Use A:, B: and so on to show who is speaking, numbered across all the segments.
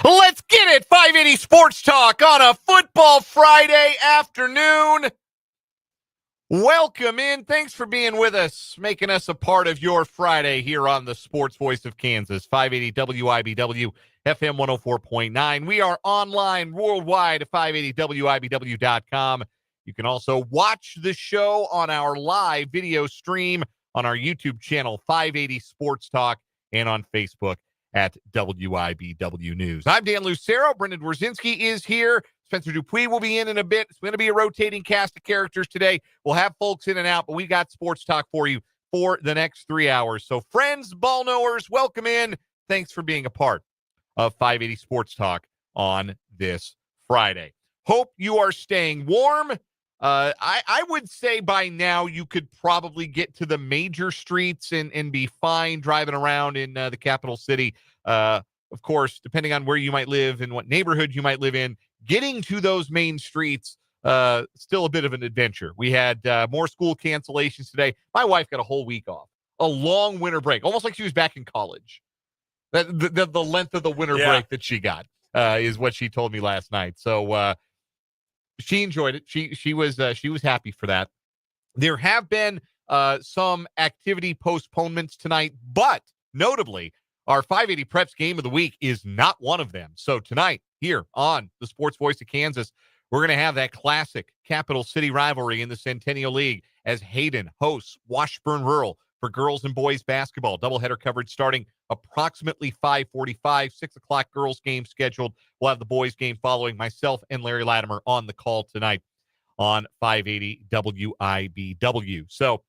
A: Let's get it. 580 Sports Talk on a football Friday afternoon. Welcome in. Thanks for being with us, making us a part of your Friday here on the Sports Voice of Kansas, 580 WIBW, FM 104.9. We are online worldwide at 580WIBW.com. You can also watch the show on our live video stream on our YouTube channel, 580 Sports Talk, and on Facebook at WIBW News. I'm Dan Lucero. Brendan Dworzinski is here. Spencer Dupuis will be in a bit. It's going to be a rotating cast of characters today. We'll have folks in and out, but we got sports talk for you for the next 3 hours. So friends, ball knowers, welcome in. Thanks for being a part of 580 Sports Talk on this Friday. Hope you are staying warm. I would say by now you could probably get to the major streets and be fine driving around in the capital city. Of course, depending on where you might live and what neighborhood you might live in, getting to those main streets, still a bit of an adventure. We had more school cancellations today. My wife got a whole week off, a long winter break, almost like she was back in college. The length of the winter break that she got is what she told me last night. So she enjoyed it. She was happy for that. There have been some activity postponements tonight, but notably, our 580 Preps game of the week is not one of them. So tonight, here on the Sports Voice of Kansas, we're going to have that classic Capital City rivalry in the Centennial League as Hayden hosts Washburn Rural for girls and boys basketball. Doubleheader coverage starting approximately 5:45, 6 o'clock girls game scheduled. We'll have the boys game following. Myself and Larry Latimer on the call tonight on 580 WIBW. So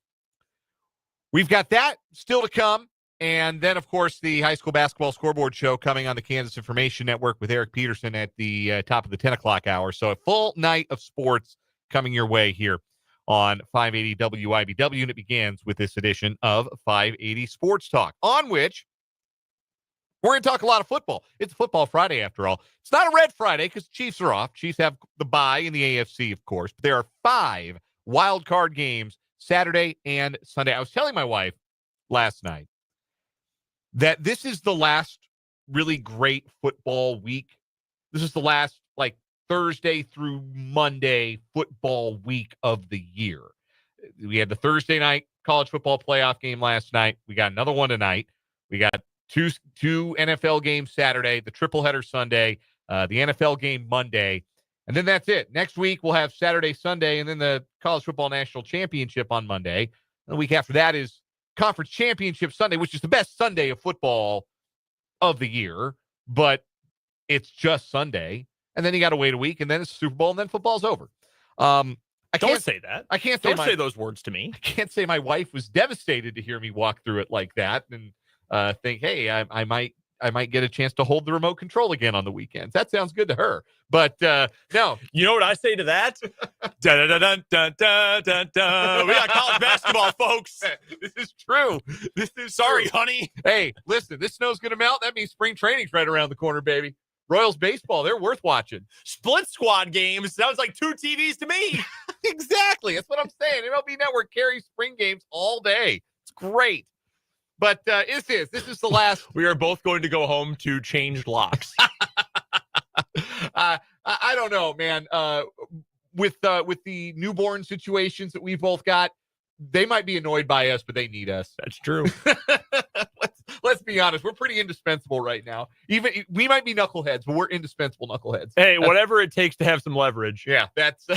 A: we've got that still to come. And then, of course, the high school basketball scoreboard show coming on the Kansas Information Network with Eric Peterson at the top of the 10 o'clock hour. So a full night of sports coming your way here on 580 WIBW, and it begins with this edition of 580 Sports Talk, on which we're going to talk a lot of football. It's Football Friday, after all. It's not a Red Friday because the Chiefs are off. Chiefs have the bye in the AFC, of course, but there are 5 wild card games Saturday and Sunday. I was telling my wife last night that this is the last really great football week. This is the last, Thursday through Monday football week of the year. We had the Thursday night college football playoff game last night. We got another one tonight. We got two NFL games Saturday, the triple header Sunday, the NFL game Monday, and then that's it. Next week, we'll have Saturday, Sunday, and then the College Football National Championship on Monday. And the week after that is Conference Championship Sunday, which is the best Sunday of football of the year, but it's just Sunday. And then you got to wait a week, and then it's Super Bowl, and then football's over.
B: Don't say that.
A: I can't
B: Don't say those words to me.
A: I can't say my wife was devastated to hear me walk through it like that and think, hey, I might get a chance to hold the remote control again on the weekends. That sounds good to her. But no.
B: You know what I say to that? Dun, dun, dun, dun, dun, dun, dun. We got college basketball, folks.
A: This is true.
B: Sorry, honey.
A: Hey, listen, this snow's going to melt. That means spring training's right around the corner, baby. Royals baseball, they're worth watching.
B: Split squad games. That was like 2 TVs to me.
A: Exactly. That's what I'm saying. MLB Network carries spring games all day. It's great. But this is the last.
B: We are both going to go home to change locks.
A: I don't know, man. With the newborn situations that we've both got, they might be annoyed by us, but they need us.
B: That's true.
A: Let's be honest. We're pretty indispensable right now. Even we might be knuckleheads, but we're indispensable knuckleheads.
B: Hey, whatever it takes to have some leverage.
A: Yeah, that's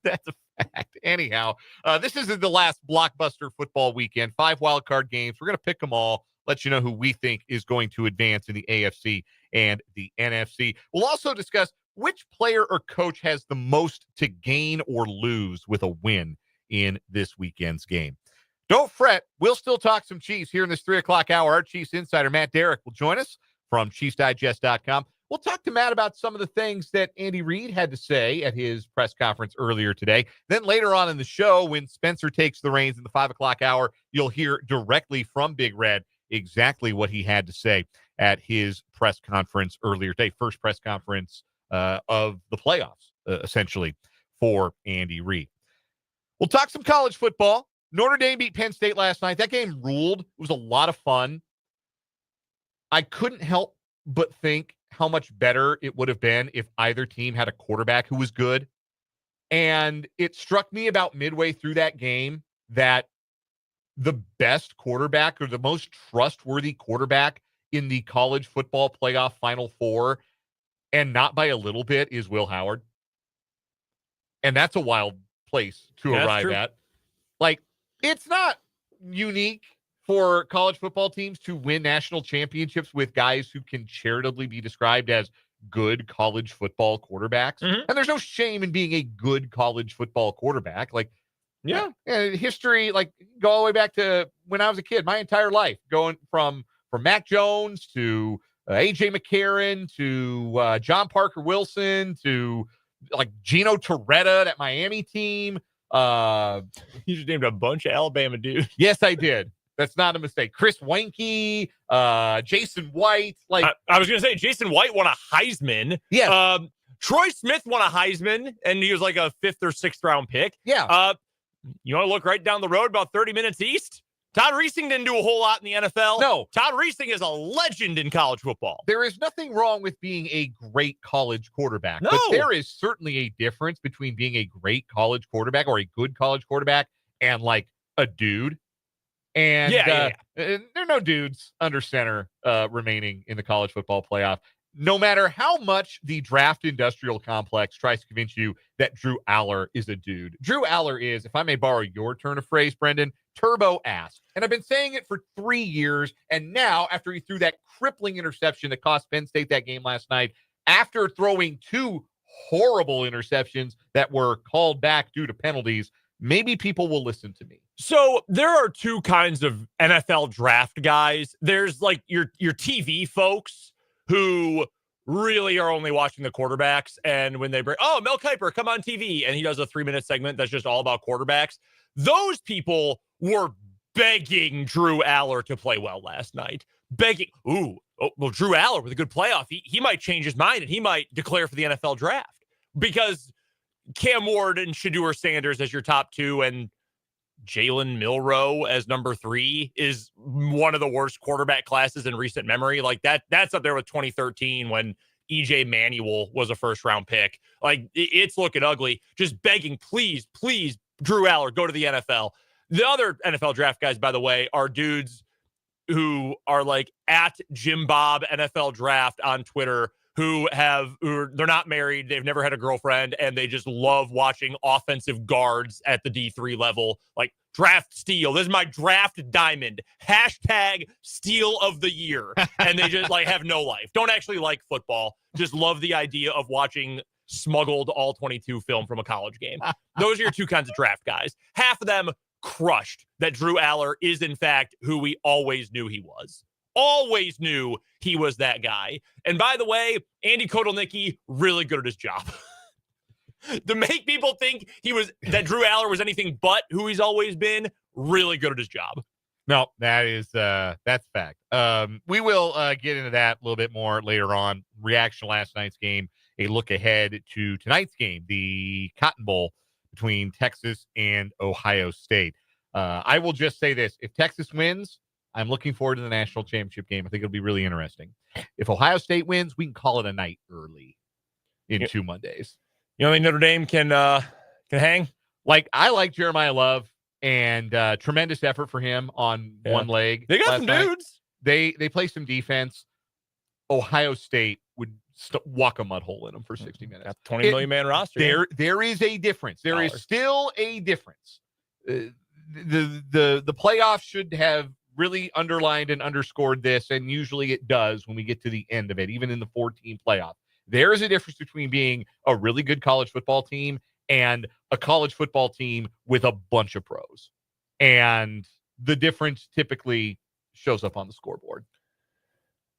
A: that's a fact. Anyhow, this isn't the last blockbuster football weekend. 5 wild card games. We're going to pick them all. Let you know who we think is going to advance in the AFC and the NFC. We'll also discuss which player or coach has the most to gain or lose with a win in this weekend's game. Don't fret. We'll still talk some Chiefs here in this 3 o'clock hour. Our Chiefs insider, Matt Derrick, will join us from ChiefsDigest.com. We'll talk to Matt about some of the things that Andy Reid had to say at his press conference earlier today. Then later on in the show, when Spencer takes the reins in the 5 o'clock hour, you'll hear directly from Big Red exactly what he had to say at his press conference earlier today. First press conference of the playoffs, essentially, for Andy Reid. We'll talk some college football. Notre Dame beat Penn State last night. That game ruled. It was a lot of fun. I couldn't help but think how much better it would have been if either team had a quarterback who was good. And it struck me about midway through that game that the best quarterback or the most trustworthy quarterback in the college football playoff Final Four, and not by a little bit, is Will Howard. And that's a wild place to arrive at. Like, it's not unique for college football teams to win national championships with guys who can charitably be described as good college football quarterbacks.
B: Mm-hmm.
A: And there's no shame in being a good college football quarterback. Like, history, like, go all the way back to when I was a kid, my entire life, going from Mac Jones to A.J. McCarron to John Parker Wilson to like Gino Torretta, that Miami team.
B: You just named a bunch of Alabama dudes.
A: Yes, I did. That's not a mistake. Chris Weinke, Jason White. Like,
B: I was going to say, Jason White won a Heisman.
A: Yeah.
B: Troy Smith won a Heisman, and he was like a 5th or 6th round pick.
A: Yeah.
B: You want to look right down the road, about 30 minutes east? Todd Reesing didn't do a whole lot in the NFL.
A: No.
B: Todd Reesing is a legend in college football.
A: There is nothing wrong with being a great college quarterback.
B: No.
A: But there is certainly a difference between being a great college quarterback or a good college quarterback and like a dude. And there are no dudes under center remaining in the college football playoff. No matter how much the draft industrial complex tries to convince you that Drew Aller is a dude. Drew Aller is, if I may borrow your turn of phrase, Brendan, turbo ass. And I've been saying it for 3 years. And now, after he threw that crippling interception that cost Penn State that game last night, after throwing 2 horrible interceptions that were called back due to penalties, maybe people will listen to me.
B: So there are 2 kinds of NFL draft guys. There's like your TV folks who really are only watching the quarterbacks. And when they bring, Mel Kiper, come on TV. And he does a 3-minute segment that's just all about quarterbacks. Those people were begging Drew Aller to play well last night. Begging. Drew Aller with a good playoff. He might change his mind and he might declare for the NFL draft because Cam Ward and Shedeur Sanders as your top 2 and Jalen Milroe as number 3 is one of the worst quarterback classes in recent memory. Like that's up there with 2013 when EJ Manuel was a 1st-round pick. Like it's looking ugly. Just begging, please, Drew Aller, go to the NFL. The other NFL draft guys, by the way, are dudes who are like at Jim Bob NFL Draft on Twitter they're not married, they've never had a girlfriend, and they just love watching offensive guards at the D3 level. Like, draft steal. This is my draft diamond. Hashtag steal of the year. And they just like have no life. Don't actually like football. Just love the idea of watching smuggled all 22 film from a college game. Those are your 2 kinds of draft guys. Half of them crushed that Drew Aller is, in fact, who we always knew he was. Always knew he was that guy. And by the way, Andy Kotelnicki, really good at his job. To make people think that Drew Aller was anything but who he's always been, really good at his job.
A: No, that's fact. We will get into that a little bit more later on. Reaction to last night's game, a look ahead to tonight's game, the Cotton Bowl between Texas and Ohio State. I will just say this. If Texas wins, I'm looking forward to the national championship game. I think it'll be really interesting. If Ohio State wins, we can call it a night early in 2 Mondays.
B: You don't think Notre Dame can hang?
A: Like, I like Jeremiah Love, and tremendous effort for him on one leg.
B: They got some dudes.
A: They play some defense. Ohio State would walk a mud hole in them for 60 minutes.
B: Got 20 million man roster.
A: There is a difference. There is still a difference. The playoffs should have really underlined and underscored this, and usually it does when we get to the end of it, even in the 4-team playoff. There is a difference between being a really good college football team and a college football team with a bunch of pros. And the difference typically shows up on the scoreboard.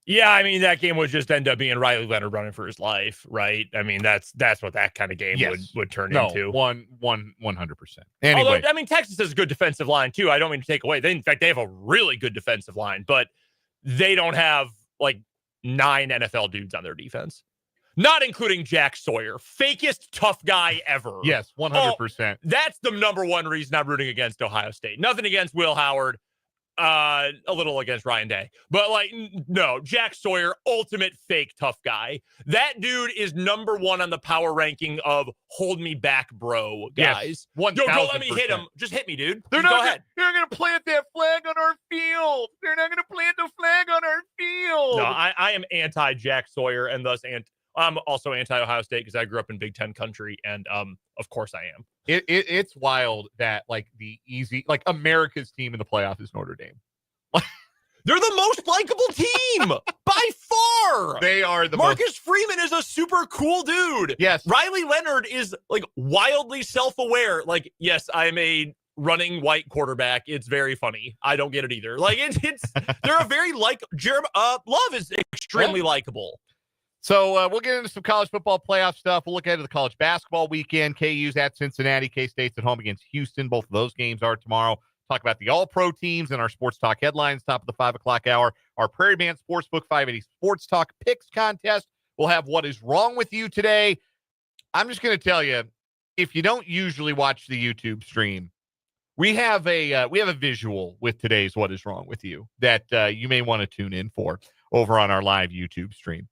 B: Yeah, I mean, that game would just end up being Riley Leonard running for his life, right? I mean, that's what that kind of game would turn into.
A: 100%. Anyway.
B: Although, I mean, Texas has a good defensive line, too. I don't mean to take away. In fact, they have a really good defensive line, but they don't have, like, 9 NFL dudes on their defense. Not including Jack Sawyer. Fakest tough guy ever.
A: Yes, 100%.
B: That's the number one reason I'm rooting against Ohio State. Nothing against Will Howard. A little against Ryan Day. But, like, no, Jack Sawyer, ultimate fake tough guy. That dude is number one on the power ranking of hold me back, bro, guys.
A: Yes,
B: Yo, don't let me hit him. Just hit me, dude.
A: They're
B: go ahead.
A: They're not going to plant that flag on our field. They're not going to plant the flag on our field.
B: No, I am anti-Jack Sawyer, and thus I'm also anti-Ohio State because I grew up in Big Ten country, and of course I am.
A: It's wild that, like, America's team in the playoff is Notre Dame.
B: They're the most likable team by far.
A: They are the
B: Marcus Freeman is a super cool dude.
A: Yes.
B: Riley Leonard is, like, wildly self-aware. Like, yes, I'm a running white quarterback. It's very funny. I don't get it either. Like, it's they're a very Love is extremely likable.
A: So we'll get into some college football playoff stuff. We'll look ahead to the college basketball weekend. KU's at Cincinnati. K-State's at home against Houston. Both of those games are tomorrow. Talk about the all-pro teams and our Sports Talk headlines, top of the 5 o'clock hour. Our Prairie Band Sportsbook 580 Sports Talk Picks contest. We'll have What Is Wrong With You today. I'm just going to tell you, if you don't usually watch the YouTube stream, we have a visual with today's What Is Wrong With You that you may want to tune in for over on our live YouTube stream.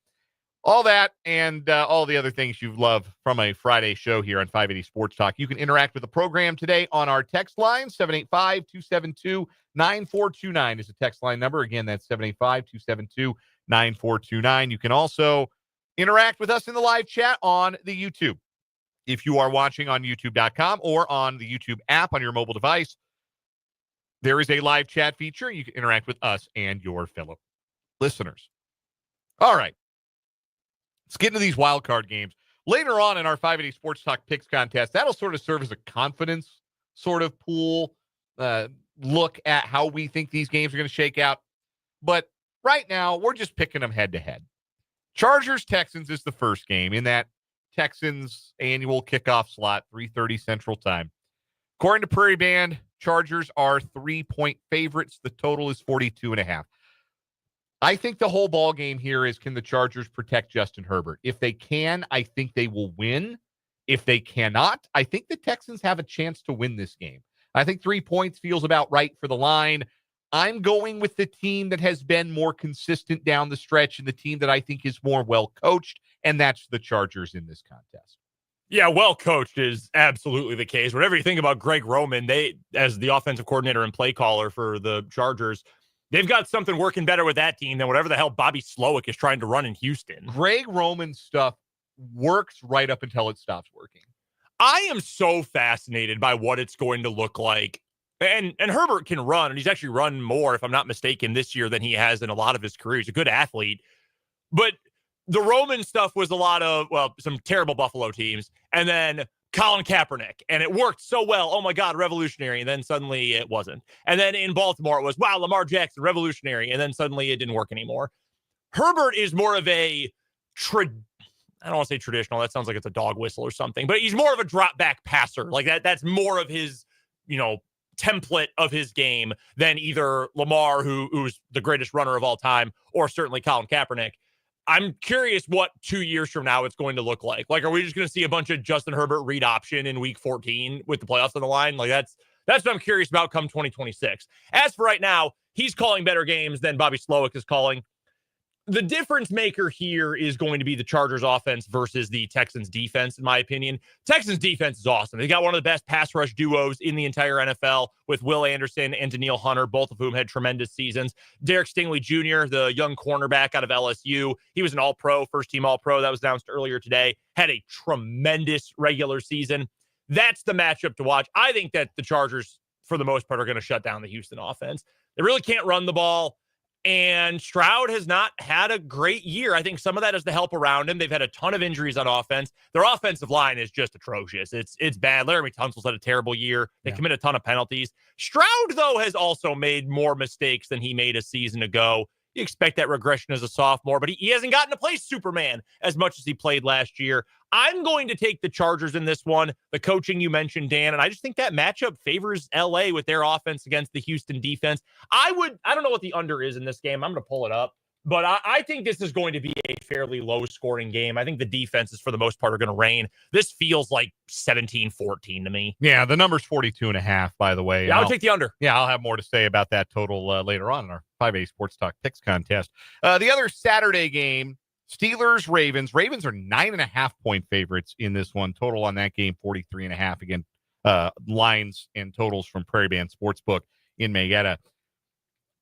A: All that and all the other things you love from a Friday show here on 580 Sports Talk. You can interact with the program today on our text line. 785-272-9429 is the text line number. Again, that's 785-272-9429. You can also interact with us in the live chat on the YouTube. If you are watching on YouTube.com or on the YouTube app on your mobile device, there is a live chat feature. You can interact with us and your fellow listeners. All right. Let's get into these wild card games. Later on in our 580 Sports Talk Picks contest, that'll sort of serve as a confidence sort of pool, look at how we think these games are going to shake out. But right now, we're just picking them head-to-head. Chargers-Texans is the first game in that Texans annual kickoff slot, 3:30 Central Time. According to Prairie Band, Chargers are 3-point favorites. The total is 42.5. I think the whole ball game here is, can the Chargers protect Justin Herbert? If they can, I think they will win. If they cannot, I think the Texans have a chance to win this game. I think 3 points feels about right for the line. I'm going with the team that has been more consistent down the stretch and the team that I think is more well-coached, and that's the Chargers in this contest.
B: Yeah, well-coached is absolutely the case. Whatever you think about Greg Roman, they, as the offensive coordinator and play caller for the Chargers, they've got something working better with that team than whatever the hell Bobby Slowick is trying to run in Houston.
A: Greg Roman's stuff works right up until it stops working.
B: I am so fascinated by what it's going to look like. And Herbert can run, and he's actually run more, if I'm not mistaken, this year than he has in a lot of his career. He's a good athlete. But the Roman stuff was a lot of, well, some terrible Buffalo teams. And then Colin Kaepernick, and it worked so well. Oh my God, revolutionary. And then suddenly it wasn't. And then in Baltimore, it was, wow, Lamar Jackson, revolutionary. And then suddenly it didn't work anymore. Herbert is more of a, I don't want to say traditional. That sounds like it's a dog whistle or something, but he's more of a drop back passer. Like that's more of his, template of his game than either Lamar, who's the greatest runner of all time, or certainly Colin Kaepernick. I'm curious what 2 years from now it's going to look like. Like, are we just going to see a bunch of Justin Herbert read option in week 14 with the playoffs on the line? Like, that's what I'm curious about come 2026. As for right now, he's calling better games than Bobby Slowick is calling. The difference maker here is going to be the Chargers offense versus the Texans defense, in my opinion. Texans defense is awesome. They got one of the best pass rush duos in the entire NFL with Will Anderson and Daniil Hunter, both of whom had tremendous seasons. Derrick Stingley Jr., the young cornerback out of LSU, he was an all-pro, first-team all-pro. That was announced earlier today. Had a tremendous regular season. That's the matchup to watch. I think that the Chargers, for the most part, are going to shut down the Houston offense. They really can't run the ball. And Stroud has not had a great year. I think some of that is the help around him. They've had a ton of injuries on offense. Their offensive line is just atrocious. It's bad. Laramie Tunsil's had a terrible year. They commit a ton of penalties. Stroud, though, has also made more mistakes than he made a season ago. You expect that regression as a sophomore, but he hasn't gotten to play Superman as much as he played last year. I'm going to take the Chargers in this one. The coaching you mentioned, Dan, and I just think that matchup favors LA with their offense against the Houston defense. I don't know what the under is in this game. I'm going to pull it up. But I think this is going to be a fairly low-scoring game. I think the defenses, for the most part, are going to reign. This feels like 17-14 to me.
A: Yeah, the number's 42.5, by the way.
B: Yeah, I would take the under.
A: Yeah, I'll have more to say about that total later on in our 5A Sports Talk Picks contest. The other Saturday game, Steelers-Ravens. Ravens are 9.5-point favorites in this one. Total on that game, 43.5. Again, lines and totals from Prairie Band Sportsbook in Mayetta.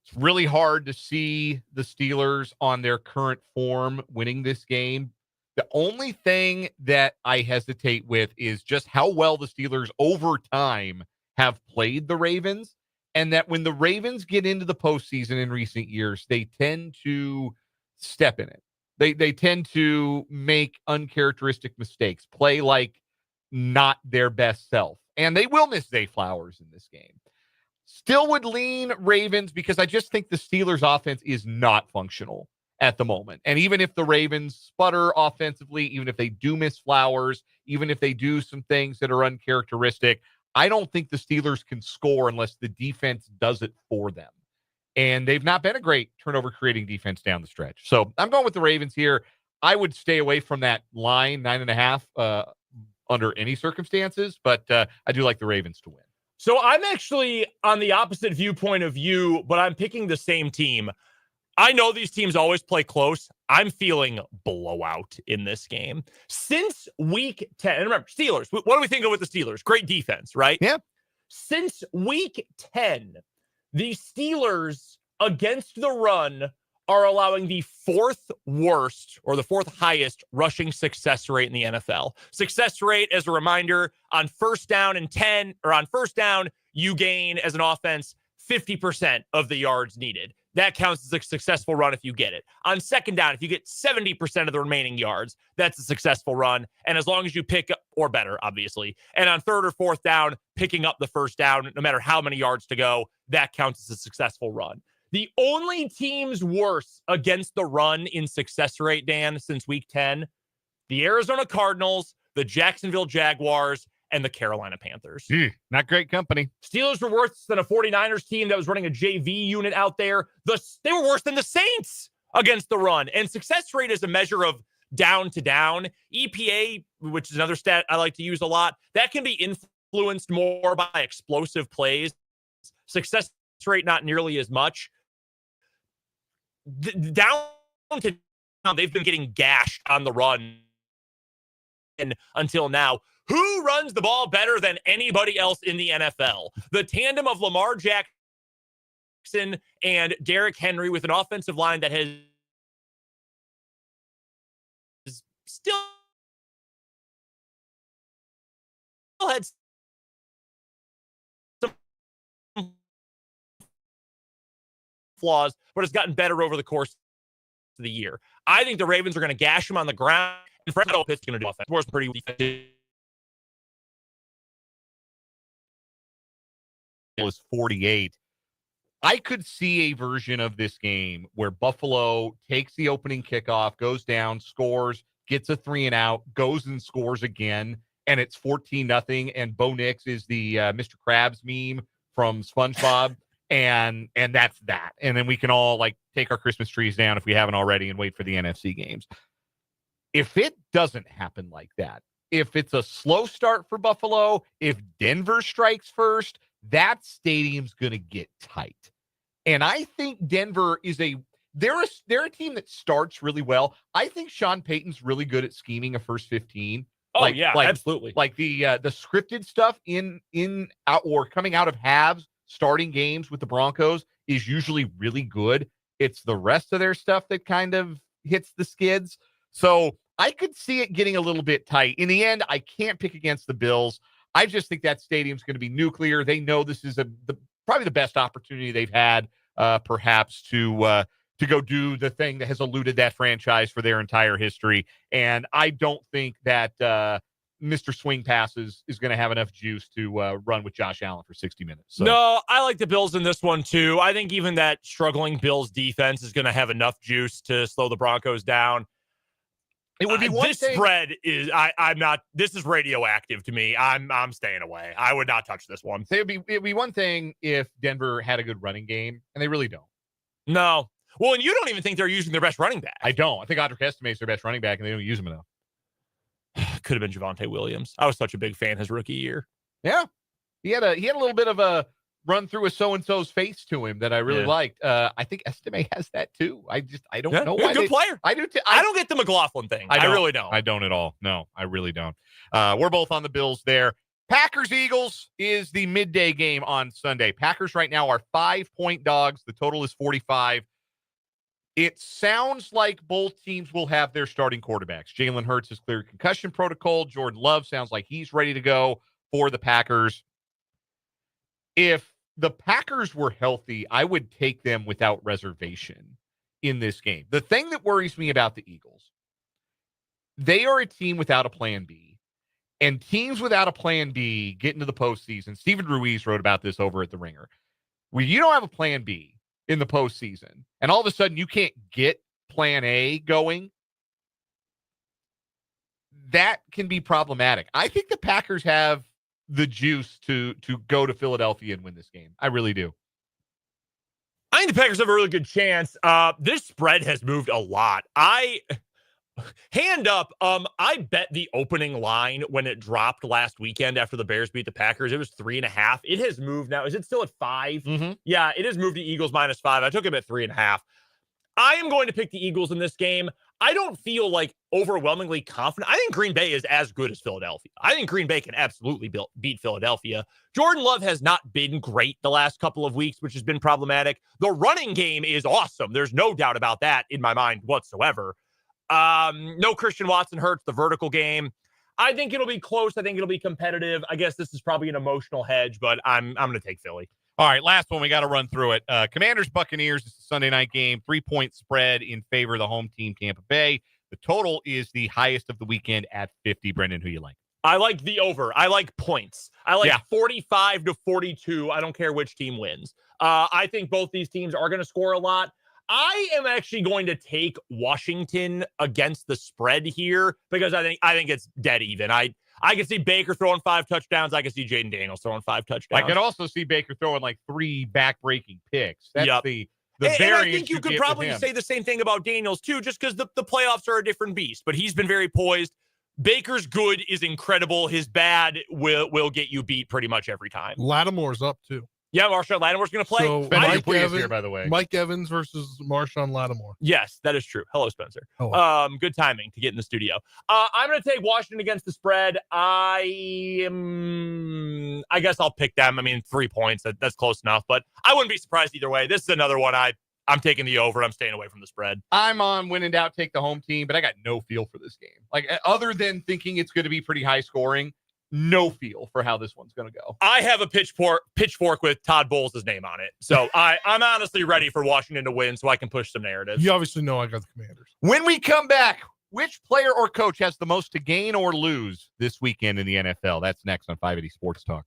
A: It's really hard to see the Steelers on their current form winning this game. The only thing that I hesitate with is just how well the Steelers over time have played the Ravens, and that when the Ravens get into the postseason in recent years, they tend to step in it. They tend to make uncharacteristic mistakes, play like not their best self, and they will miss Zay Flowers in this game. Still would lean Ravens because I just think the Steelers offense is not functional at the moment. And even if the Ravens sputter offensively, even if they do miss Flowers, even if they do some things that are uncharacteristic, I don't think the Steelers can score unless the defense does it for them. And they've not been a great turnover creating defense down the stretch. So I'm going with the Ravens here. I would stay away from that line, 9.5, under any circumstances, but I do like the Ravens to win.
B: So I'm actually on the opposite viewpoint of you, but I'm picking the same team. I know these teams always play close. I'm feeling blowout in this game. Since week 10, and remember, Steelers, what do we think of with the Steelers? Great defense, right?
A: Yeah.
B: Since week 10, the Steelers against the run are allowing the fourth worst or the fourth highest rushing success rate in the NFL. Success rate, as a reminder, on first down and 10, or on first down, you gain as an offense 50% of the yards needed. That counts as a successful run if you get it. On second down, if you get 70% of the remaining yards, that's a successful run. And as long as you pick up, or better, obviously. And on third or fourth down, picking up the first down, no matter how many yards to go, that counts as a successful run. The only teams worse against the run in success rate, Dan, since week 10, the Arizona Cardinals, the Jacksonville Jaguars, and the Carolina Panthers.
A: Not great company.
B: Steelers were worse than a 49ers team that was running a JV unit out there. They were worse than the Saints against the run. And success rate is a measure of down to down. EPA, which is another stat I like to use a lot, that can be influenced more by explosive plays. Success rate, not nearly as much. Down to down, they've been getting gashed on the run until now. Who runs the ball better than anybody else in the NFL? The tandem of Lamar Jackson and Derrick Henry with an offensive line that has still had some flaws, but has gotten better over the course of the year. I think the Ravens are going to gash him on the ground, and Fred Pitt's going to do offense. Moore's pretty defensive.
A: Was 48. I could see a version of this game where Buffalo takes the opening kickoff, goes down, scores, gets a 3 and out, goes and scores again, and it's 14-0. And Bo Nix is the Mr. Krabs meme from SpongeBob, and that's that. And then we can all like take our Christmas trees down if we haven't already and wait for the NFC games. If it doesn't happen like that, if it's a slow start for Buffalo, if Denver strikes first, that stadium's going to get tight. And I think Denver is they're a team that starts really well. I think Sean Payton's really good at scheming a first 15.
B: Oh, absolutely.
A: Like the scripted stuff in out or coming out of halves, starting games with the Broncos is usually really good. It's the rest of their stuff that kind of hits the skids. So I could see it getting a little bit tight. In the end, I can't pick against the Bills. I just think that stadium's going to be nuclear. They know this is probably the best opportunity they've had, perhaps to go do the thing that has eluded that franchise for their entire history. And I don't think that Mr. Swing Passes is going to have enough juice to run with Josh Allen for 60 minutes. So.
B: No, I like the Bills in this one too. I think even that struggling Bills defense is going to have enough juice to slow the Broncos down.
A: It would be one
B: this
A: thing.
B: Spread is I'm not. This is radioactive to me. I'm staying away. I would not touch this one.
A: It'd be one thing if Denver had a good running game, and they really don't.
B: No, Well, and you don't even think they're using their best running back.
A: I don't. I think Audric Estimate's their best running back, and they don't use him enough.
B: Could have been Javonte Williams. I was such a big fan his rookie year.
A: Yeah. He had a little bit of a run through a so-and-so's face to him that I really liked. I think Estimate has that too. I don't know why.
B: Good player.
A: I do.
B: I don't get the McLaughlin thing. I really don't.
A: I don't at all. No, I really don't. We're both on the Bills there. Packers-Eagles is the midday game on Sunday. Packers right now are 5-point dogs. The total is 45. It sounds like both teams will have their starting quarterbacks. Jalen Hurts has cleared concussion protocol. Jordan Love sounds like he's ready to go for the Packers. If the Packers were healthy, I would take them without reservation in this game. The thing that worries me about the Eagles, they are a team without a plan B. And teams without a plan B get into the postseason. Steven Ruiz wrote about this over at The Ringer. When you don't have a plan B in the postseason, and all of a sudden you can't get plan A going, that can be problematic. I think the Packers have the juice to go to Philadelphia and win this game. I really do.
B: I think the Packers have a really good chance. This spread has moved a lot. Hand up, I bet the opening line when it dropped last weekend after the Bears beat the Packers, it was 3.5. It has moved now. Is it still at 5?
A: Mm-hmm.
B: Yeah, it has moved to Eagles -5. I took him at 3.5. I am going to pick the Eagles in this game. I don't feel like overwhelmingly confident. I think Green Bay is as good as Philadelphia. I think Green Bay can absolutely beat Philadelphia. Jordan Love has not been great the last couple of weeks, which has been problematic. The running game is awesome. There's no doubt about that in my mind whatsoever. No Christian Watson hurts the vertical game. I think it'll be close. I think it'll be competitive. I guess this is probably an emotional hedge, but I'm going to take Philly.
A: All right, last one. We got to run through it. Commanders-Buccaneers is a Sunday night game. 3-point spread in favor of the home team, Tampa Bay. The total is the highest of the weekend at 50. Brendan, who you like?
B: I like the over. I like points. I like 45 to 42. I don't care which team wins. I think both these teams are going to score a lot. I am actually going to take Washington against the spread here because I think it's dead even. I can see Baker throwing 5 touchdowns. I can see Jaden Daniels throwing 5 touchdowns.
A: I can also see Baker throwing like 3 back-breaking picks. That's the variance.
B: And I think you could probably say the same thing about Daniels too, just because the playoffs are a different beast. But he's been very poised. Baker's good is incredible. His bad will get you beat pretty much every time.
C: Lattimore's up too.
B: Yeah, Marshawn Lattimore's going to play.
C: So
A: here, by the way.
C: Mike Evans versus Marshawn Lattimore.
B: Yes, that is true. Hello, Spencer.
C: Hello.
B: Good timing to get in the studio. I'm going to take Washington against the spread. I guess I'll pick them. I mean, 3 points. That's close enough, but I wouldn't be surprised either way. This is another one I'm taking the over. I'm staying away from the spread.
A: I'm on when in doubt, take the home team, but I got no feel for this game. Like, other than thinking it's going to be pretty high scoring, no feel for how this one's going to go.
B: I have a pitchfork with Todd Bowles' name on it. So I'm honestly ready for Washington to win so I can push some narratives.
C: You obviously know I got the Commanders.
A: When we come back, which player or coach has the most to gain or lose this weekend in the NFL? That's next on 580 Sports Talk.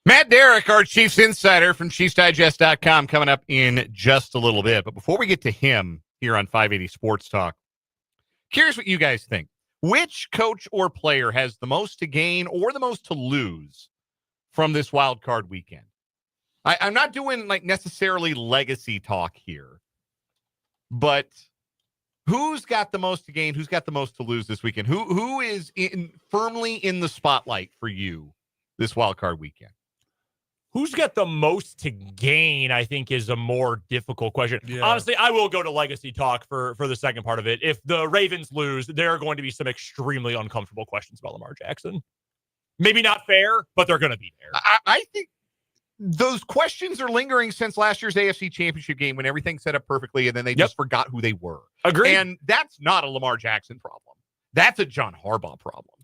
A: Matt Derrick, our Chiefs insider from ChiefsDigest.com, coming up in just a little bit. But before we get to him here on 580 Sports Talk, curious what you guys think. Which coach or player has the most to gain or the most to lose from this wild card weekend? I'm not doing like necessarily legacy talk here, but who's got the most to gain? Who's got the most to lose this weekend? Who is firmly in the spotlight for you this wild card weekend?
B: Who's got the most to gain, I think, is a more difficult question.
C: Yeah.
B: Honestly, I will go to legacy talk for the second part of it. If the Ravens lose, there are going to be some extremely uncomfortable questions about Lamar Jackson. Maybe not fair, but they're going to be there.
A: I think those questions are lingering since last year's AFC Championship game when everything set up perfectly and then they just forgot who they were.
B: Agreed.
A: And that's not a Lamar Jackson problem. That's a John Harbaugh problem.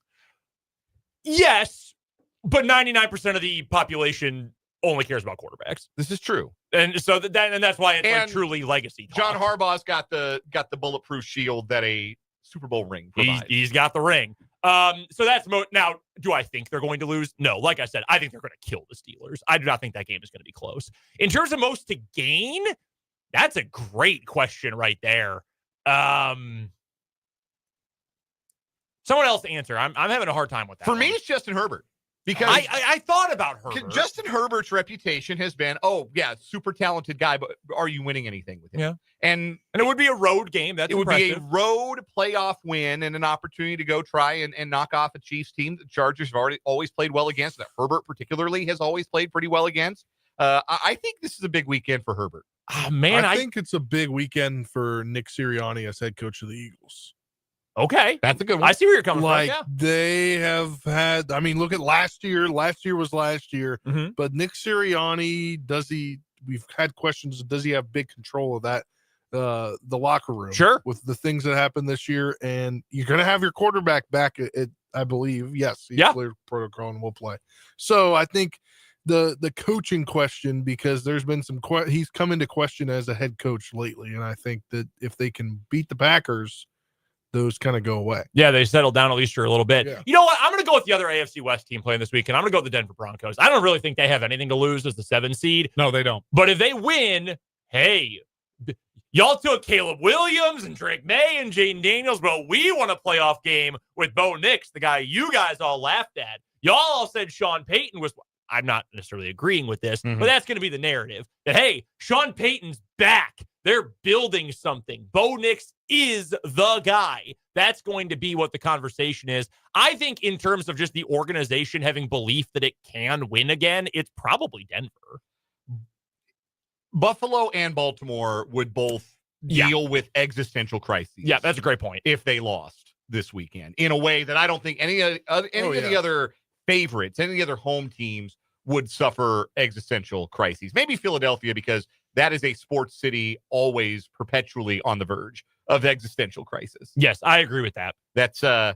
B: Yes, but 99% of the population only cares about quarterbacks.
A: This is true.
B: And so that's why it's like truly legacy talk.
A: John Harbaugh's got the bulletproof shield that a Super Bowl ring provides.
B: He's got the ring. So that's now. Do I think they're going to lose? No. Like I said, I think they're going to kill the Steelers. I do not think that game is going to be close. In terms of most to gain, that's a great question right there. Someone else answer. I'm having a hard time with that.
A: For me, it's Justin Herbert. Because
B: I thought about Herbert.
A: Justin Herbert's reputation has been, super talented guy, but are you winning anything with him?
B: Yeah.
A: And
B: it would be a road game. That's impressive.
A: Would be a road playoff win and an opportunity to go try and knock off a Chiefs team that the Chargers have always played well against, that Herbert particularly has always played pretty well against. I think this is a big weekend for Herbert.
B: Oh, man.
C: I think it's a big weekend for Nick Sirianni as head coach of the Eagles.
B: Okay.
A: That's a good one.
B: I see where you're coming from.
C: Like,
B: Yeah.
C: they have had, look at last year. Last year was last year.
B: Mhm.
C: But Nick Sirianni, we've had questions, does he have big control of that, the locker room?
B: Sure.
C: With the things that happened this year. And you're going to have your quarterback back, I believe. Yes. He cleared protocol and will play. So I think the coaching question, because there's been he's come into question as a head coach lately. And I think that if they can beat the Packers, those kind of go away.
B: Yeah, they settled down at least for a little bit.
C: Yeah.
B: You know what? I'm going to go with the other AFC West team playing this weekend. I'm going to go with the Denver Broncos. I don't really think they have anything to lose as the 7 seed.
C: No, they don't.
B: But if they win, hey, y'all took Caleb Williams and Drake May and Jaden Daniels, but we won a playoff game with Bo Nix, the guy you guys all laughed at. Y'all all said Sean Payton was... I'm not necessarily agreeing with this, but that's going to be the narrative. That, hey, Sean Payton's back. They're building something. Bo Nix is the guy. That's going to be what the conversation is. I think in terms of just the organization having belief that it can win again, it's probably Denver.
A: Buffalo and Baltimore would both deal with existential crises.
B: Yeah, that's a great point.
A: If they lost this weekend in a way that I don't think any of the other favorites, any of the other home teams would suffer existential crises. Maybe Philadelphia, because that is a sports city always perpetually on the verge of existential crisis.
B: Yes, I agree with that.
A: That's a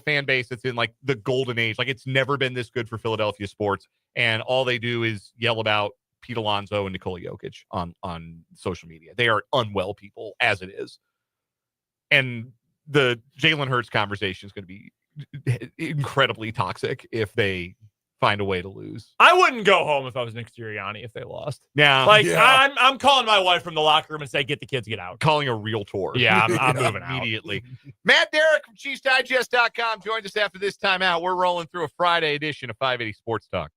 A: fan base that's in like the golden age. Like, it's never been this good for Philadelphia sports, and all they do is yell about Pete Alonso and Nikola Jokic on social media. They are unwell people as it is. And the Jalen Hurts conversation is going to be incredibly toxic if they find a way to lose.
B: I wouldn't go home if I was Nick Sirianni if they lost.
A: Yeah.
B: I'm calling my wife from the locker room and say, get the kids, get out.
A: Calling a realtor.
B: Yeah, I'm moving out.
A: Immediately. Matt Derrick from ChiefsDigest.com joins us after this timeout. We're rolling through a Friday edition of 580 Sports Talk.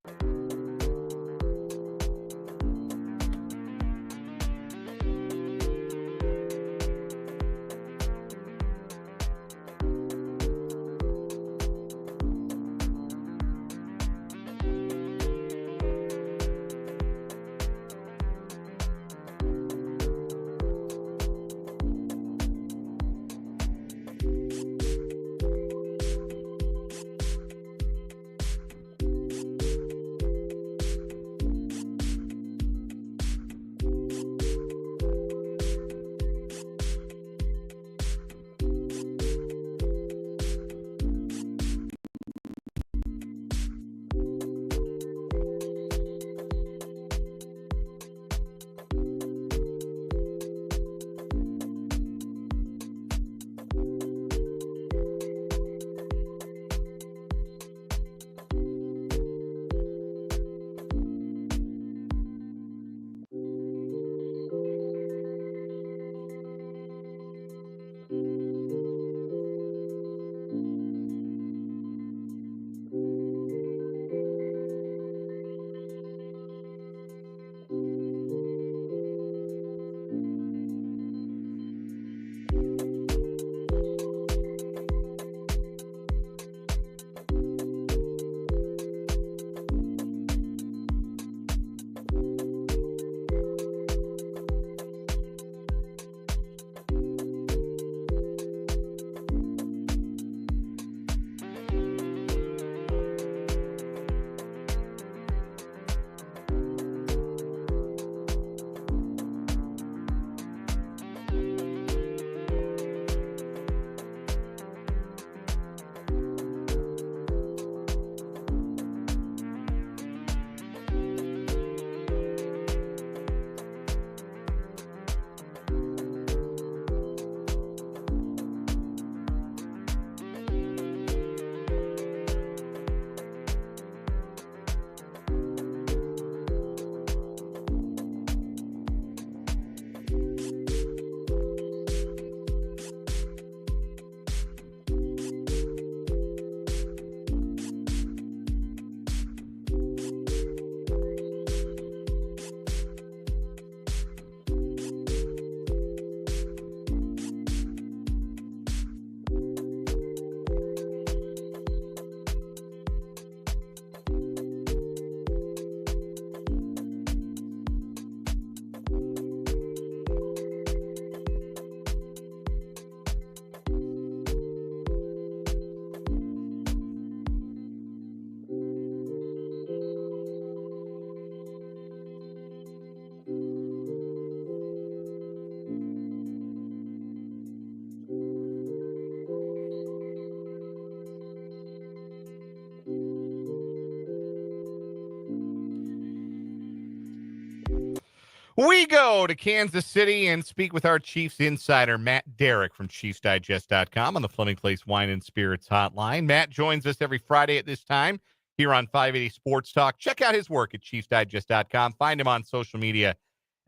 A: We go to Kansas City and speak with our Chiefs insider, Matt Derrick from ChiefsDigest.com on the Fleming Place Wine and Spirits hotline. Matt joins us every Friday at this time here on 580 Sports Talk. Check out his work at ChiefsDigest.com. Find him on social media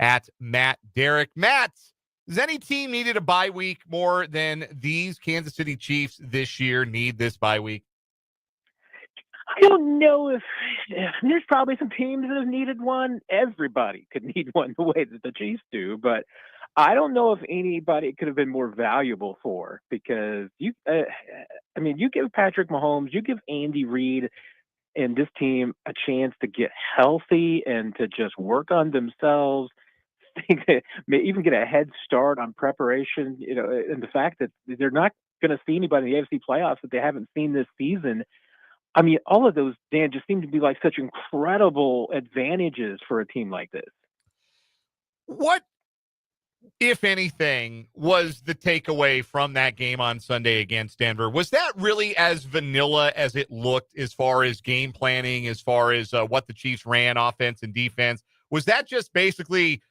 A: at Matt Derrick. Matt, does any team needed a bye week more than these Kansas City Chiefs this year need this bye week?
D: I don't know if there's probably some teams that have needed one. Everybody could need one the way that the Chiefs do, but I don't know if anybody could have been more valuable for, because you give Patrick Mahomes, you give Andy Reid and this team a chance to get healthy and to just work on themselves, may even get a head start on preparation, and the fact that they're not going to see anybody in the AFC playoffs that they haven't seen this season. I mean, all of those, Dan, just seem to be like such incredible advantages for a team like this.
A: What, if anything, was the takeaway from that game on Sunday against Denver? Was that really as vanilla as it looked as far as game planning, as far as what the Chiefs ran, offense and defense? Was that just basically,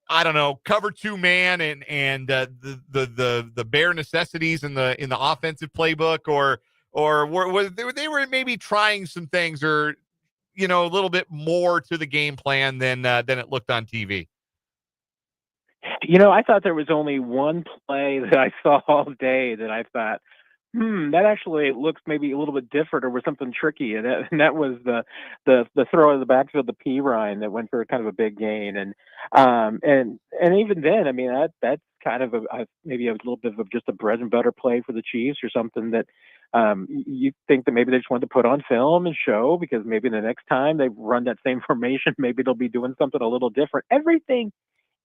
A: I don't know, cover two man and the bare necessities in the offensive playbook, or were they were maybe trying some things, or a little bit more to the game plan than it looked on TV?
D: I thought there was only one play that I saw all day that I thought, that actually looks maybe a little bit different, or was something tricky, and that was the throw in the backfield, the P Ryan that went for kind of a big gain, and even then, I mean, that's kind of maybe a little bit of just a bread and butter play for the Chiefs, or something that you think that maybe they just wanted to put on film and show, because maybe the next time they run that same formation, maybe they'll be doing something a little different. Everything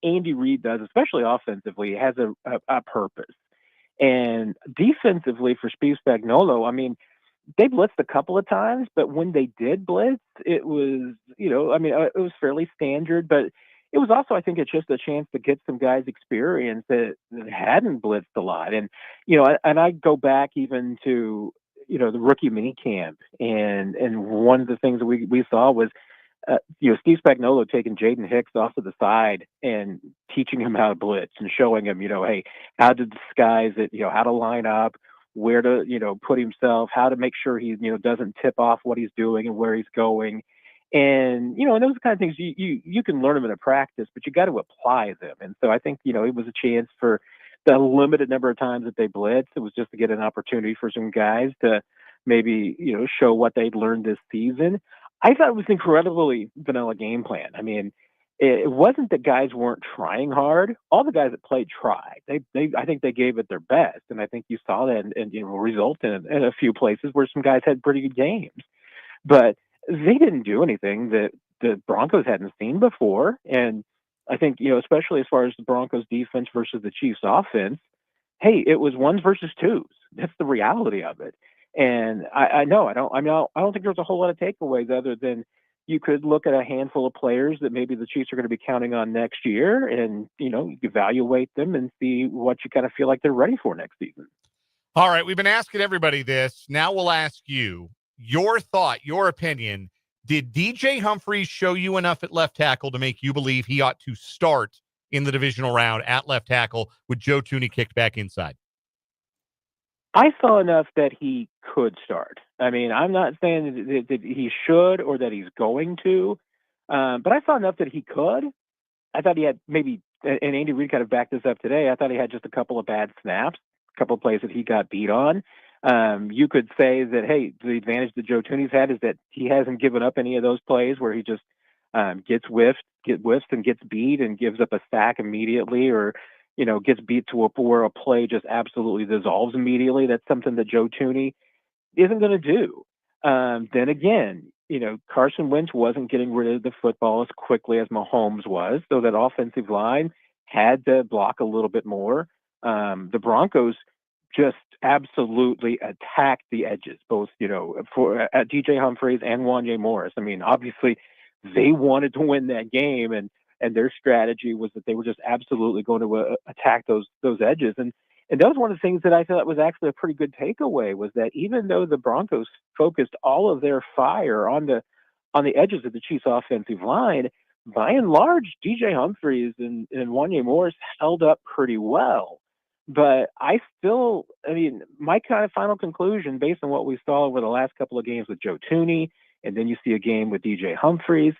D: Andy Reid does, especially offensively, has a purpose. And defensively for Steve Spagnuolo, I mean, they blitzed a couple of times, but when they did blitz, it was, it was fairly standard, but it was also, I think, it's just a chance to get some guys experience that hadn't blitzed a lot. And, and I go back even to, the rookie mini camp, and one of the things that we saw was, Steve Spagnuolo taking Jaden Hicks off to the side and teaching him how to blitz and showing him, hey, how to disguise it, how to line up, where to, put himself, how to make sure he, doesn't tip off what he's doing and where he's going. And, and those kind of things you can learn them in a practice, but you got to apply them. And so I think, it was a chance for the limited number of times that they blitzed. It was just to get an opportunity for some guys to maybe, show what they'd learned this season. I thought it was an incredibly vanilla game plan. I mean, it wasn't that guys weren't trying hard. All the guys that played tried. I think they gave it their best, and I think you saw that and result in a few places where some guys had pretty good games. But they didn't do anything that the Broncos hadn't seen before. And I think, especially as far as the Broncos defense versus the Chiefs offense, hey, it was ones versus twos. That's the reality of it. And I don't think there's a whole lot of takeaways other than you could look at a handful of players that maybe the Chiefs are going to be counting on next year, and, you evaluate them and see what you kind of feel like they're ready for next season.
A: All right. We've been asking everybody this. Now we'll ask you your thought, your opinion. Did DJ Humphries show you enough at left tackle to make you believe he ought to start in the divisional round at left tackle with Joe Thuney kicked back inside?
D: I saw enough that he could start. I mean, I'm not saying that he should or that he's going to, but I saw enough that he could. I thought he had maybe, and Andy Reid kind of backed this up today, I thought he had just a couple of bad snaps, a couple of plays that he got beat on. You could say that, hey, the advantage that Joe Thuney's had is that he hasn't given up any of those plays where he just gets whiffed and gets beat and gives up a sack immediately, or gets beat to where a play just absolutely dissolves immediately. That's something that Joe Thuney isn't going to do. Then again, Carson Wentz wasn't getting rid of the football as quickly as Mahomes was, so that offensive line had to block a little bit more. The Broncos just absolutely attacked the edges, both, for DJ Humphries and Wanye Morris. I mean, obviously they wanted to win that game, and their strategy was that they were just absolutely going to attack those edges. And that was one of the things that I thought was actually a pretty good takeaway, was that even though the Broncos focused all of their fire on the edges of the Chiefs offensive line, by and large, DJ Humphries and Wanya Morris held up pretty well. But I mean, my kind of final conclusion, based on what we saw over the last couple of games with Joe Thuney, and then you see a game with DJ Humphries,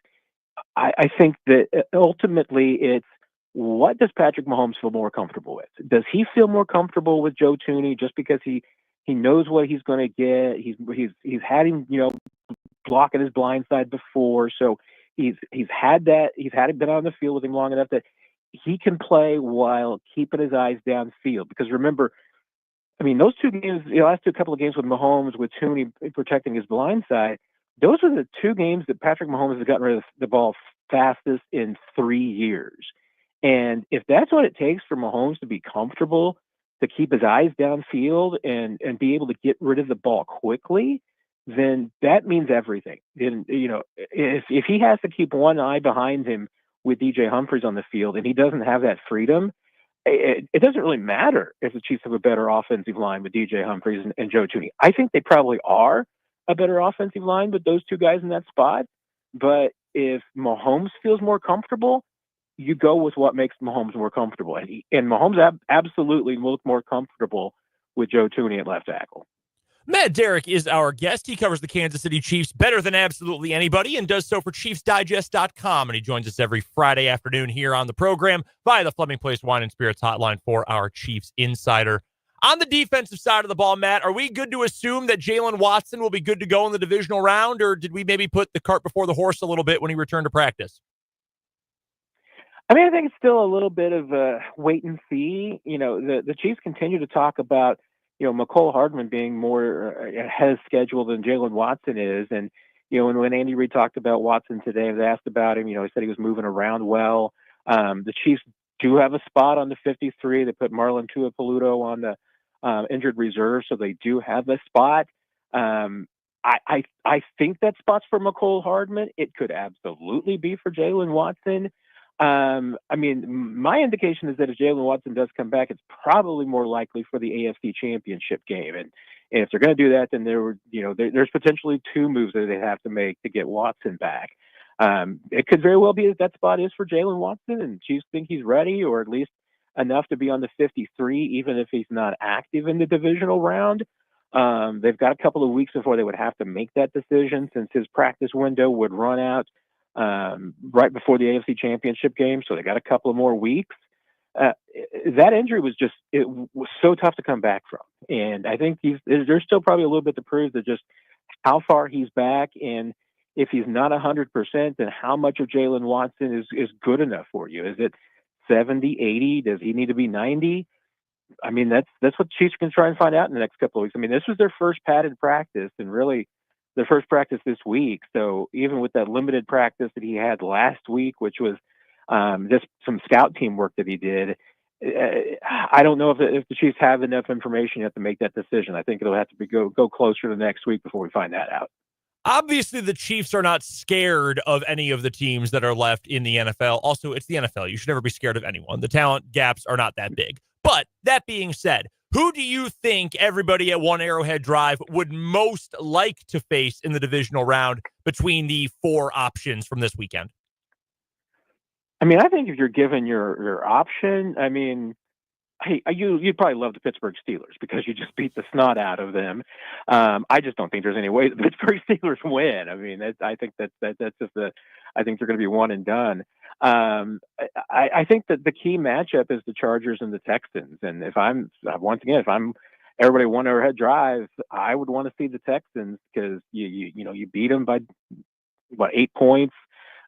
D: I think that ultimately it's, what does Patrick Mahomes feel more comfortable with? Does he feel more comfortable with Joe Thuney just because he knows what he's going to get? He's had him, blocking his blind side before, so he's had it been on the field with him long enough that he can play while keeping his eyes downfield. Because remember, I mean, those two games, the last couple of games with Mahomes, with Thuney protecting his blind side, those are the two games that Patrick Mahomes has gotten rid of the ball fastest in 3 years. And if that's what it takes for Mahomes to be comfortable, to keep his eyes downfield and be able to get rid of the ball quickly, then that means everything. And, if he has to keep one eye behind him with DJ Humphries on the field and he doesn't have that freedom, it doesn't really matter if the Chiefs have a better offensive line with DJ Humphries and Joe Thuney. I think they probably are a better offensive line with those two guys in that spot. But if Mahomes feels more comfortable, you go with what makes Mahomes more comfortable. And Mahomes absolutely will look more comfortable with Joe Thuney at left tackle.
B: Matt Derrick is our guest. He covers the Kansas City Chiefs better than absolutely anybody and does so for ChiefsDigest.com. And he joins us every Friday afternoon here on the program via the Fleming Place Wine and Spirits hotline for our Chiefs Insider. On the defensive side of the ball, Matt, are we good to assume that Jalen Watson will be good to go in the divisional round, or did we maybe put the cart before the horse a little bit when he returned to practice?
D: I mean, I think it's still a little bit of a wait and see. The Chiefs continue to talk about, McCole Hardman being more ahead of schedule than Jalen Watson is. And, when Andy Reid talked about Watson today, they asked about him, he said he was moving around well. The Chiefs do have a spot on the 53. They put Marlon Tuipulotu on the injured reserve, so they do have a spot. I think that spot's for McCole Hardman. It could absolutely be for Jalen Watson. I mean, my indication is that if Jalen Watson does come back, it's probably more likely for the AFC Championship game. And if they're going to do that, then there's potentially two moves that they have to make to get Watson back. It could very well be that spot is for Jalen Watson, and Chiefs think he's ready, or at least enough to be on the 53, even if he's not active in the divisional round. They've got a couple of weeks before they would have to make that decision, since his practice window would run out right before the AFC Championship game. So they got a couple of more weeks. That injury was so tough to come back from. And I think there's still probably a little bit to prove that just how far he's back. And if he's not 100%, then how much of Jalen Watson is good enough for you? Is it 70, 80? Does he need to be 90? I mean, that's what Chiefs can try and find out in the next couple of weeks. I mean, this was their first padded practice, and really their first practice this week. So even with that limited practice that he had last week, which was just some scout team work that he did, I don't know if the Chiefs have enough information yet to make that decision. I think it'll have to go closer to next week before we find that out.
B: Obviously, the Chiefs are not scared of any of the teams that are left in the NFL. Also, it's the NFL. You should never be scared of anyone. The talent gaps are not that big. But that being said, who do you think everybody at One Arrowhead Drive would most like to face in the divisional round between the four options from this weekend?
D: I mean, I think if you're given your option, I mean, you'd probably love the Pittsburgh Steelers because you just beat the snot out of them. I just don't think there's any way the Pittsburgh Steelers win. I mean, I think that's just I think they're going to be one and done. I think that the key matchup is the Chargers and the Texans. And if I'm everybody One Arrowhead Drive, I would want to see the Texans because you beat them by 8 points.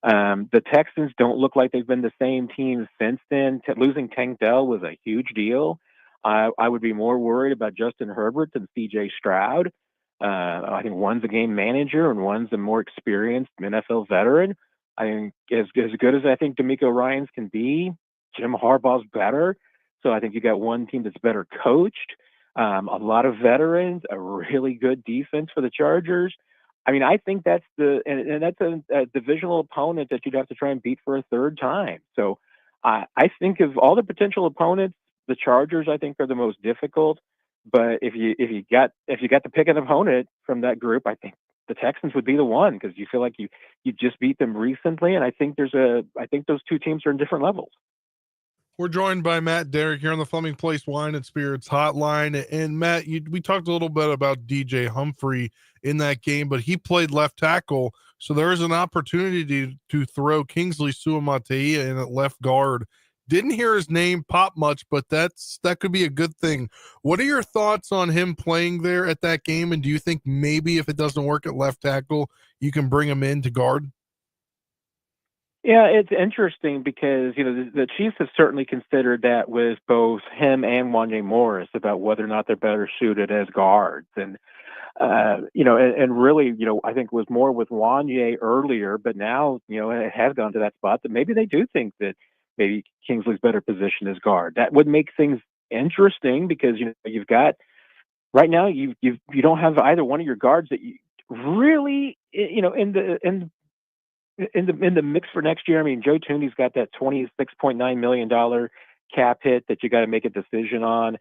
D: The Texans don't look like they've been the same team since then. Losing Tank Dell was a huge deal. I would be more worried about Justin Herbert than C.J. Stroud. I think one's a game manager and one's a more experienced NFL veteran. I think as good as I think D'Amico Ryans can be, Jim Harbaugh's better. So I think you got one team that's better coached, a lot of veterans, a really good defense for the Chargers. I mean, I think that's that's a divisional opponent that you'd have to try and beat for a third time. So I think of all the potential opponents, the Chargers I think are the most difficult. But if you got to pick an opponent from that group, I think the Texans would be the one, because you feel like you just beat them recently, and I think those two teams are in different levels.
C: We're joined by Matt Derrick here on the Fleming Place Wine and Spirits Hotline. And Matt, we talked a little bit about DJ Humphrey in that game, but he played left tackle, so there is an opportunity to throw Kingsley Suamataia in at left guard. Didn't hear his name pop much, but that could be a good thing. What are your thoughts on him playing there at that game? And do you think maybe if it doesn't work at left tackle, you can bring him in to guard?
D: Yeah, it's interesting because, the Chiefs have certainly considered that with both him and Wanye Morris about whether or not they're better suited as guards. And, and really, I think it was more with Wanye earlier, but now, it has gone to that spot that maybe they do think that maybe Kingsley's better position as guard. That would make things interesting because, you've got right now, you don't have either one of your guards that you really, in the mix for next year. I mean, Joe Thuney's got that $26.9 million cap hit that you got to make a decision on.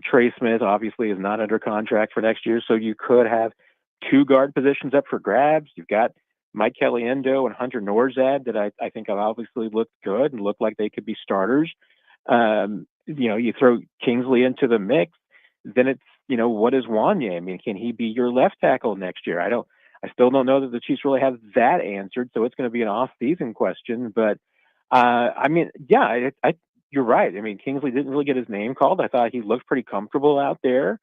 D: Trey Smith obviously is not under contract for next year, so you could have two guard positions up for grabs. You've got Mike Caliendo and Hunter Norzad that I think have obviously looked good and look like they could be starters. You throw Kingsley into the mix, then it's, what is Wanye? I mean, can he be your left tackle next year? I still don't know that the Chiefs really have that answered, so it's going to be an off-season question. But, you're right. I mean, Kingsley didn't really get his name called. I thought he looked pretty comfortable out there.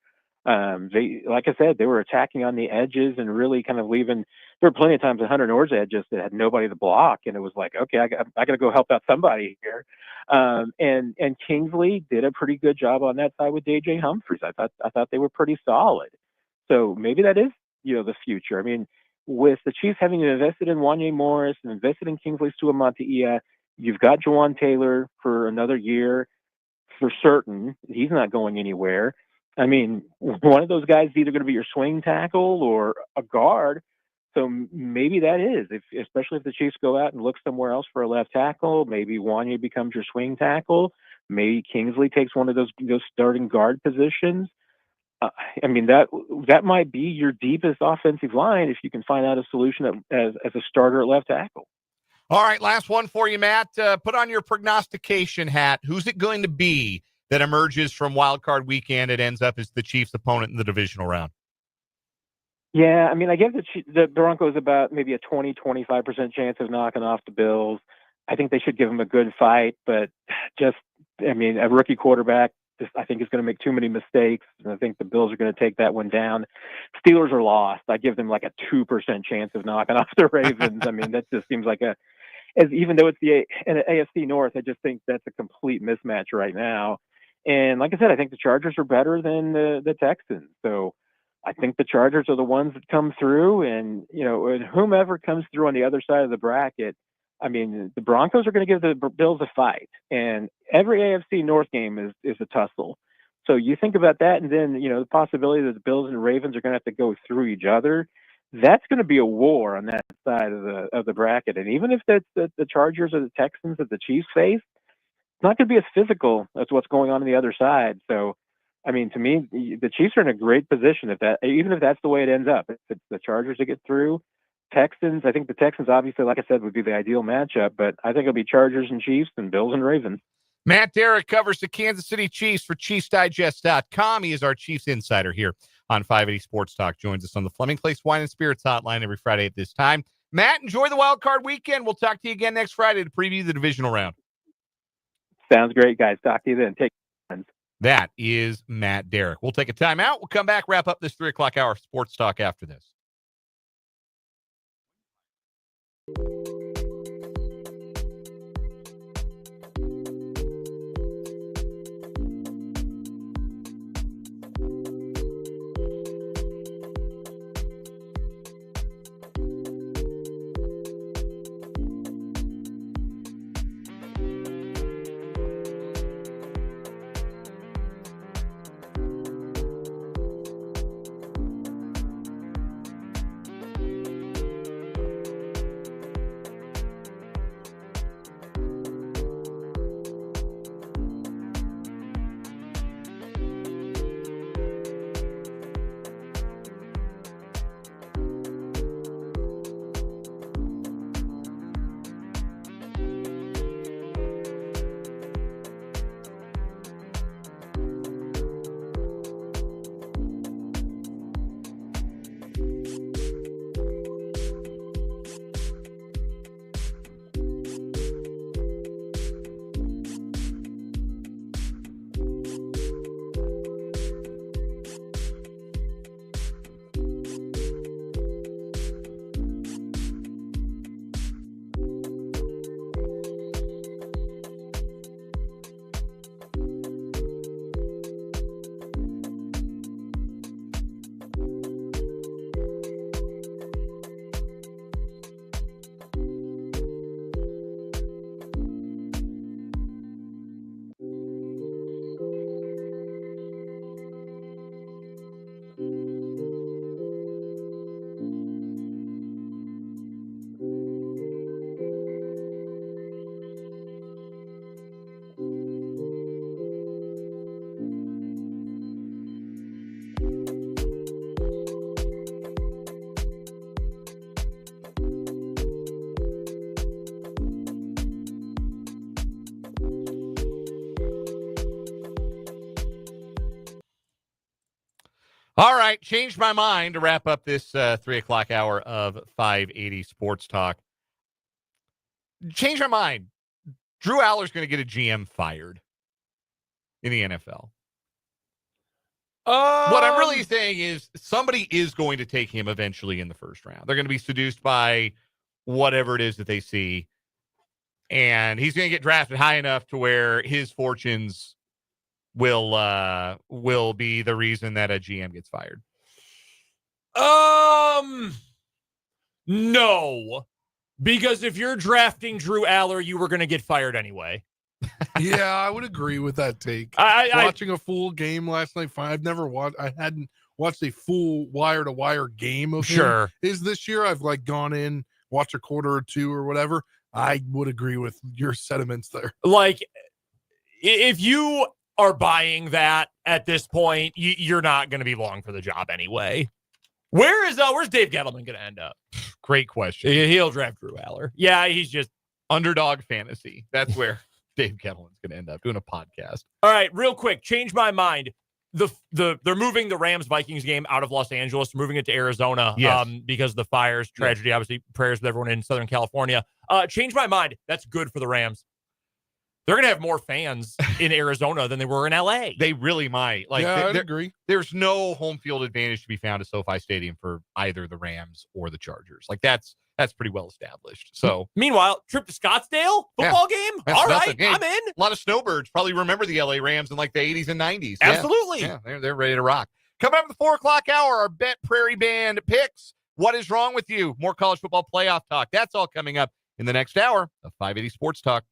D: Like I said, they were attacking on the edges and really kind of leaving. There were plenty of times that Hunter Norzad just had nobody to block, and it was like, okay, I got to go help out somebody here. And Kingsley did a pretty good job on that side with DJ Humphries. I thought they were pretty solid. So maybe that is, the future. I mean, with the Chiefs having invested in Wanye Morris and invested in Kingsley Suamataia, you've got Jawan Taylor for another year for certain. He's not going anywhere. I mean, one of those guys is either going to be your swing tackle or a guard. So maybe that is, especially if the Chiefs go out and look somewhere else for a left tackle. Maybe Wanye becomes your swing tackle. Maybe Kingsley takes one of those starting guard positions. I mean, that might be your deepest offensive line if you can find out a solution as a starter at left tackle.
A: All right, last one for you, Matt. Put on your prognostication hat. Who's it going to be that emerges from Wild Card Weekend and ends up as the Chiefs' opponent in the divisional round?
D: Yeah, I mean, I give the Broncos about maybe a 20-25% chance of knocking off the Bills. I think they should give them a good fight, but a rookie quarterback, I think is going to make too many mistakes, and I think the Bills are going to take that one down. Steelers are lost. I give them like a 2% chance of knocking off the Ravens. I mean, that just seems like even though it's the AFC North, I just think that's a complete mismatch right now. And like I said, I think the Chargers are better than the Texans. So I think the Chargers are the ones that come through, and and whomever comes through on the other side of the bracket. I mean, the Broncos are going to give the Bills a fight, and every AFC North game is a tussle. So you think about that, and then the possibility that the Bills and Ravens are going to have to go through each other. That's going to be a war on that side of the bracket. And even if that's the Chargers or the Texans that the Chiefs face, it's not going to be as physical as what's going on the other side. So, I mean, to me, the Chiefs are in a great position even if that's the way it ends up. If it's the Chargers that get through. Texans, I think the Texans, obviously, like I said, would be the ideal matchup, but I think it'll be Chargers and Chiefs and Bills and Ravens.
A: Matt Derrick covers the Kansas City Chiefs for ChiefsDigest.com. He is our Chiefs insider here on 580 Sports Talk. Joins us on the Fleming Place Wine and Spirits Hotline every Friday at this time. Matt, enjoy the Wild Card Weekend. We'll talk to you again next Friday to preview the divisional round.
D: Sounds great, guys. Talk to you then. Take care.
A: That is Matt Derrick. We'll take a timeout. We'll come back, wrap up this 3 o'clock hour of Sports Talk after this. All right, changed my mind to wrap up this 3 o'clock hour of 580 Sports Talk. Change my mind. Drew Aller's going to get a GM fired in the NFL. What I'm really saying is somebody is going to take him eventually in the first round. They're going to be seduced by whatever it is that they see. And he's going to get drafted high enough to where his fortunes will be the reason that a GM gets fired.
B: No. Because if you're drafting Drew Aller, you were going to get fired anyway.
C: Yeah, I would agree with that take. Watching a full game last night, I hadn't watched a full wire-to-wire game of him. Is this year I've gone in, watched a quarter or two or whatever. I would agree with your sentiments there.
B: If you are buying that at this point, you're not going to be long for the job anyway. Where's Dave Gettleman going to end up?
A: Great question.
B: He'll draft Drew Aller. Yeah, he's just
A: underdog fantasy. That's where Dave Gettleman's going to end up doing a podcast.
B: All right, real quick, change my mind. They're moving the Rams-Vikings game out of Los Angeles, moving it to Arizona because of the fires, tragedy, obviously, prayers with everyone in Southern California. Change my mind. That's good for the Rams. They're going to have more fans in Arizona than they were in L.A.
A: They really might.
C: I'd agree.
A: There's no home field advantage to be found at SoFi Stadium for either the Rams or the Chargers. That's pretty well established. So,
B: meanwhile, trip to Scottsdale football game. All right, I'm in.
A: A lot of snowbirds probably remember the LA Rams in the 80s and 90s.
B: Absolutely.
A: Yeah, they're ready to rock. Coming up at the 4 o'clock hour, our Bet Prairie Band picks. What is wrong with you? More college football playoff talk. That's all coming up in the next hour of 580 Sports Talk.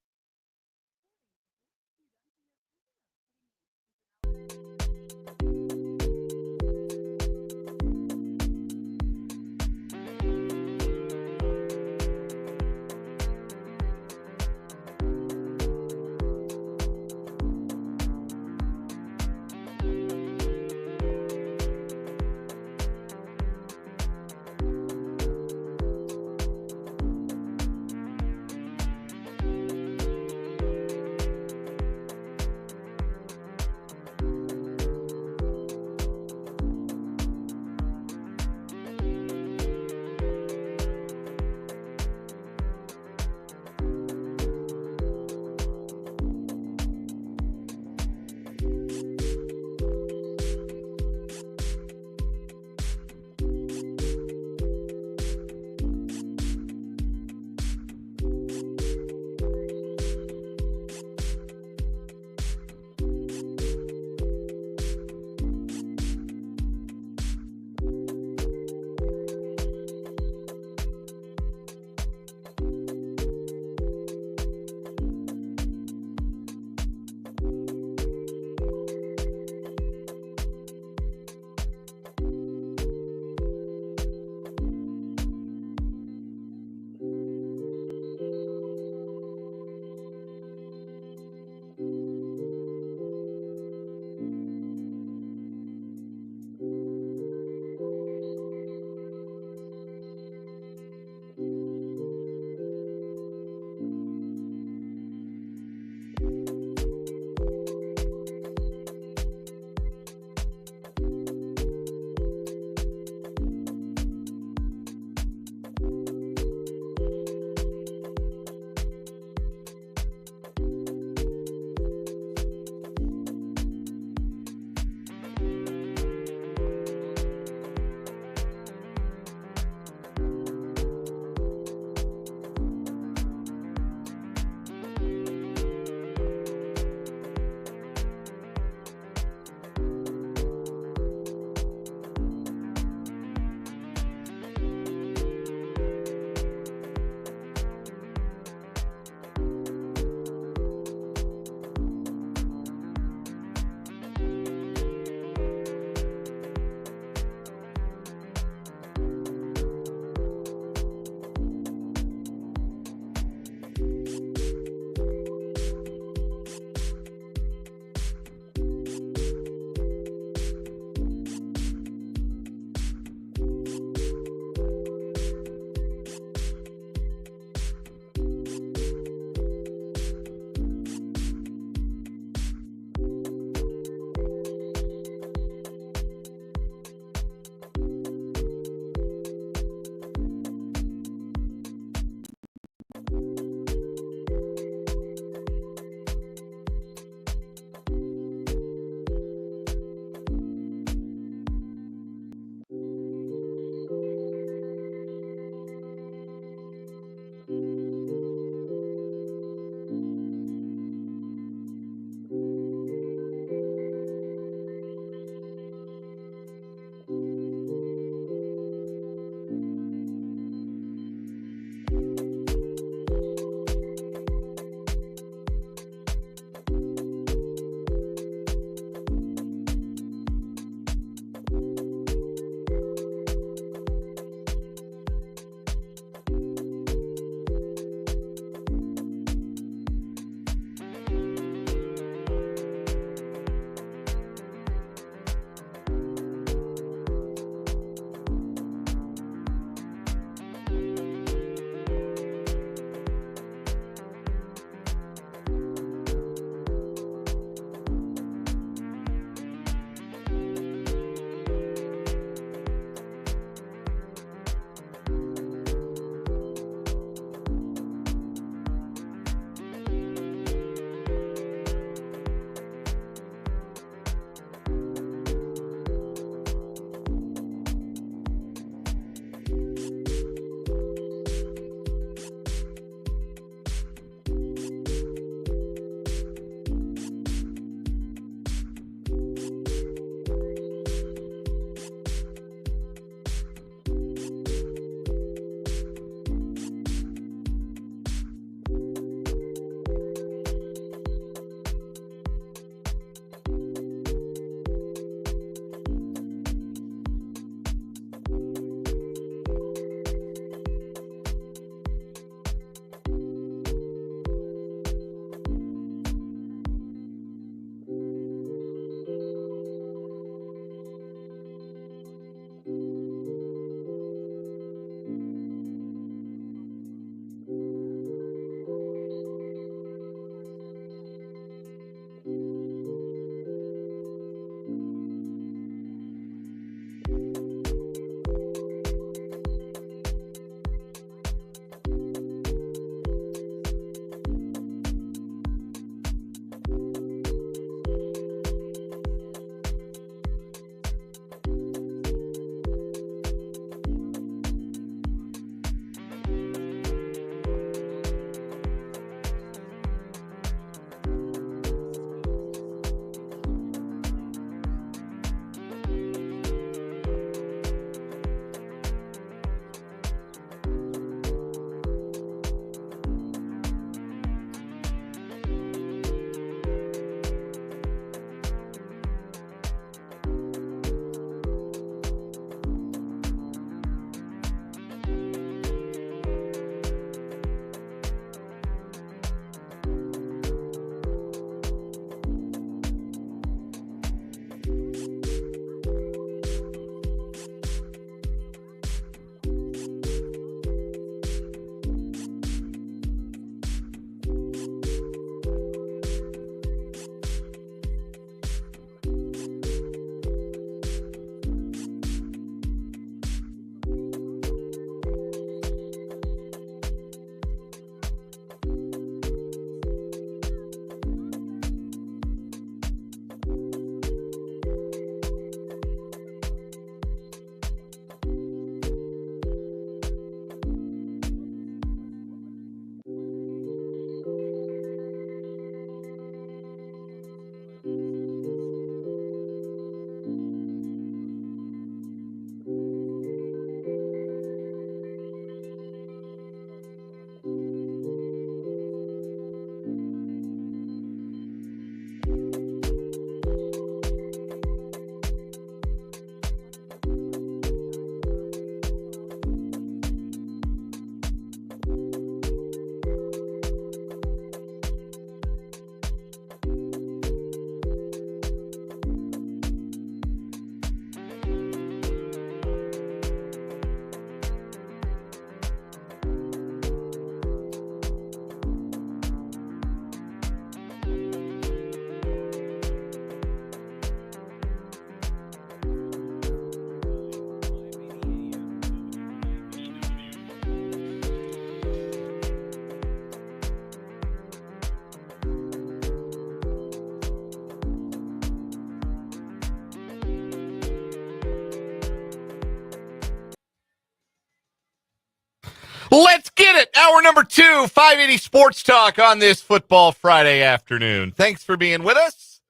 A: number 2, 580 Sports Talk on this football Friday afternoon. Thanks for being with us.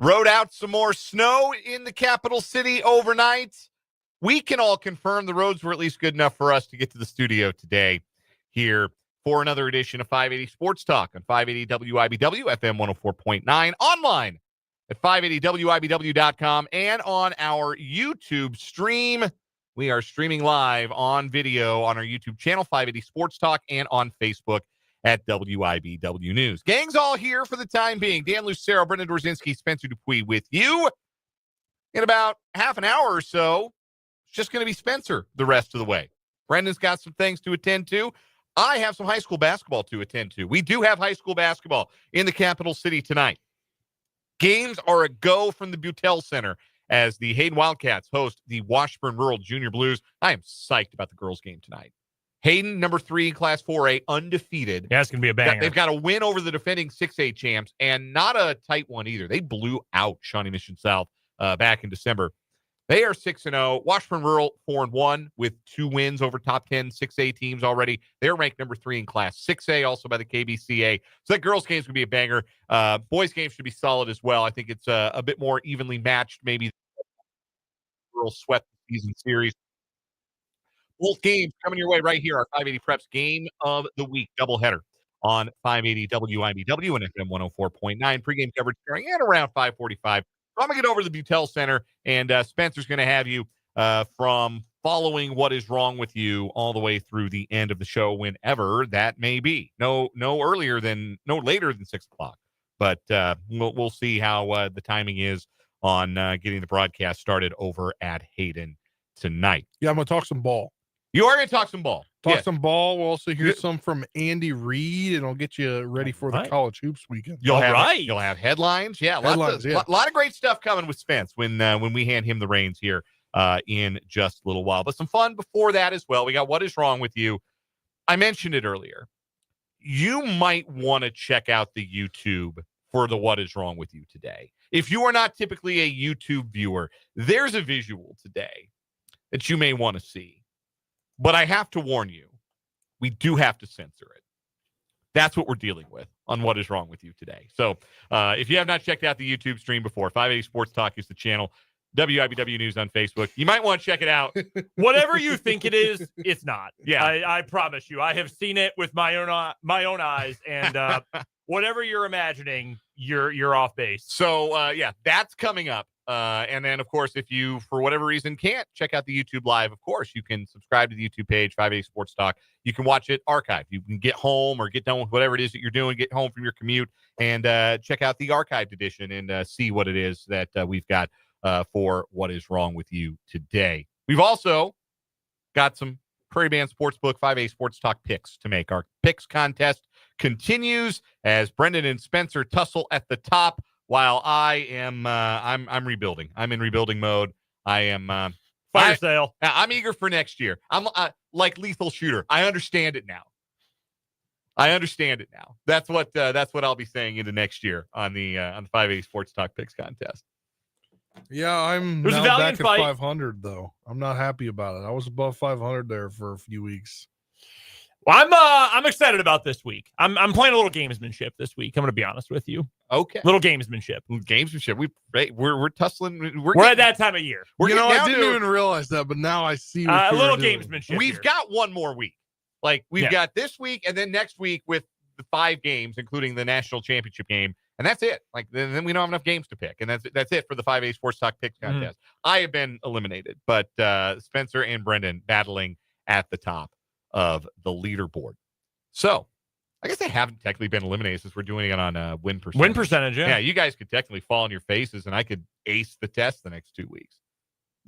A: Rode out some more snow in the capital city overnight. We can all confirm the roads were at least good enough for us to get to the studio today here for another edition of 580 Sports Talk on 580 WIBW, FM 104.9, online at 580WIBW.com, and on our YouTube stream. We are streaming live on video on our YouTube channel, 580 Sports Talk, and on Facebook at WIBW News. Gang's all here for the time being. Dan Lucero, Brendan Dorzinski, Spencer Dupuis with you. In about half an hour or so, it's just going to be Spencer the rest of the way. Brendan's got some things to attend to. I have some high school basketball to attend to. We do have high school basketball in the capital city tonight. Games are a go from the Butel Center as the Hayden Wildcats host the Washburn Rural Junior Blues. I am psyched about the girls' game tonight. Hayden, number 3 in Class 4A, undefeated.
B: Yeah, it's going to be a banger.
A: They've got a win over the defending 6A champs, and not a tight one either. They blew out Shawnee Mission South back in December. They are 6-0. Washburn Rural 4-1 with 2 wins over top 10 6A teams already. They're ranked number 3 in Class 6A, also by the KBCA. So that girls' game is going to be a banger. Boys' game should be solid as well. I think it's a bit more evenly matched, maybe. Rural sweat the season series. Both games coming your way right here. Our 580 Preps Game of the Week doubleheader on 580 WIBW and FM 104.9. Pregame coverage starting at around 5:45. So I'm going to get over to the Butel Center, and Spencer's going to have you from following What Is Wrong With You all the way through the end of the show, whenever that may be. No later than 6 o'clock. But we'll see how the timing is on getting the broadcast started over at Hayden tonight.
C: Yeah, I'm going to talk some ball.
A: You are going to talk some ball.
C: Some ball. We'll also hear some from Andy Reid, and I'll get you ready for the college hoops weekend.
A: You'll have headlines. Yeah, a lot of great stuff coming with Spence when we hand him the reins here in just a little while. But some fun before that as well. We got What Is Wrong With You. I mentioned it earlier. You might want to check out the YouTube for the What Is Wrong With You today. If you are not typically a YouTube viewer, there's a visual today that you may want to see. But I have to warn you, we do have to censor it. That's what we're dealing with on What Is Wrong With You today. So if you have not checked out the YouTube stream before, 580 Sports Talk is the channel. WIBW News on Facebook. You might want to check it out.
B: Whatever you think it is, it's not. Yeah, I promise you. I have seen it with my own eyes, and whatever you're imagining, you're off base.
A: So that's coming up. And then, of course, if you, for whatever reason, can't check out the YouTube live, of course, you can subscribe to the YouTube page, 580 Sports Talk. You can watch it archived. You can get home or get done with whatever it is that you're doing, get home from your commute, and check out the archived edition and see what it is that we've got for What Is Wrong With You today. We've also got some Prairie Band Sportsbook 5A Sports Talk picks to make. Our picks contest continues as Brendan and Spencer tussle at the top, while I am I'm rebuilding. I'm in rebuilding mode. I am
B: fire sale.
A: I'm eager for next year. I'm like Lethal Shooter. I understand it now. That's what I'll be saying into next year on the 580 Sports Talk picks contest.
C: Yeah, I'm
B: There's
C: now
B: a valiant
C: back
B: fight.
C: at 500 though. I'm not happy about it. I was above 500 there for a few weeks.
B: Well, I'm excited about this week. I'm playing a little gamesmanship this week. I'm going to be honest with you.
A: Okay,
B: little gamesmanship.
A: We're tussling.
B: We're at that time of year.
C: I didn't even realize that, but now I see.
B: A little gamesmanship.
A: We've got one more week. Like we've got this week, and then next week with the 5 games, including the national championship game, and that's it. Like then we don't have enough games to pick, and that's it for the 5A Sports Talk picks contest. I have been eliminated, but Spencer and Brendan battling at the top of the leaderboard. So I guess they haven't technically been eliminated since we're doing it on win percentage.
B: Win percentage, yeah.
A: You guys could technically fall on your faces, and I could ace the test the next 2 weeks.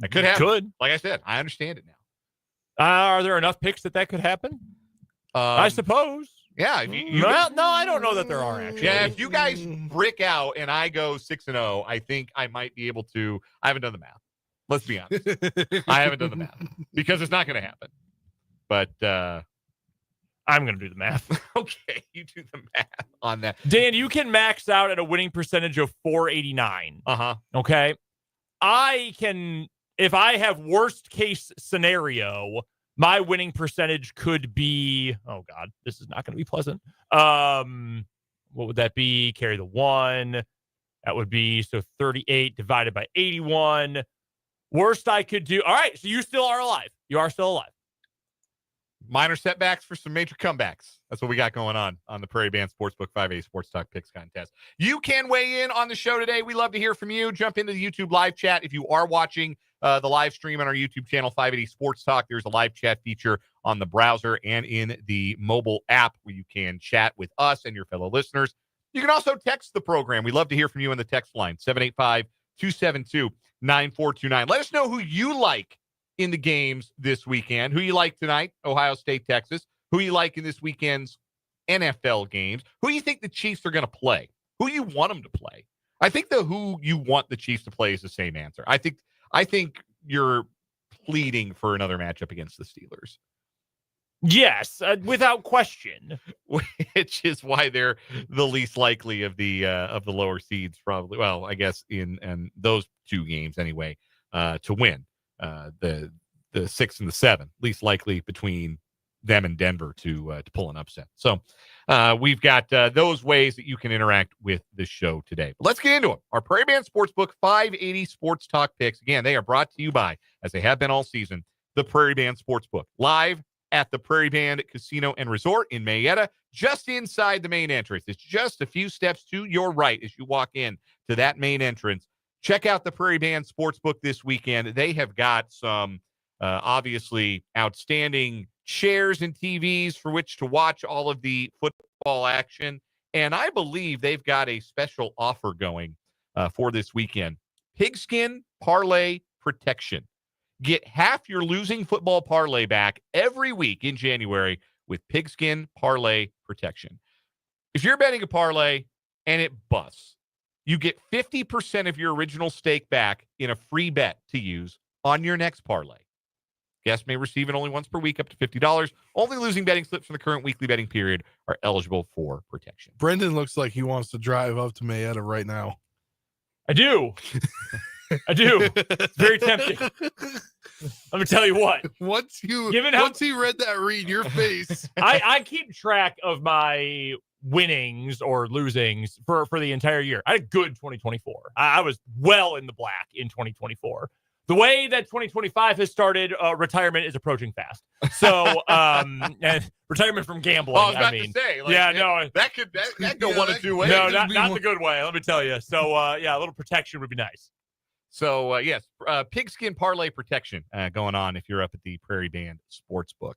A: I could have. Like I said, I understand it now.
B: Are there enough picks that could happen? I suppose.
A: Yeah.
B: Well, no, I don't know that there are actually.
A: Yeah, if you guys brick out and I go 6-0, I think I might be able to. I haven't done the math. Let's be honest. I haven't done the math because it's not going to happen. But
B: I'm going to do the math.
A: Okay, you do the math on that.
B: Dan, you can max out at a winning percentage of 489. Okay. I can, if I have worst case scenario, My winning percentage could be, oh God, this is not going to be pleasant. What would that be? Carry the 1. That would be, so 38 divided by 81. Worst I could do. All right, so you still are alive. You are still alive.
A: Minor setbacks for some major comebacks. That's what we got going on the Prairie Band Sportsbook 5A Sports Talk Picks Contest. You can weigh in on the show today. We love to hear from you. Jump into the YouTube live chat. If you are watching the live stream on our YouTube channel, 580 Sports Talk, there's a live chat feature on the browser and in the mobile app where you can chat with us and your fellow listeners. You can also text the program. We love to hear from you on the text line, 785-272-9429. Let us know who you like in the games this weekend, who you like tonight, Ohio State, Texas, who you like in this weekend's NFL games, who you think the Chiefs are going to play, who you want them to play. I think the who you want the Chiefs to play is the same answer. I think you're pleading for another matchup against the Steelers.
B: Yes, without question.
A: Which is why they're the least likely of the lower seeds, probably. Well, I guess in those two games anyway, to win. The 6 and the 7, least likely between them and Denver to pull an upset. So we've got those ways that you can interact with the show today. But let's get into them. Our Prairie Band Sportsbook 580 Sports Talk Picks. Again, they are brought to you by, as they have been all season, the Prairie Band Sportsbook. Live at the Prairie Band Casino and Resort in Mayetta, just inside the main entrance. It's just a few steps to your right as you walk in to that main entrance. Check out the Prairie Band Sportsbook this weekend. They have got some obviously outstanding chairs and TVs for which to watch all of the football action. And I believe they've got a special offer going for this weekend. Pigskin Parlay Protection. Get half your losing football parlay back every week in January with Pigskin Parlay Protection. If you're betting a parlay and it busts, you get 50% of your original stake back in a free bet to use on your next parlay. Guests may receive it only once per week, up to $50. Only losing betting slips from the current weekly betting period are eligible for protection.
C: Brendan looks like he wants to drive up to Mayetta right now.
B: I do. I do. It's very tempting. Let me tell you what.
C: Once he read that read, your face.
B: I keep track of my winnings or losings for the entire year. I had a good 2024. I was well in the black in 2024. The way that 2025 has started, retirement is approaching fast. So, and retirement from gambling.
A: Oh, I was about to say, that could go one of two ways.
B: No, not the good way. Let me tell you. So, a little protection would be nice.
A: So, yes, Pigskin Parlay Protection going on if you're up at the Prairie Band Sportsbook.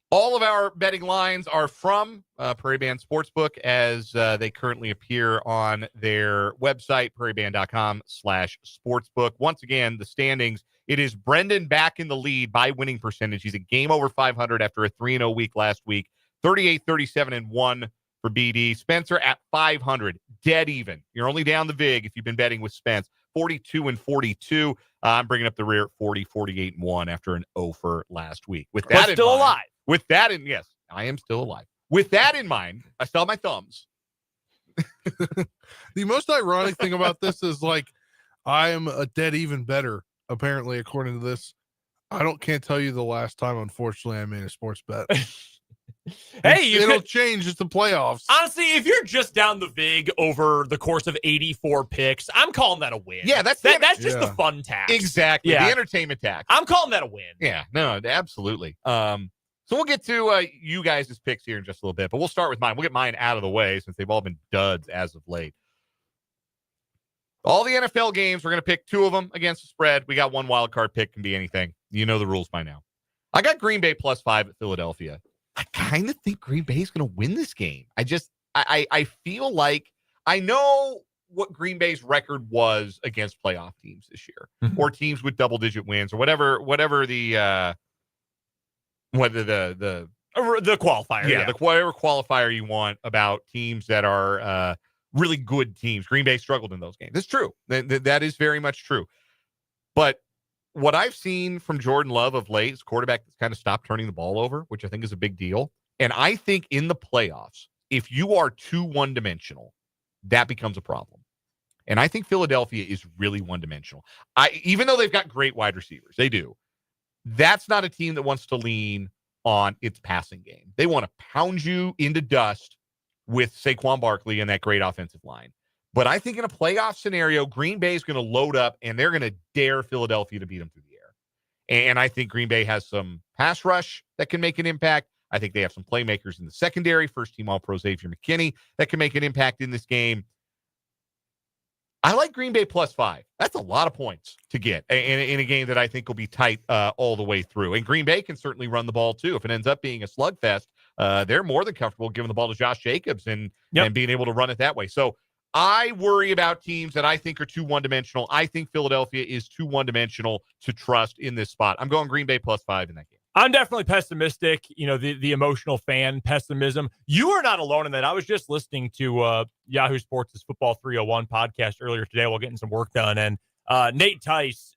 A: All of our betting lines are from Prairie Band Sportsbook as they currently appear on their website, prairieband.com/sportsbook. Once again, the standings, it is Brendan back in the lead by winning percentage. He's a game over 500 after a 3-0 week last week, 38-37-1 for BD. Spencer at 500, dead even. You're only down the VIG if you've been betting with Spence. 42-42. I'm bringing up the rear at 40-48-1 after an 0 for last week. With that,
B: still alive.
A: With that in, yes, I am still alive. With that in mind, I still have my thumbs.
C: The most ironic thing about this is, like, I am a dead even better, apparently, according to this. Can't tell you the last time, unfortunately, I made a sports bet.
B: Hey,
C: it'll change. It's the playoffs.
B: Honestly, if you're just down the VIG over the course of 84 picks, I'm calling that a win.
A: Yeah, that's
B: just the fun tax.
A: Exactly. Yeah. The entertainment tax.
B: I'm calling that a win.
A: Yeah, no, absolutely. So we'll get to you guys' picks here in just a little bit, but we'll start with mine. We'll get mine out of the way since they've all been duds as of late. All the NFL games, we're going to pick 2 of them against the spread. We got one wild card pick, can be anything. You know the rules by now. I got Green Bay +5 at Philadelphia. I kind of think Green Bay is going to win this game. I feel like I know what Green Bay's record was against playoff teams this year, or teams with double-digit wins, or whatever the
B: qualifier.
A: Yeah, whatever qualifier you want about teams that are really good teams. Green Bay struggled in those games. It's true. That is very much true. But what I've seen from Jordan Love of late is quarterback that's kind of stopped turning the ball over, which I think is a big deal. And I think in the playoffs, if you are too one-dimensional, that becomes a problem. And I think Philadelphia is really one-dimensional. Even though they've got great wide receivers, they do. That's not a team that wants to lean on its passing game. They want to pound you into dust with Saquon Barkley and that great offensive line. But I think in a playoff scenario, Green Bay is going to load up and they're going to dare Philadelphia to beat them through the air. And I think Green Bay has some pass rush that can make an impact. I think they have some playmakers in the secondary, first-team All-Pro Xavier McKinney, that can make an impact in this game. I like Green Bay +5. That's a lot of points to get in a game that I think will be tight all the way through. And Green Bay can certainly run the ball, too. If it ends up being a slugfest, they're more than comfortable giving the ball to Josh Jacobs and being able to run it that way. So I worry about teams that I think are too one-dimensional. I think Philadelphia is too one-dimensional to trust in this spot. I'm going Green Bay +5 in that game.
B: I'm definitely pessimistic, the emotional fan pessimism. You are not alone in that. I was just listening to Yahoo Sports' Football 301 podcast earlier today while getting some work done. And Nate Tice,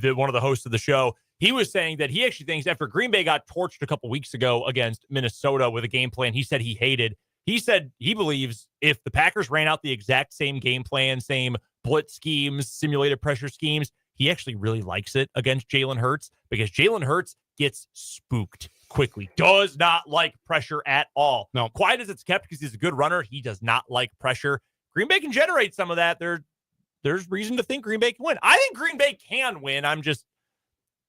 B: one of the hosts of the show, he was saying that he actually thinks after Green Bay got torched a couple weeks ago against Minnesota with a game plan he said he hated, he said he believes if the Packers ran out the exact same game plan, same blitz schemes, simulated pressure schemes, he actually really likes it against Jalen Hurts because Jalen Hurts gets spooked quickly, does not like pressure at all.
A: No,
B: quiet as it's kept because he's a good runner. He does not like pressure. Green Bay can generate some of that. There's reason to think Green Bay can win. I think Green Bay can win. I'm just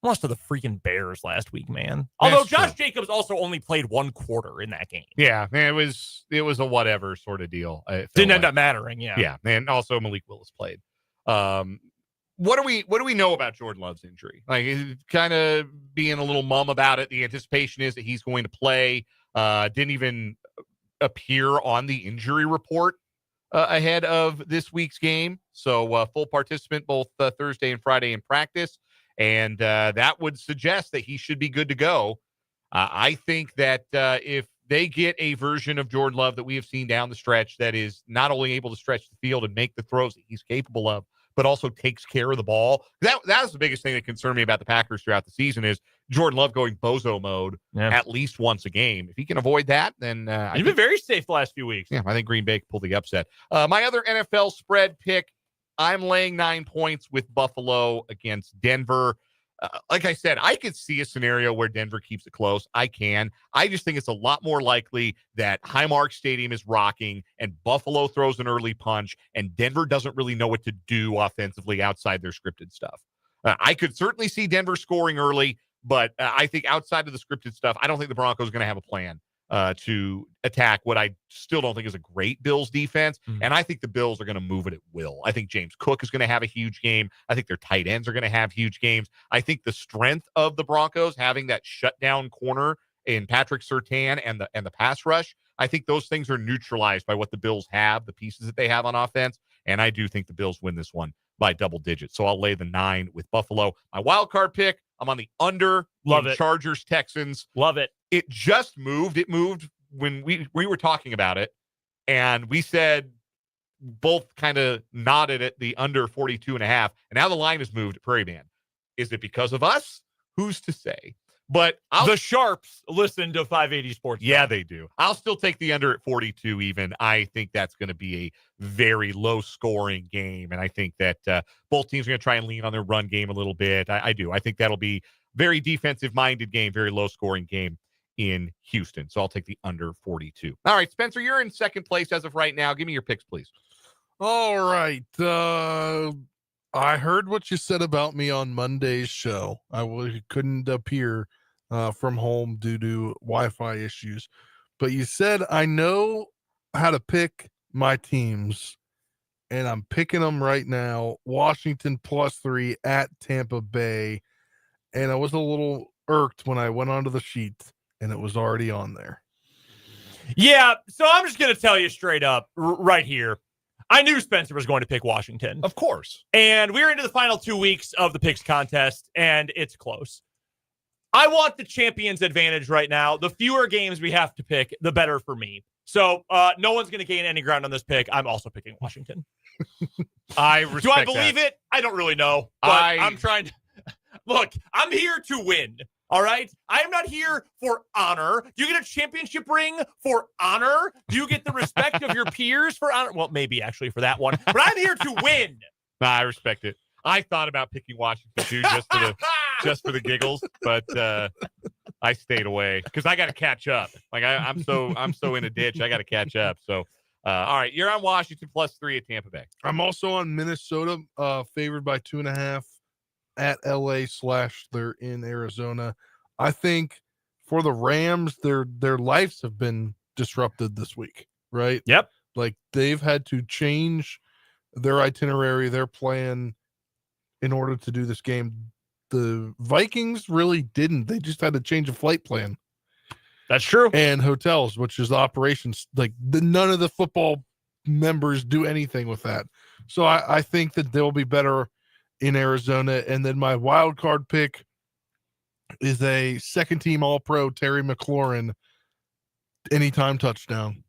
B: lost to the freaking Bears last week, man. Although Josh Jacobs also only played one quarter in that game.
A: Yeah, man, it was a whatever sort of deal.
B: Didn't end up mattering.
A: Yeah, and also Malik Willis played. What do we know about Jordan Love's injury? Like, kind of being a little mum about it. The anticipation is that he's going to play. Didn't even appear on the injury report ahead of this week's game. So full participant both Thursday and Friday in practice. And that would suggest that he should be good to go. I think that if they get a version of Jordan Love that we have seen down the stretch that is not only able to stretch the field and make the throws that he's capable of, but also takes care of the ball. That was the biggest thing that concerned me about the Packers throughout the season is Jordan Love going bozo mode at least once a game. If he can avoid that, then
B: he's been very safe the last few weeks.
A: Yeah, I think Green Bay can pull the upset. My other NFL spread pick, I'm laying 9 points with Buffalo against Denver. Like I said, I could see a scenario where Denver keeps it close. I can. I just think it's a lot more likely that Highmark Stadium is rocking and Buffalo throws an early punch and Denver doesn't really know what to do offensively outside their scripted stuff. I could certainly see Denver scoring early, but I think outside of the scripted stuff, I don't think the Broncos are going to have a plan to attack what I still don't think is a great Bills defense. Mm-hmm. And I think the Bills are going to move it at will. I think James Cook is going to have a huge game. I think their tight ends are going to have huge games. I think the strength of the Broncos having that shutdown corner in Patrick Surtain and the pass rush, I think those things are neutralized by what the Bills have, the pieces that they have on offense. And I do think the Bills win this one by double digits. So I'll lay the 9 with Buffalo. My wild card pick, I'm on the under.
B: Love it.
A: Chargers, Texans.
B: Love it.
A: It just moved. It moved when we were talking about it, and we said both kind of nodded at the under 42.5, and now the line has moved at Prairie Band. Is it because of us? Who's to say? But
B: the Sharps listen to 580 Sports.
A: Yeah, they do. I'll still take the under at 42 even. I think that's going to be a very low-scoring game, and I think that both teams are going to try and lean on their run game a little bit. I do. I think that'll be very defensive-minded game, very low-scoring game in Houston. So I'll take the under 42. All right, Spencer, you're in second place as of right now. Give me your picks, please.
C: All right. I heard what you said about me on Monday's show. I couldn't appear from home due to Wi-Fi issues. But you said I know how to pick my teams, and I'm picking them right now. Washington +3 at Tampa Bay. And I was a little irked when I went onto the sheet, and it was already on there.
B: Yeah, so I'm just going to tell you straight up right here. I knew Spencer was going to pick Washington.
A: Of course.
B: And we're into the final 2 weeks of the picks contest, and it's close. I want the champion's advantage right now. The fewer games we have to pick, the better for me. So no one's going to gain any ground on this pick. I'm also picking Washington.
A: I respect
B: Do I believe it? I don't really know. But I'm trying to... Look, I'm here to win. All right? I am not here for honor. Do you get a championship ring for honor? Do you get the respect of your peers for honor? Well, maybe actually for that one. But I'm here to win.
A: I respect it. I thought about picking Washington too, just to just for the giggles, but I stayed away because I got to catch up. Like I'm so in a ditch. I got to catch up. So, all right, you're on Washington +3 at Tampa Bay.
C: I'm also on Minnesota, favored by 2.5 at LA / they're in Arizona. I think for the Rams, their lives have been disrupted this week, right?
B: Yep.
C: Like they've had to change their itinerary, their plan in order to do this game. The Vikings really didn't. They just had to change a flight plan.
B: That's true.
C: And hotels, which is operations. Like none of the football members do anything with that. So I think that they'll be better in Arizona. And then my wild card pick is a second team All-Pro Terry McLaurin anytime touchdown.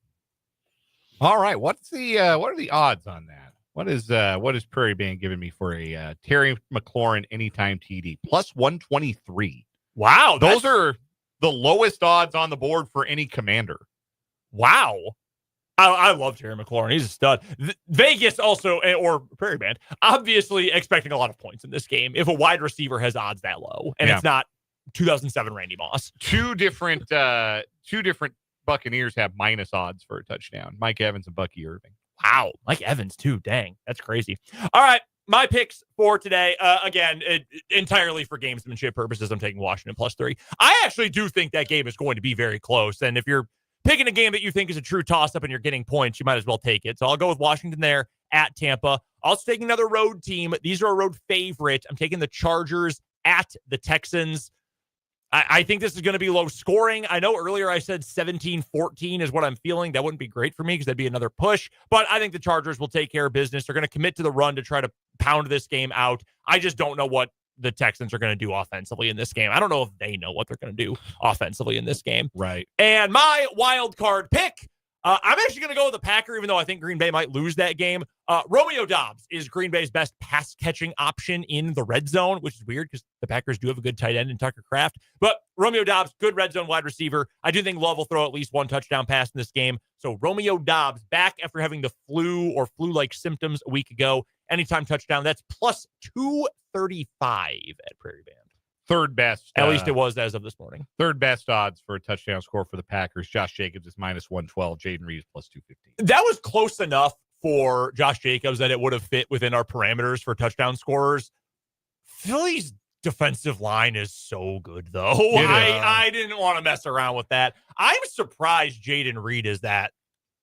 A: All right, what are the odds on that? What is Prairie Band giving me for a Terry McLaurin anytime TD +123?
B: Wow,
A: those are the lowest odds on the board for any commander.
B: Wow. I love Terry McLaurin. He's a stud. Vegas also, or Prairie Band, obviously expecting a lot of points in this game if a wide receiver has odds that low, and it's not 2007 Randy Moss.
A: Two different Buccaneers have minus odds for a touchdown. Mike Evans and Bucky Irving.
B: Wow. Mike Evans, too. Dang. That's crazy. All right. My picks for today, again, entirely for gamesmanship purposes, I'm taking Washington +3. I actually do think that game is going to be very close. And if you're picking a game that you think is a true toss-up and you're getting points, you might as well take it. So I'll go with Washington there at Tampa. Also taking another road team. These are a road favorite. I'm taking the Chargers at the Texans. I think this is going to be low scoring. I know earlier I said 17-14 is what I'm feeling. That wouldn't be great for me because that'd be another push. But I think the Chargers will take care of business. They're going to commit to the run to try to pound this game out. I just don't know what the Texans are going to do offensively in this game. I don't know if they know what they're going to do offensively in this game.
A: Right.
B: And my wild card pick, I'm actually going to go with the Packer, even though I think Green Bay might lose that game. Romeo Doubs is Green Bay's best pass-catching option in the red zone, which is weird because the Packers do have a good tight end in Tucker Kraft. But Romeo Doubs, good red zone wide receiver. I do think Love will throw at least one touchdown pass in this game. So Romeo Doubs back after having the flu or flu-like symptoms a week ago. Anytime touchdown, that's +235 at Prairie Band.
A: Third best.
B: At least it was as of this morning.
A: Third best odds for a touchdown score for the Packers. Josh Jacobs is -112. Jaden Reed is +215.
B: That was close enough for Josh Jacobs that it would have fit within our parameters for touchdown scorers. Philly's defensive line is so good, though. I didn't want to mess around with that. I'm surprised Jaden Reed is that.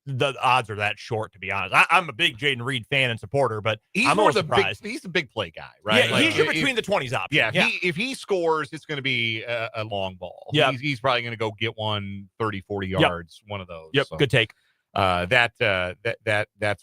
B: The odds are that short, to be honest. I'm a big Jaden Reed fan and supporter, but I'm more surprised.
A: He's a big play guy, right?
B: Yeah, he's your between the 20s option.
A: Yeah, if he scores, it's going to be a long ball.
B: Yeah,
A: he's probably going to go get one 30, 40 yards, one of those.
B: Yep, so, good take.
A: That's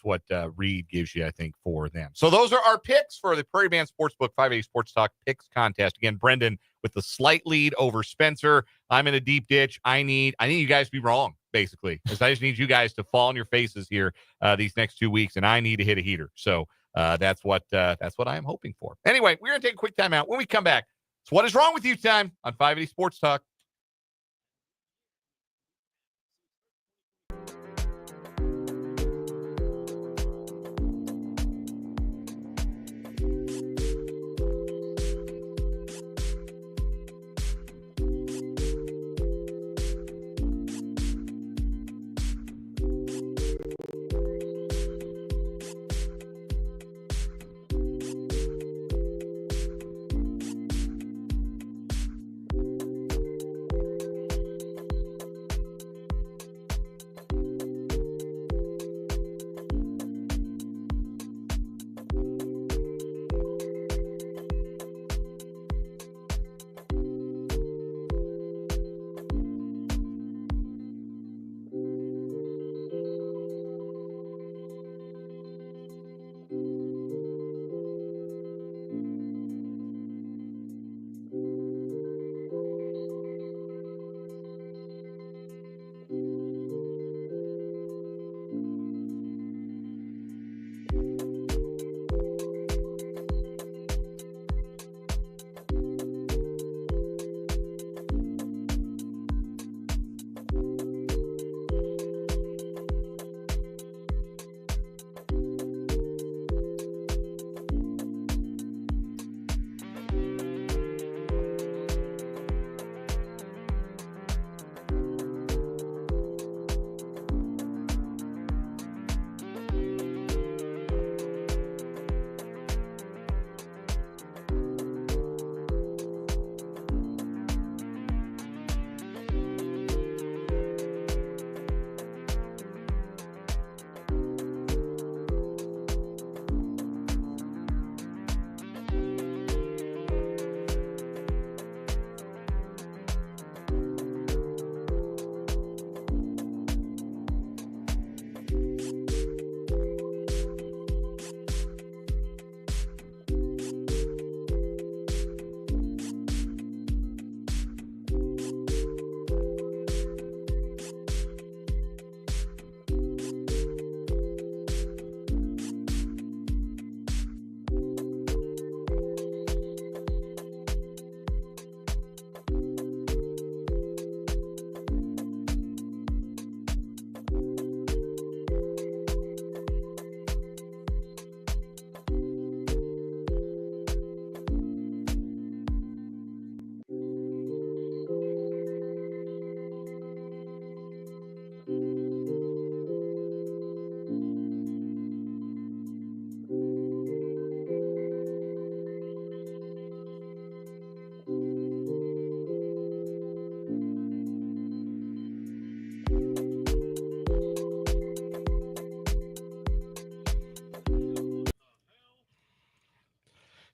A: what Reed gives you, I think, for them. So those are our picks for the Prairie Band Sportsbook 580 Sports Talk Picks Contest. Again, Brendan with the slight lead over Spencer. I'm in a deep ditch. I need you guys to be wrong, basically, because I just need you guys to fall on your faces here these next 2 weeks, and I need to hit a heater. So that's what I am hoping for. Anyway, we're gonna take a quick time out. When we come back, it's What Is Wrong With You time on 580 Sports Talk.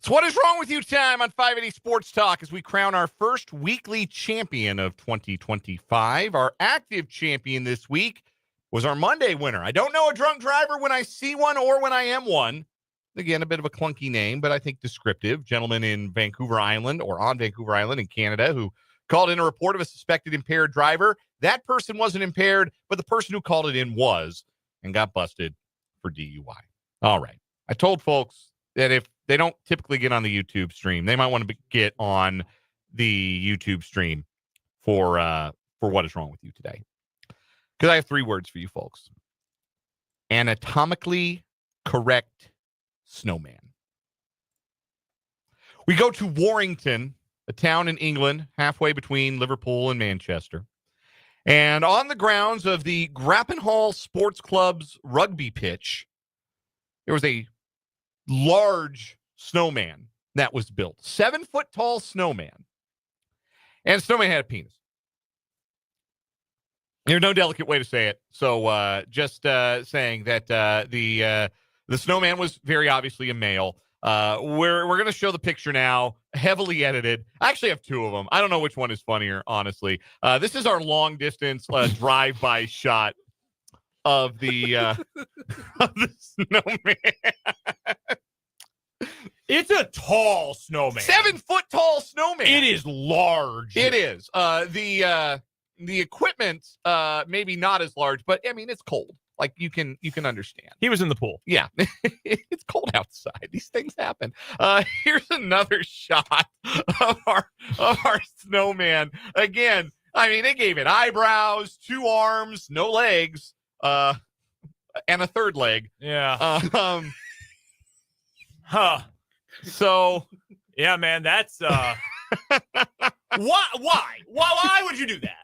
A: So what is wrong with you time on 580 Sports Talk as we crown our first weekly champion of 2025. Our active champion this week was our Monday winner. I don't know a drunk driver when I see one or when I am one. Again, a bit of a clunky name, but I think descriptive. Gentleman in Vancouver Island or on Vancouver Island in Canada who called in a report of a suspected impaired driver. That person wasn't impaired, but the person who called it in was and got busted for DUI. All right. I told folks that if they don't typically get on the YouTube stream, they might want to get on the YouTube stream for what is wrong with you today. Because I have 3 words for you folks. Anatomically correct snowman. We go to Warrington, a town in England, halfway between Liverpool and Manchester. And on the grounds of the Grappenhall Sports Club's rugby pitch, there was a large snowman that was built. 7-foot tall snowman. And the snowman had a penis. There's no delicate way to say it. So just saying that the snowman was very obviously a male. We're going to show the picture now, heavily edited. I actually have 2 of them. I don't know which one is funnier, honestly. This is our long distance drive-by shot of the snowman.
B: It's a tall snowman.
A: 7-foot tall snowman.
B: It is large.
A: It is. The equipment maybe not as large, but I mean it's cold. Like you can understand.
B: He was in the pool.
A: Yeah, it's cold outside. These things happen. Here's another shot of our snowman. Again, I mean they gave it eyebrows, 2 arms, no legs, and a 3rd leg.
B: Yeah.
A: So
B: yeah, man, that's why would you do that?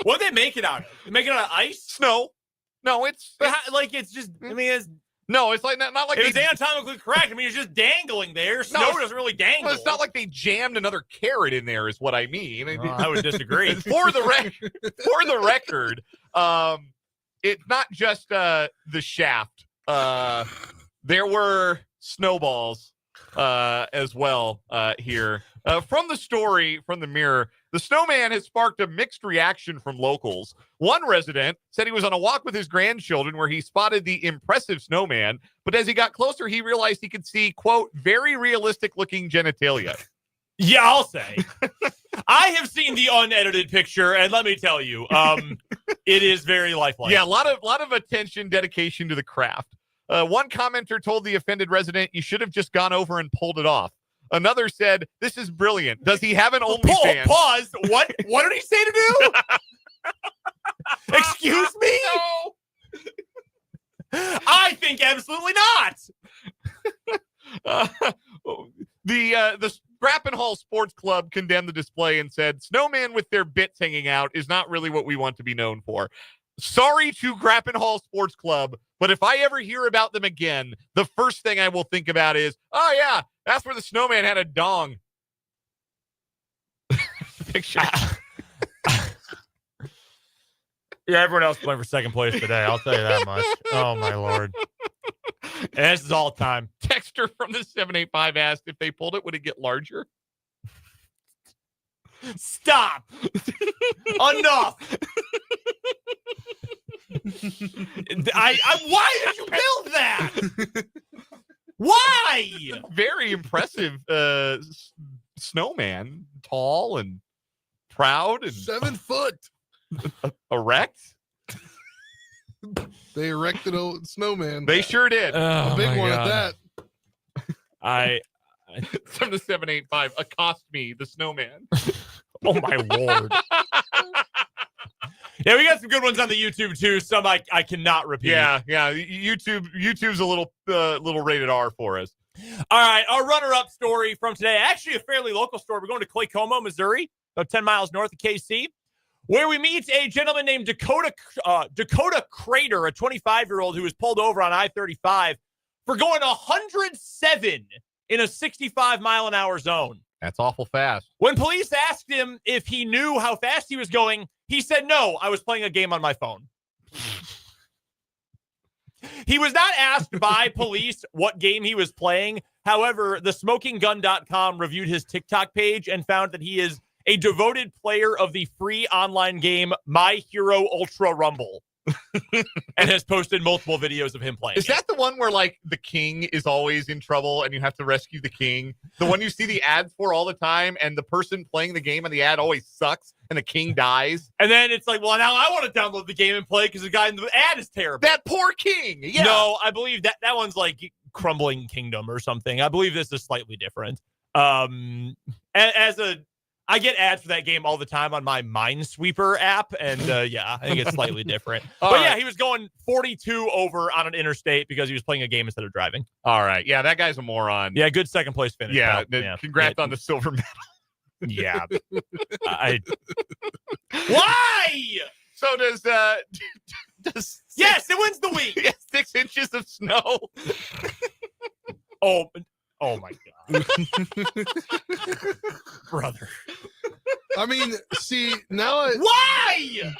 B: What did they make it out of? They make it out of ice?
A: Snow. No, it's
B: just. I mean, it's
A: like not like
B: it's anatomically correct. I mean, it's just dangling there. Snow doesn't really dangle.
A: Well, it's not like they jammed another carrot in there, is what I mean.
B: I would disagree.
A: For the record, it's not just the shaft. There were snowballs as well here. From the story from the Mirror, the snowman has sparked a mixed reaction from locals. One resident said he was on a walk with his grandchildren where he spotted the impressive snowman, but as he got closer, he realized he could see, quote, very realistic looking genitalia.
B: Yeah, I'll say. I have seen the unedited picture, and let me tell you, it is very lifelike.
A: Yeah, a lot of attention, dedication to the craft. One commenter told the offended resident, "You should have just gone over and pulled it off." Another said, "This is brilliant. Does he have an OnlyFans?"
B: Pause. What did he say to do? Excuse me? No. I think absolutely not.
A: The Grappenhall Sports Club condemned the display and said, "Snowman with their bits hanging out is not really what we want to be known for." Sorry to Grappenhall Sports Club, but if I ever hear about them again, the first thing I will think about is, oh yeah, that's where the snowman had a dong. Picture.
B: Yeah, everyone else playing for second place today. I'll tell you that much. Oh my Lord. And this is all time.
A: Texter from the 785 asked if they pulled it, would it get larger?
B: Stop. Enough. Why did you build that? Why?
A: Very impressive snowman, tall and proud and
C: 7 foot.
A: Erect.
C: They erected a snowman.
A: They sure did.
C: A big one at that.
A: From the 785, accost me, the snowman.
B: Oh my Lord. Yeah, we got some good ones on the YouTube too. Some I cannot repeat.
A: Yeah. YouTube's a little rated R for us.
B: All right, our runner-up story from today, actually a fairly local story. We're going to Claycomo, Missouri, about 10 miles north of KC, where we meet a gentleman named Dakota Crater, a 25-year-old who was pulled over on I-35 for going 107 in a 65-mile-an-hour zone.
A: That's awful fast.
B: When police asked him if he knew how fast he was going, he said, "No, I was playing a game on my phone." He was not asked by police what game he was playing. However, the smokinggun.com reviewed his TikTok page and found that he is a devoted player of the free online game My Hero Ultra Rumble. And has posted multiple videos of him playing.
A: Is that the one where like the king is always in trouble and you have to rescue the king? The one you see the ads for all the time, and the person playing the game on the ad always sucks and the king dies.
B: And then it's like, well, now I want to download the game and play because the guy in the ad is terrible.
A: That poor king. Yeah.
B: No, I believe that one's like Crumbling Kingdom or something. I believe this is slightly different. I get ads for that game all the time on my Minesweeper app, and yeah, I think it's slightly different. But yeah, he was going 42 over on an interstate because he was playing a game instead of driving.
A: All right. Yeah, that guy's a moron.
B: Yeah, good second place finish.
A: Yeah, congrats on the silver medal.
B: Yeah. Why?
A: So does
B: yes, it wins the week.
A: 6 inches of snow.
B: Oh my God. Brother.
C: I mean, see, now
B: why?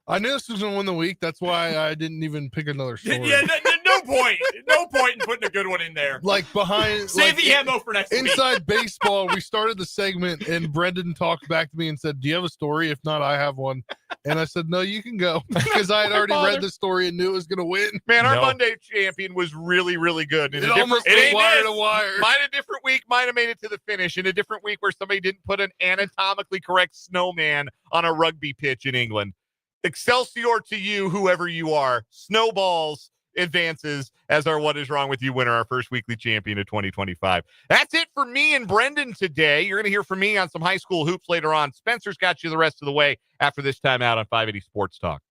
C: I knew this was going to win the week. That's why I didn't even pick another story.
B: Yeah, no point. No point in putting a good one in there.
C: Like behind,
B: save the ammo for next week.
C: Inside baseball, we started the segment and Brendan talked back to me and said, "Do you have a story? If not, I have one." And I said, "No, you can go," because I had already read the story and knew it was going to win.
A: Man, our Monday champion was really, really good.
C: It almost went wire to wire.
A: Mine a different week. Mine have made it to the finish. In a different week where somebody didn't put an anatomically correct snowman on a rugby pitch in England. Excelsior to you, whoever you are. Snowballs advances as our What Is Wrong With You winner, our first weekly champion of 2025. That's it for me and Brendan today. You're going to hear from me on some high school hoops later on. Spencer's got you the rest of the way after this time out on 580 Sports Talk.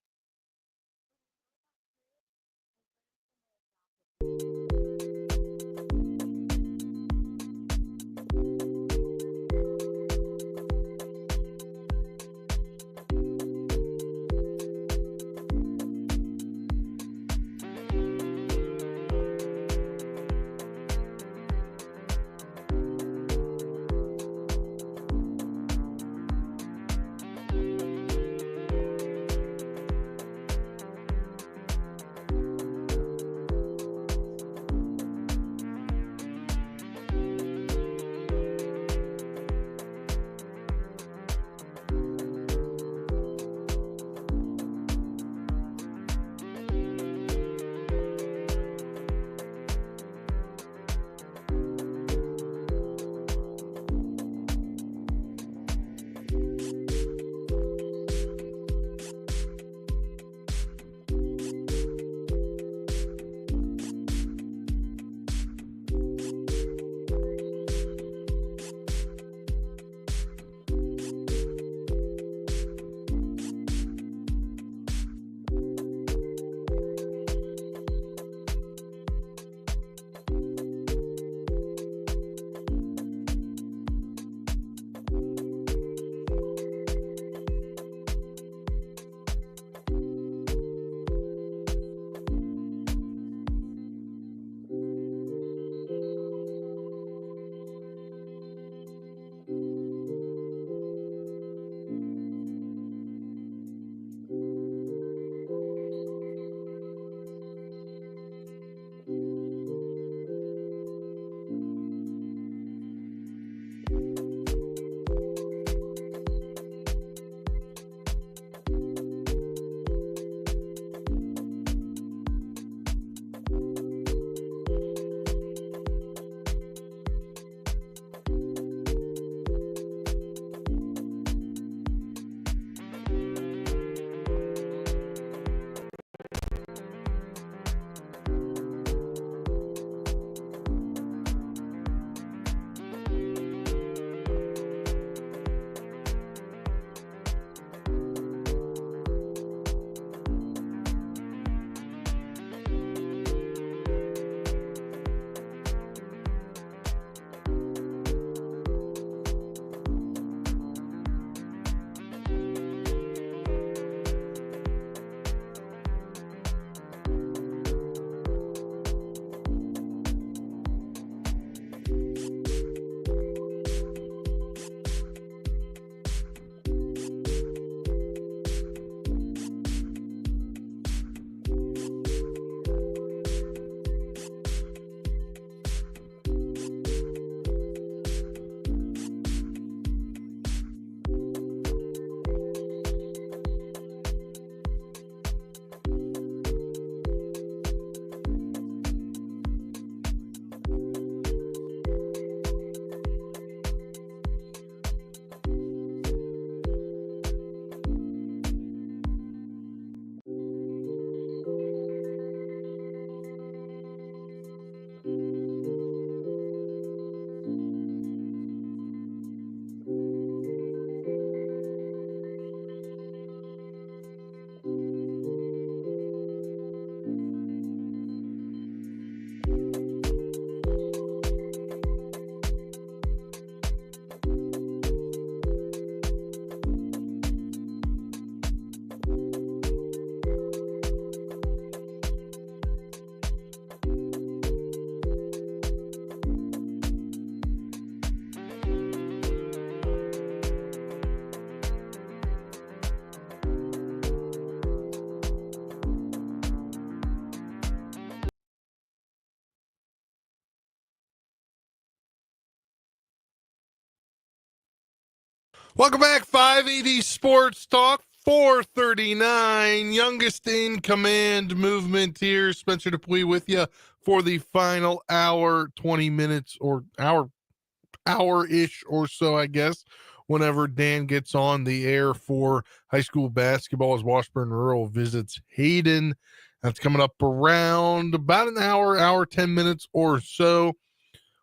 C: Welcome back, 580 Sports Talk, 439. Youngest in command movement here. Spencer Dupuis with you for the final hour, 20 minutes or hour-ish or so, I guess, whenever Dan gets on the air for high school basketball as Washburn Rural visits Hayden. That's coming up around about an hour, 10 minutes or so.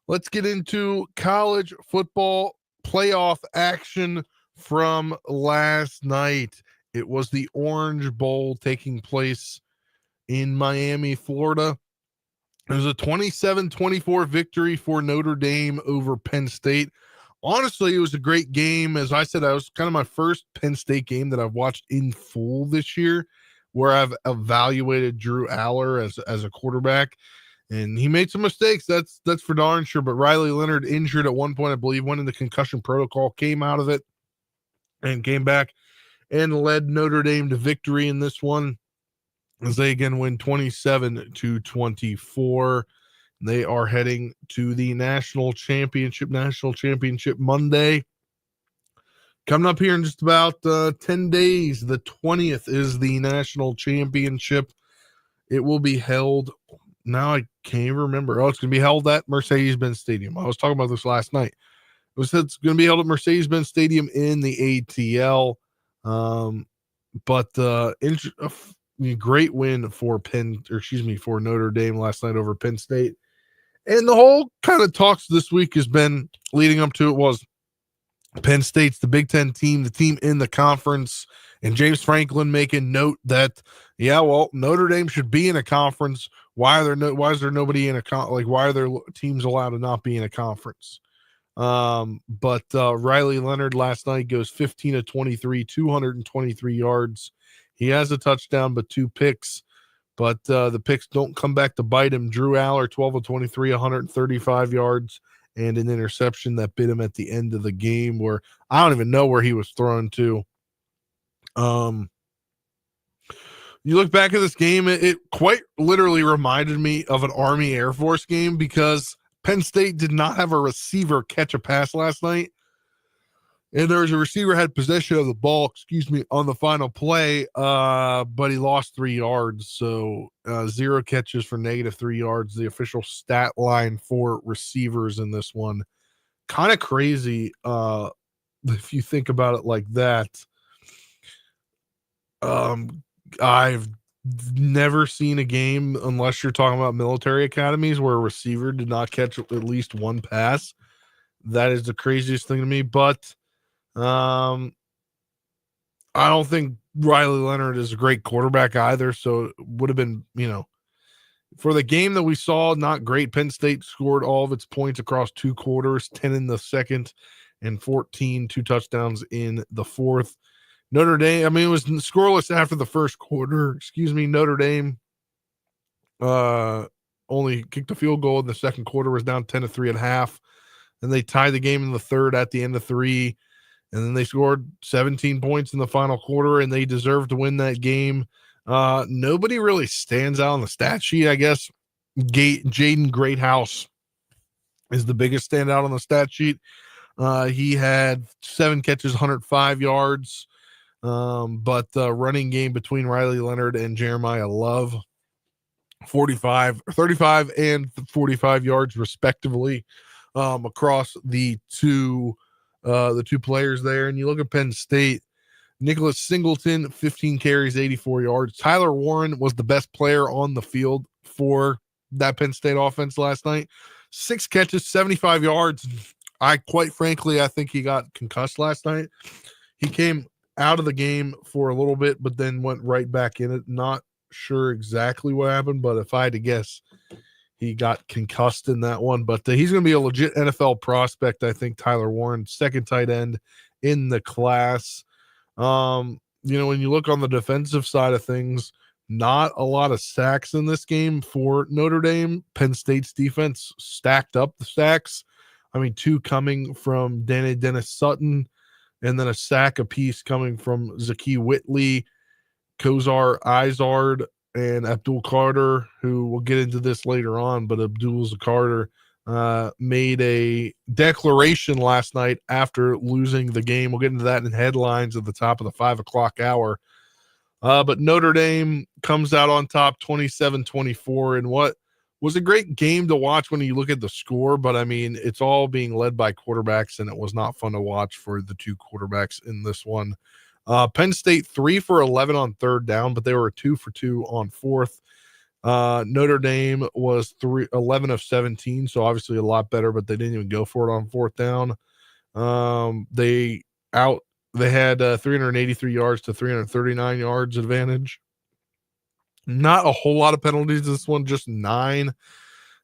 C: Let's get into college football playoff action from last night. It was the Orange Bowl taking place in Miami, Florida. It was a 27-24 victory for Notre Dame over Penn State. Honestly, it was a great game. As I said, I was kind of my first Penn State game that I've watched in full this year, where I've evaluated Drew Aller as a quarterback. And he made some mistakes. That's for darn sure. But Riley Leonard, injured at one point, I believe, went into concussion protocol, came out of it, and came back and led Notre Dame to victory in this one, as they again win 27-24. They are heading to the national championship Monday. Coming up here in just about 10 days. The 20th is the national championship. It will be held. Now I can't even remember. Oh, it's going to be held at Mercedes-Benz Stadium. I was talking about this last night. It's going to be held at Mercedes-Benz Stadium in the ATL. Great win for for Notre Dame last night over Penn State. And the whole kind of talks this week has been leading up to it was Penn State's the Big Ten team, the team in the conference, and James Franklin making note that, Notre Dame should be in a conference. Why is there nobody in a why are there teams allowed to not be in a conference? But Riley Leonard last night goes 15 of 23, 223 yards. He has a touchdown, but 2 picks. But the picks don't come back to bite him. Drew Aller, 12 of 23, 135 yards, and an interception that bit him at the end of the game, where I don't even know where he was thrown to. You look back at this game, it quite literally reminded me of an Army Air Force game, because Penn State did not have a receiver catch a pass last night. And there was a receiver had possession of the ball, on the final play, but he lost 3 yards. So 0 catches for -3 yards, the official stat line for receivers in this one. Kind of crazy if you think about it like that. I've never seen a game, unless you're talking about military academies, where a receiver did not catch at least 1 pass. That is the craziest thing to me. But I don't think Riley Leonard is a great quarterback either. So it would have been, for the game that we saw, not great. Penn State scored all of its points across 2 quarters, 10 in the second and 14, 2 touchdowns in the fourth. Notre Dame, it was scoreless after the first quarter. Notre Dame only kicked a field goal in the second quarter, was down 10-3 at half. And they tied the game in the third at the end of 3. And then they scored 17 points in the final quarter, and they deserved to win that game. Nobody really stands out on the stat sheet, I guess. Jaden Greathouse is the biggest standout on the stat sheet. He had 7 catches, 105 yards. But the running game between Riley Leonard and Jeremiah Love, 35 and 45 yards respectively, across the two players there. And you look at Penn State, Nicholas Singleton, 15 carries, 84 yards. Tyler Warren was the best player on the field for that Penn State offense last night. 6 catches, 75 yards. I think he got concussed last night. He came out of the game for a little bit, but then went right back in it. Not sure exactly what happened, but if I had to guess, he got concussed in that one. But he's going to be a legit NFL prospect, I think. Tyler Warren, second tight end in the class. When you look on the defensive side of things, not a lot of sacks in this game for Notre Dame. Penn State's defense stacked up the sacks. 2 coming from Dennis Sutton, and then a sack apiece coming from Zaki Whitley, Kozar Izard, and Abdul Carter, who we'll get into this later on, but Abdul Carter made a declaration last night after losing the game. We'll get into that in headlines at the top of the 5 o'clock hour. But Notre Dame comes out on top 27-24 in what was a great game to watch when you look at the score. But I mean, it's all being led by quarterbacks, and it was not fun to watch for the two quarterbacks in this one. Penn State 3 for 11 on third down, but they were 2 for 2 on fourth. Notre Dame was 11 of 17, so obviously a lot better, but they didn't even go for it on fourth down. They had 383 yards to 339 yards advantage. Not a whole lot of penalties this one, just 9.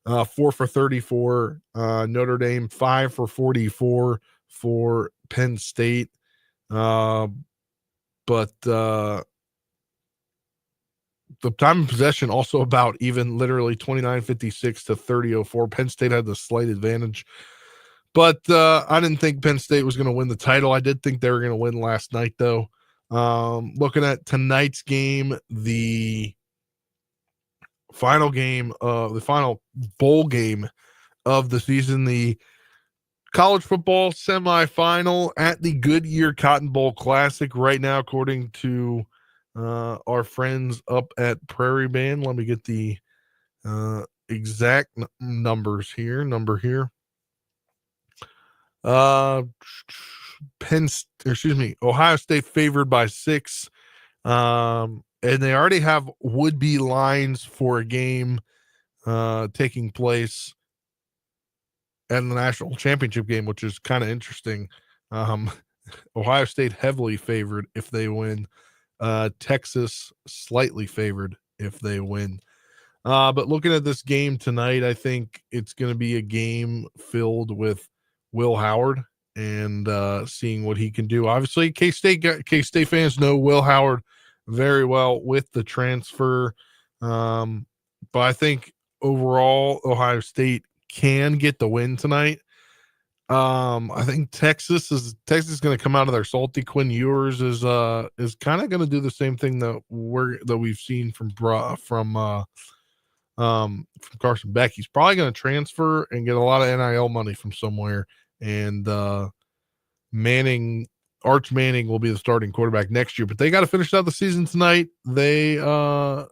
C: 4 for 34. Notre Dame 5 for 44 for Penn State. But the time of possession also about even, literally 29-56 to 30-04. Penn State had the slight advantage. But I didn't think Penn State was going to win the title. I did think they were going to win last night, though. Looking at tonight's game, the final bowl game of the season, the college football semifinal at the Goodyear Cotton Bowl Classic right now, according to our friends up at Prairie Band. Let me get the exact number here. Ohio State favored by 6. And they already have would-be lines for a game taking place at the national championship game, which is kind of interesting. Ohio State heavily favored if they win. Texas slightly favored if they win. But looking at this game tonight, I think it's going to be a game filled with Will Howard and seeing what he can do. Obviously, K-State fans know Will Howard very well with the transfer. But I think overall Ohio State can get the win tonight. I think Texas is going to come out of their salty. Quinn Ewers is kind of going to do the same thing that we've seen from Carson Beck. He's probably going to transfer and get a lot of NIL money from somewhere. And Arch Manning will be the starting quarterback next year, but they got to finish out the season tonight. I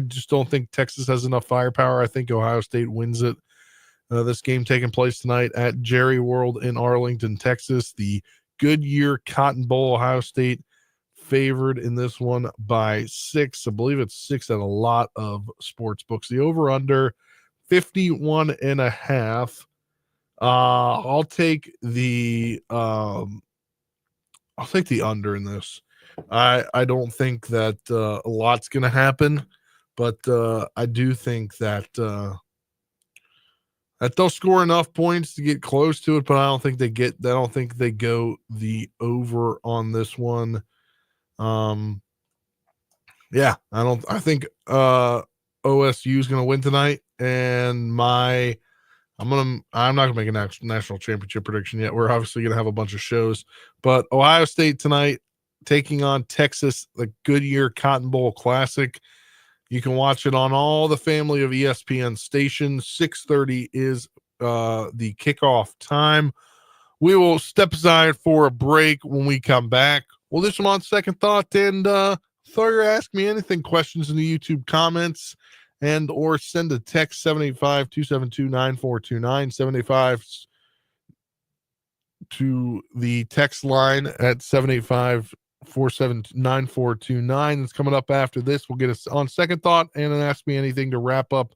C: just don't think Texas has enough firepower. I think Ohio State wins it. This game taking place tonight at Jerry World in Arlington, Texas. The Goodyear Cotton Bowl. Ohio State favored in this one by 6. I believe it's 6 at a lot of sports books. The over-under 51.5. I'll take the under in this. I don't think that a lot's going to happen, but I do think that they'll score enough points to get close to it, but I don't think they go the over on this one. I think OSU is going to win tonight, and I'm not gonna make a national championship prediction yet. We're obviously gonna have a bunch of shows, but Ohio State tonight taking on Texas, the Goodyear Cotton Bowl Classic. You can watch it on all the family of ESPN stations. 6:30 is the kickoff time. We will step aside for a break. When we come back, we'll do some on second thought and throw your Ask Me Anything questions in the YouTube comments, and or send a text 785-272-9429, 75 to the text line at 785-479-9429. It's coming up after this. We'll get us on second thought and an Ask Me Anything to wrap up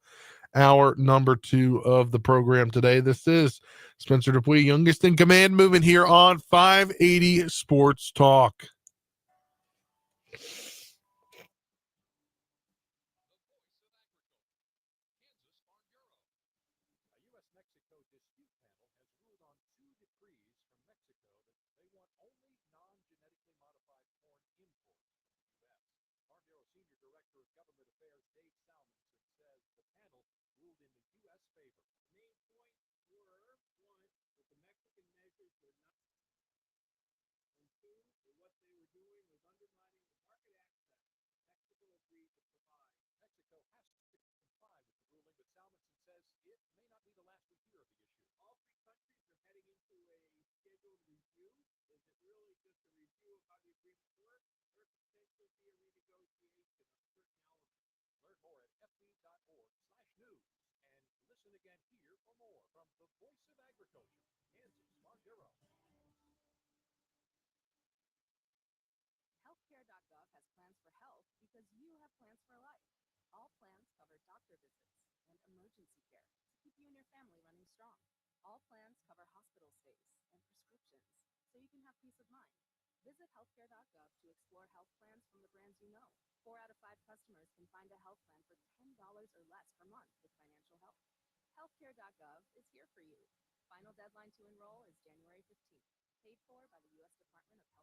C: our number 2 of the program today. This is Spencer Dupuis, youngest in command, moving here on 580 Sports Talk.
E: Healthcare.gov has plans for health because you have plans for life. All plans cover doctor visits and emergency care to keep you and your family running strong. All plans cover hospital stays and prescriptions so you can have peace of mind. Visit healthcare.gov to explore health plans from the brands you know. 4 out of 5 customers can find a health plan for $10 or less per month with financial help. Healthcare.gov is here for you. Final deadline to enroll is January 15th. Paid for by the U.S. Department of Health.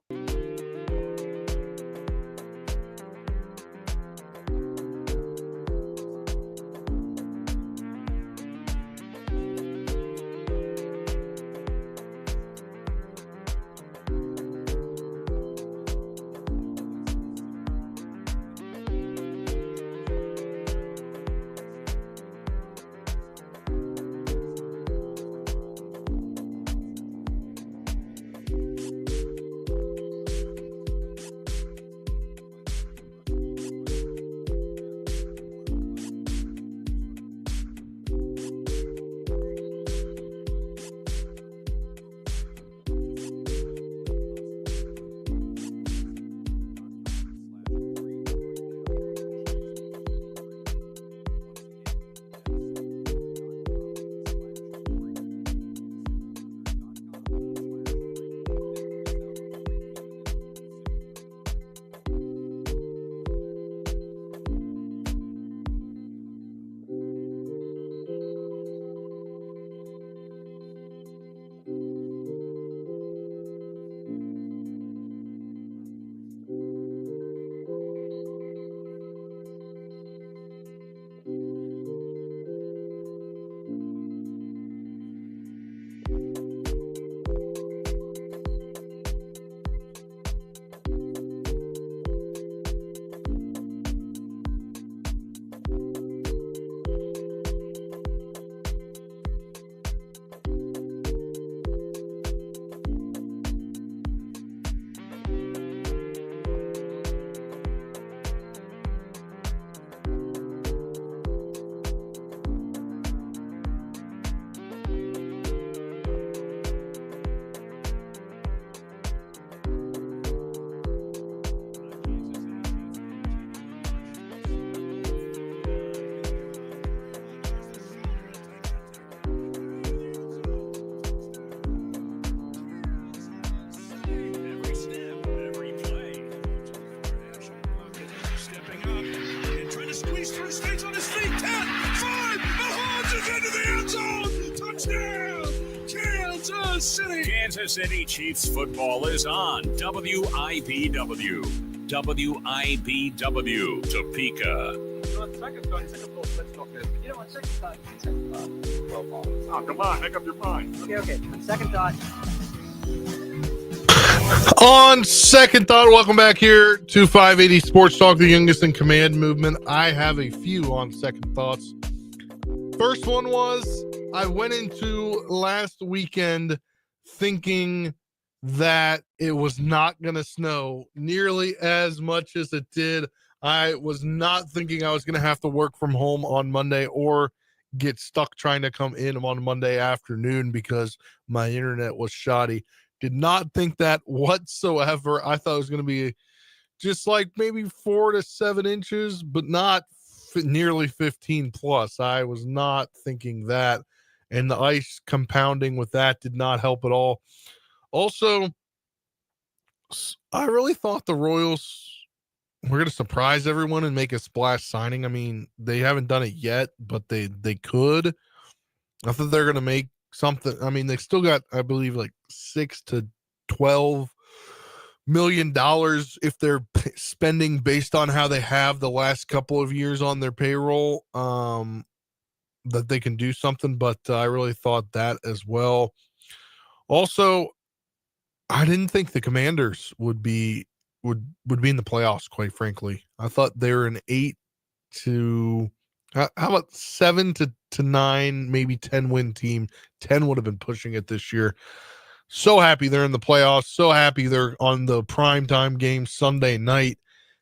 F: Kansas City Chiefs football is on WIBW. WIBW, Topeka.
G: Oh, come on, make up your mind.
H: Okay. On second thought.
C: On second thought, welcome back here to 580 Sports Talk, the youngest in command movement. I have a few on second thoughts. First one was I went into last weekend thinking that it was not going to snow nearly as much as it did. I was not thinking I was going to have to work from home on Monday or get stuck trying to come in on Monday afternoon because my internet was shoddy. Did not think that whatsoever. I thought it was going to be just like maybe 4 to 7 inches, but not nearly 15 plus. I was not thinking that. And the ice compounding with that did not help at all. Also, I really thought the Royals were going to surprise everyone and make a splash signing. I mean, they haven't done it yet, but they could. I thought they're going to make something. I mean, they still got, I believe, like $6 to $12 million if they're spending based on how they have the last couple of years on their payroll, that they can do something. But I really thought that as well. Also, I didn't think the Commanders would be in the playoffs, quite frankly. I thought they were an 8 to How about 7 to 9, maybe 10 win team? 10 would have been pushing it this year. So happy they're in the playoffs. So happy they're on the primetime game Sunday night.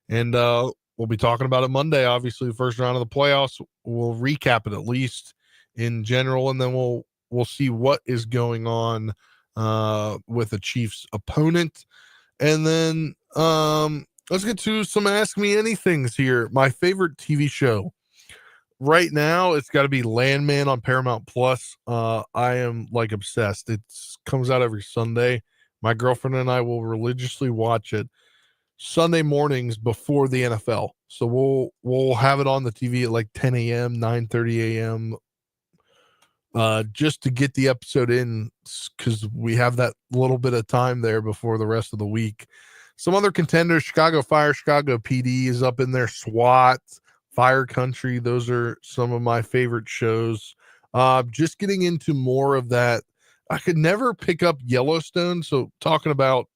C: And we'll be talking about it Monday. Obviously, the first round of the playoffs. We'll recap it at least in general, and then we'll see what is going on with the Chiefs opponent. And then let's get to some Ask Me Anythings here. My favorite TV show right now, it's got to be Landman on Paramount Plus. I am like obsessed. It comes out every Sunday. My girlfriend and I will religiously watch it Sunday mornings before the NFL. So we'll have it on the TV at like 10 a.m., 9:30 a.m. Just to get the episode in, because we have that little bit of time there before the rest of the week. Some other contenders: Chicago Fire, Chicago PD is up in there. SWAT, Fire Country. Those are some of my favorite shows. Just getting into more of that. I could never pick up Yellowstone. So talking about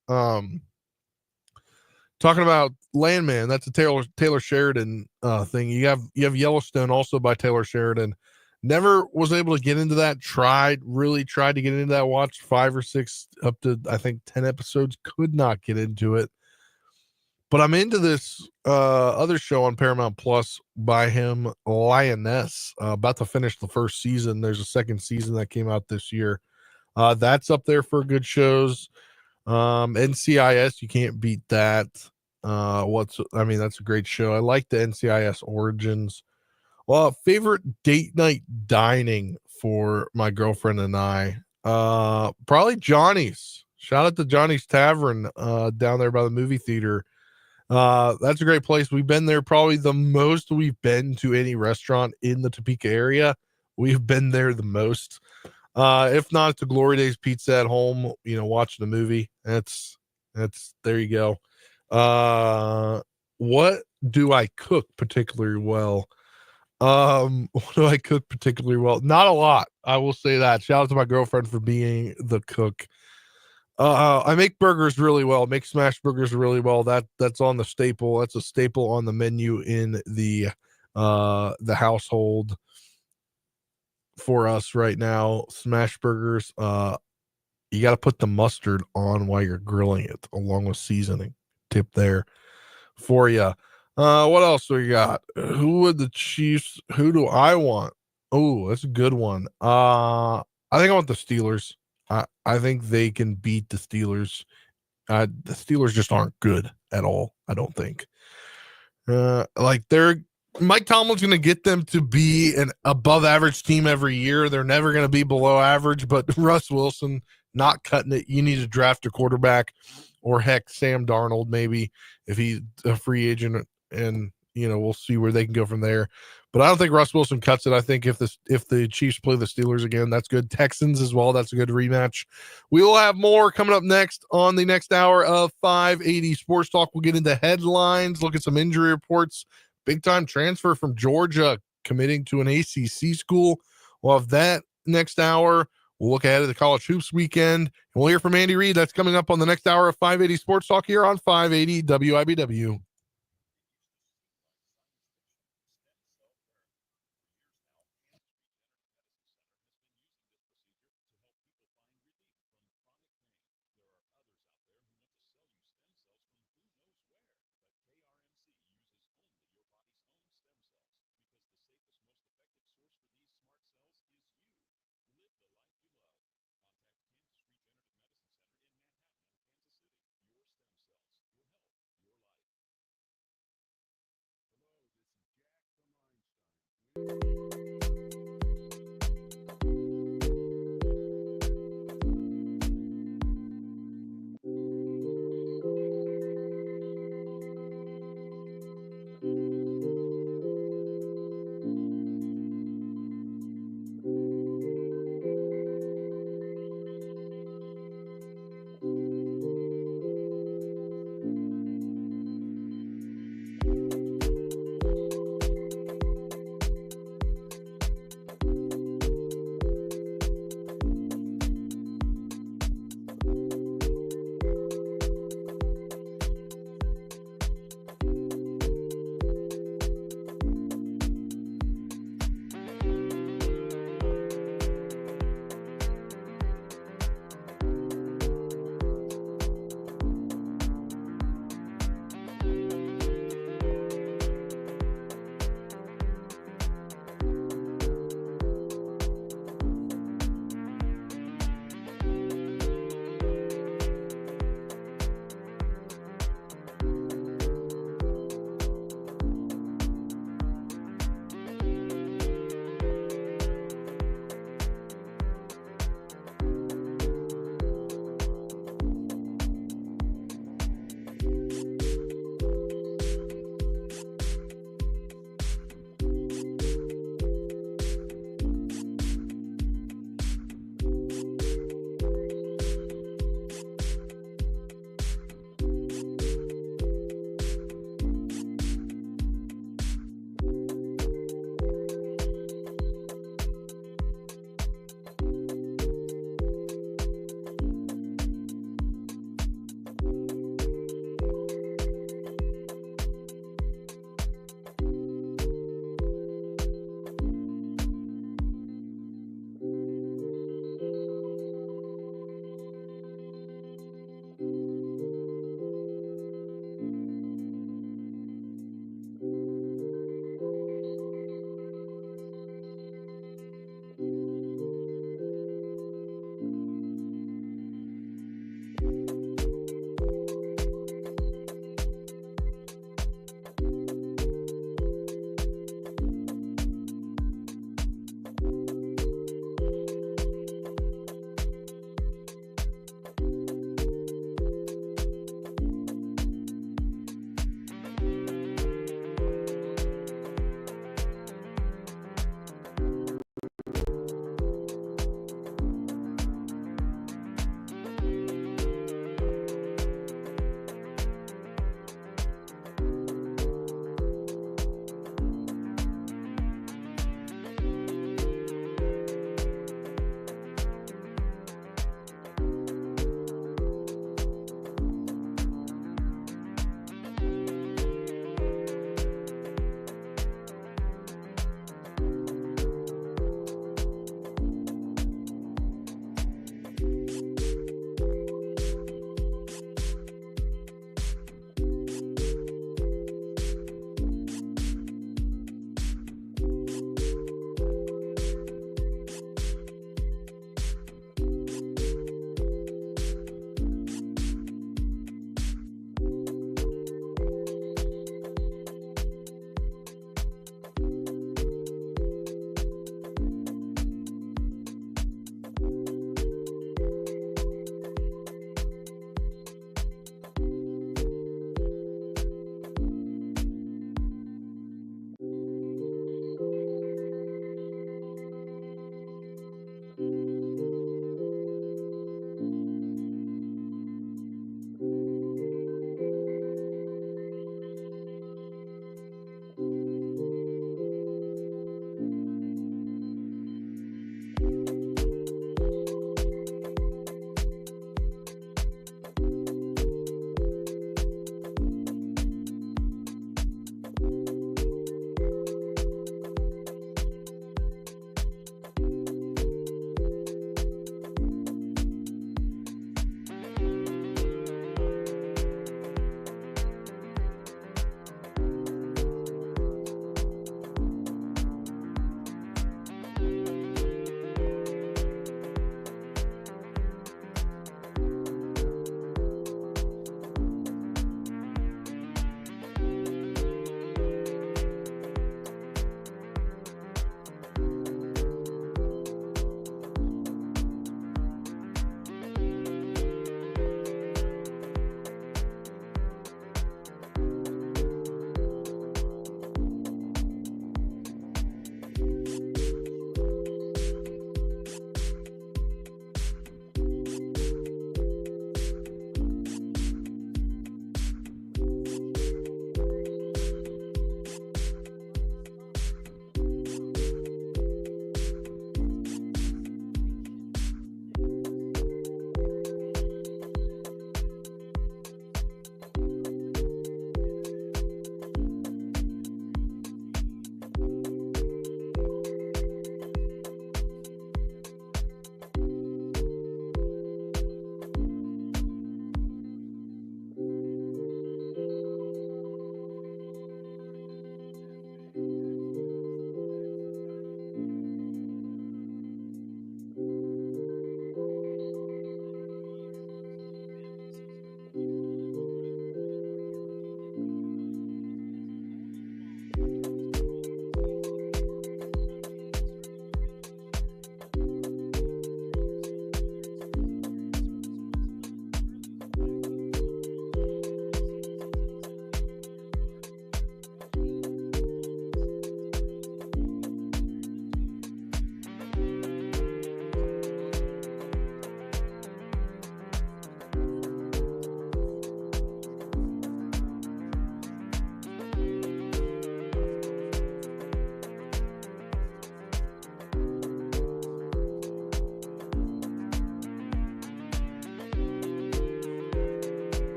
C: Landman, that's a Taylor Sheridan thing. You have Yellowstone also by Taylor Sheridan. Never was able to get into that. Really tried to get into that. Watched 5 or 6 up to I think 10 episodes. Could not get into it. But I'm into this other show on Paramount Plus by him, Lioness. About to finish the first season. There's a second season that came out this year. That's up there for good shows. NCIS, you can't beat that. That's a great show. I like the NCIS Origins. Well, favorite date night dining for my girlfriend and I. Probably Johnny's. Shout out to Johnny's Tavern down there by the movie theater. That's a great place. We've been there probably the most we've been to any restaurant in the Topeka area. We've been there the most. If not, it's a Glory Days pizza at home, watching a movie. That's there you go. What do I cook particularly well? What do I cook particularly well? Not a lot. I will say that. Shout out to my girlfriend for being the cook. I make burgers really well. Make smash burgers really well. That's on the staple. That's a staple on the menu in the household for us right now. Smash burgers. You got to put the mustard on while you're grilling it, along with seasoning. Tip there for you. What else we got? Who would the Chiefs? Who do I want? Oh, that's a good one. I think I want the Steelers. I think they can beat the Steelers. The Steelers just aren't good at all. I don't think. They're Mike Tomlin's going to get them to be an above average team every year. They're never going to be below average, but Russ Wilson not cutting it. You need to draft a quarterback, or heck, Sam Darnold, maybe, if he's a free agent, and we'll see where they can go from there. But I don't think Russ Wilson cuts it. I think if the Chiefs play the Steelers again, that's good. Texans as well. That's a good rematch. We will have more coming up next on the next hour of 580 Sports Talk. We'll get into headlines, look at some injury reports, big time transfer from Georgia committing to an ACC school. We'll have that next hour. We'll look ahead at the college hoops weekend, and we'll hear from Andy Reid. That's coming up on the next hour of 580 Sports Talk here on 580 WIBW.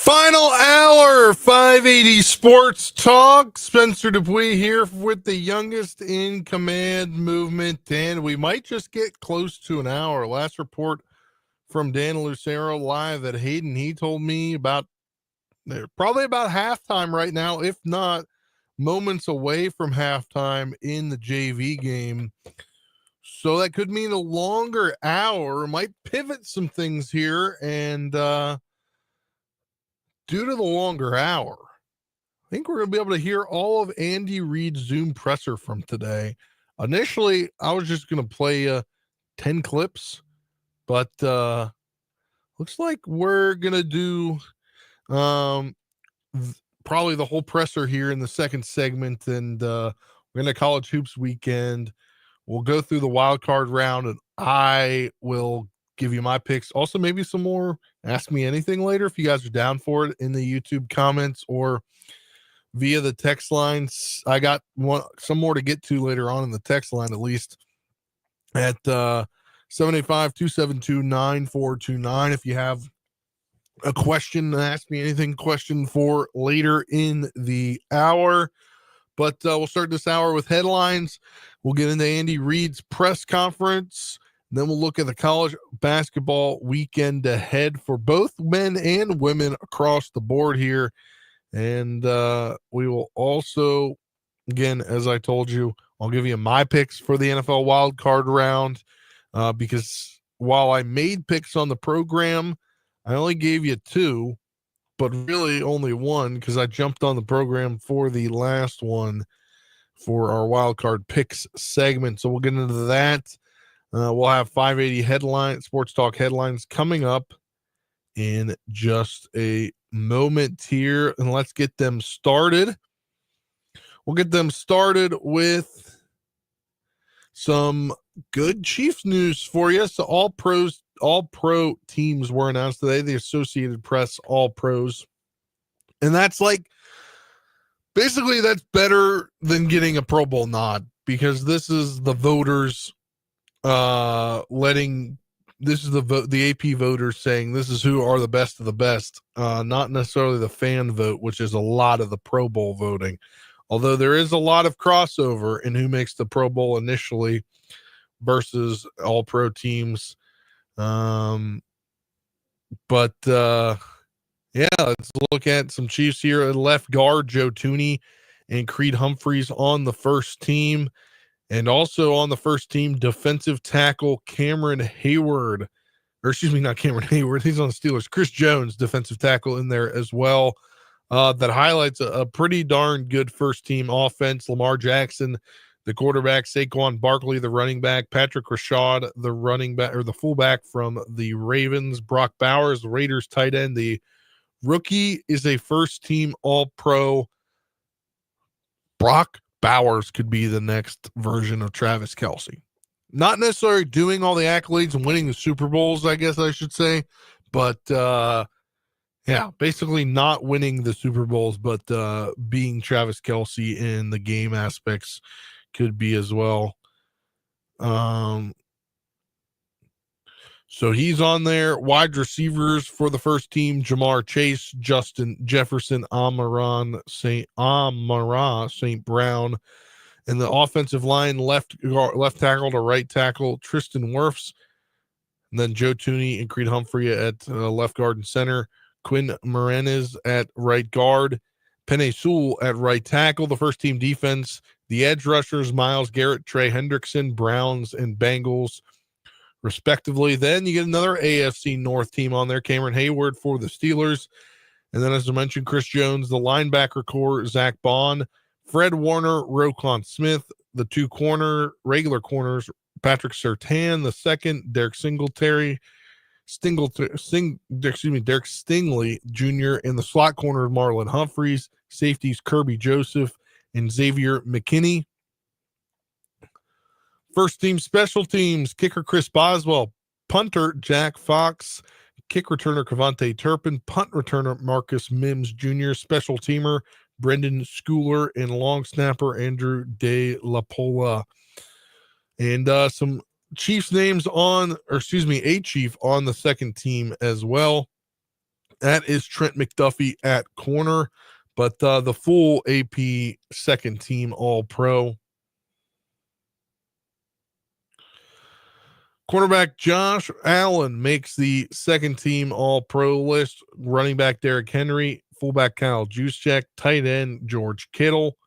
C: Final hour, 580 Sports Talk. Spencer Dupuis here with the youngest in command movement, and we might just get close to an hour. Last report from Dan Lucero live at Hayden, he told me about they're probably about halftime right now, if not moments away from halftime in the JV game. So that could mean a longer hour, might pivot some things here, and due to the longer hour, I think we're going to be able to hear all of Andy Reid's Zoom presser from today. Initially, I was just going to play 10 clips, but looks like we're going to do probably the whole presser here in the second segment, and we're going to college hoops weekend. We'll go through the wild card round, and I will give you my picks. Also, maybe some more Ask Me Anything later if you guys are down for it in the YouTube comments or via the text lines. I got some more to get to later on in the text line, at least at 785-272-9429. If you have a question, Ask Me Anything question for later in the hour. But we'll start this hour with headlines. We'll get into Andy Reid's press conference. Then we'll look at the college basketball weekend ahead for both men and women across the board here. And we will also, again, as I told you, I'll give you my picks for the NFL wild card round because while I made picks on the program, I only gave you two, but really only one because I jumped on the program for the last one for our wild card picks segment. So we'll get into that. We'll have 580 Sports Talk headlines coming up in just a moment here, and let's get them started. We'll get them started with some good Chiefs news for you. So all pro teams were announced today, the Associated Press all pros. And that's basically that's better than getting a Pro Bowl nod because this is the voters the AP voters saying this is who are the best of the best, not necessarily the fan vote, which is a lot of the Pro Bowl voting. Although there is a lot of crossover in who makes the Pro Bowl initially versus all pro teams. Let's look at some Chiefs here. Left guard Joe Thuney and Creed Humphreys on the first team. And also on the first team, defensive tackle Cameron Hayward. Or excuse me, not Cameron Hayward. He's on the Steelers. Chris Jones, defensive tackle in there as well. That highlights a pretty darn good first team offense. Lamar Jackson, the quarterback, Saquon Barkley, the running back, Patrick Rashad, the running back or the fullback from the Ravens, Brock Bowers, the Raiders tight end. The rookie is a first team all-pro. Brock Bowers could be the next version of Travis Kelce. Not necessarily doing all the accolades and winning the Super Bowls, I guess I should say, but basically not winning the Super Bowls, but being Travis Kelce in the game aspects could be as well. So he's on there. Wide receivers for the first team: Jamar Chase, Justin Jefferson, Amon-Ra St. Brown. And the offensive line, left tackle to right tackle, Tristan Wirfs. And then Joe Thuney and Creed Humphrey at left guard and center. Quinn Moranis at right guard. Penei Sewell at right tackle. The first team defense, the edge rushers, Myles Garrett, Trey Hendrickson, Browns, and Bengals, respectively. Then you get another AFC North team on there, Cameron Hayward for the Steelers. And then, as I mentioned, Chris Jones, the linebacker core, Zach Bond, Fred Warner, Roquan Smith, the two regular corners, Patrick Surtain, the second, Derek Stingley Jr., in the slot corner, Marlon Humphreys, safeties, Kirby Joseph and Xavier McKinney. First team special teams, kicker Chris Boswell, punter Jack Fox, kick returner Cavante Turpin, punt returner Marcus Mims Jr., special teamer Brendan Schooler, and long snapper Andrew De La Pola. And some Chiefs names a chief on the second team as well. That is Trent McDuffie at corner, but the full AP second team All-Pro. Cornerback Josh Allen makes the second team All-Pro list. Running back Derrick Henry, fullback Kyle Juszczyk, tight end George Kittle,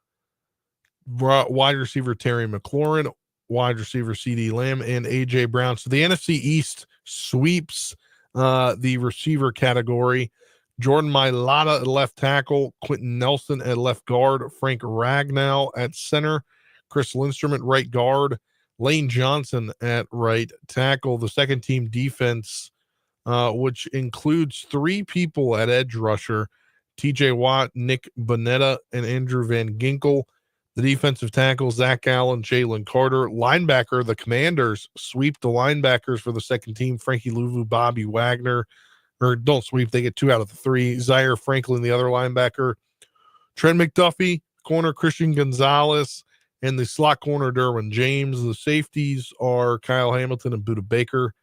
C: wide receiver Terry McLaurin, wide receiver CeeDee Lamb, and A.J. Brown. So the NFC East sweeps the receiver category. Jordan Mailata at left tackle, Quentin Nelson at left guard, Frank Ragnow at center, Chris Lindstrom at right guard, Lane Johnson at right tackle. The second team defense, which includes 3 people at edge rusher, TJ Watt, Nick Bonetta, and Andrew Van Ginkel. The defensive tackle, Zach Allen, Jalen Carter. Linebacker, the Commanders sweep the linebackers for the second team, Frankie Louvu, Bobby Wagner, or don't sweep, they get 2 out of the 3. Zaire Franklin, the other linebacker. Trent McDuffie, corner Christian Gonzalez, and the slot corner Derwin James. The safeties are Kyle Hamilton and Budda Baker.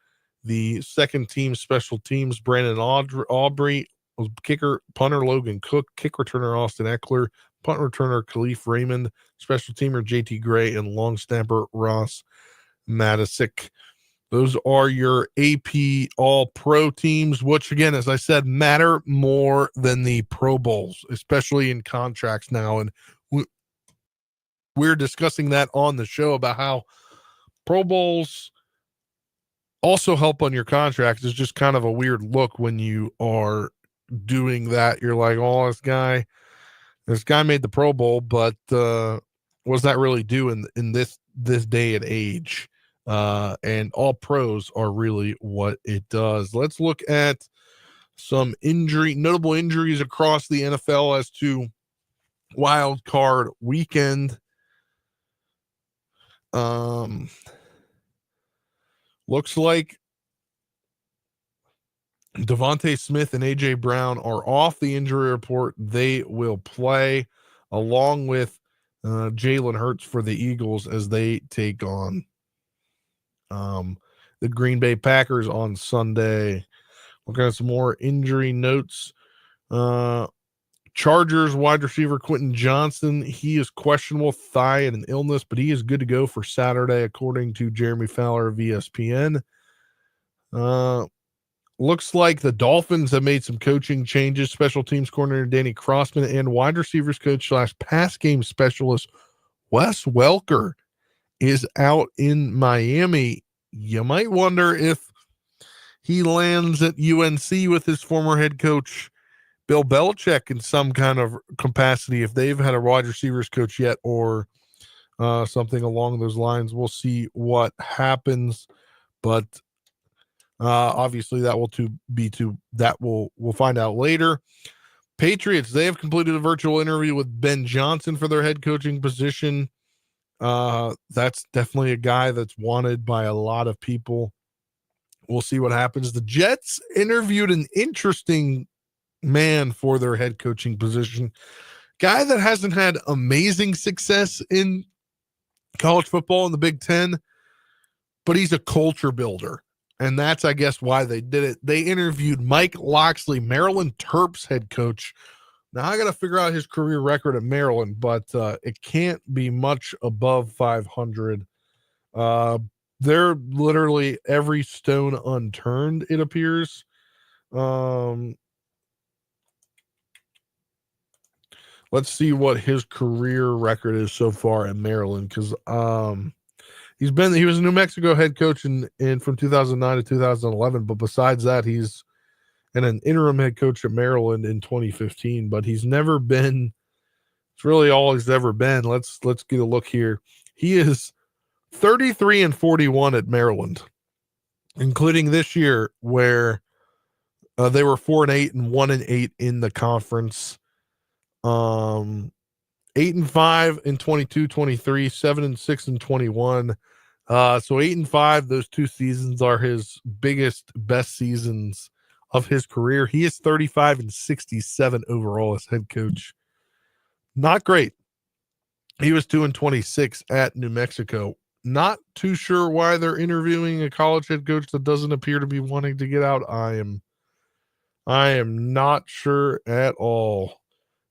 C: The second team special teams, Brandon Aubrey, kicker, punter Logan Cook, kick returner Austin Eckler, punt returner Khalif Raymond, special teamer JT Gray, and long snapper Ross Matisic. Those are your AP All-Pro teams, which, again, as I said, matter more than the Pro Bowls, especially in contracts now. And we're discussing that on the show about how Pro Bowls also help on your contracts. It's just kind of a weird look when you are doing that. You're like, oh, this guy made the Pro Bowl, but what's that really do in this day and age? And all pros are really what it does. Let's look at some notable injuries across the NFL as to wild card weekend. Looks like Devontae Smith and A.J. Brown are off the injury report. They will play along with Jalen Hurts for the Eagles as they take on the Green Bay Packers on Sunday. Looking at some more injury notes. Chargers wide receiver Quentin Johnson, he is questionable, thigh and an illness, but he is good to go for Saturday, according to Jeremy Fowler of ESPN. Looks like the Dolphins have made some coaching changes. Special teams coordinator Danny Crossman and wide receivers coach / pass game specialist Wes Welker is out in Miami. You might wonder if he lands at UNC with his former head coach Bill Belichick in some kind of capacity, if they've had a wide receivers coach yet, or something along those lines. We'll see what happens, but obviously that we'll find out later. Patriots, they have completed a virtual interview with Ben Johnson for their head coaching position. That's definitely a guy that's wanted by a lot of people. We'll see what happens. The Jets interviewed an interesting man for their head coaching position, guy that hasn't had amazing success in college football in the Big Ten, but he's a culture builder. And that's, I guess, why they did it. They interviewed Mike Locksley, Maryland Terps head coach. Now, I got to figure out his career record at Maryland, but it can't be much above 500. They're literally every stone unturned, it appears. Let's see what his career record is so far at Maryland, because he was a New Mexico head coach in from 2009 to 2011, but besides that, he's an interim head coach at Maryland in 2015. But he's never been. It's really all he's ever been. Let's get a look here. He is 33-41 at Maryland, including this year where they were 4-8 and 1-8 in the conference. 8-5 in 22, 23, 7-6 in 21. So 8-5, those 2 seasons are his best seasons of his career. He is 35-67 overall as head coach. Not great. He was 2-26 at New Mexico. Not too sure why they're interviewing a college head coach that doesn't appear to be wanting to get out. I I am not sure at all.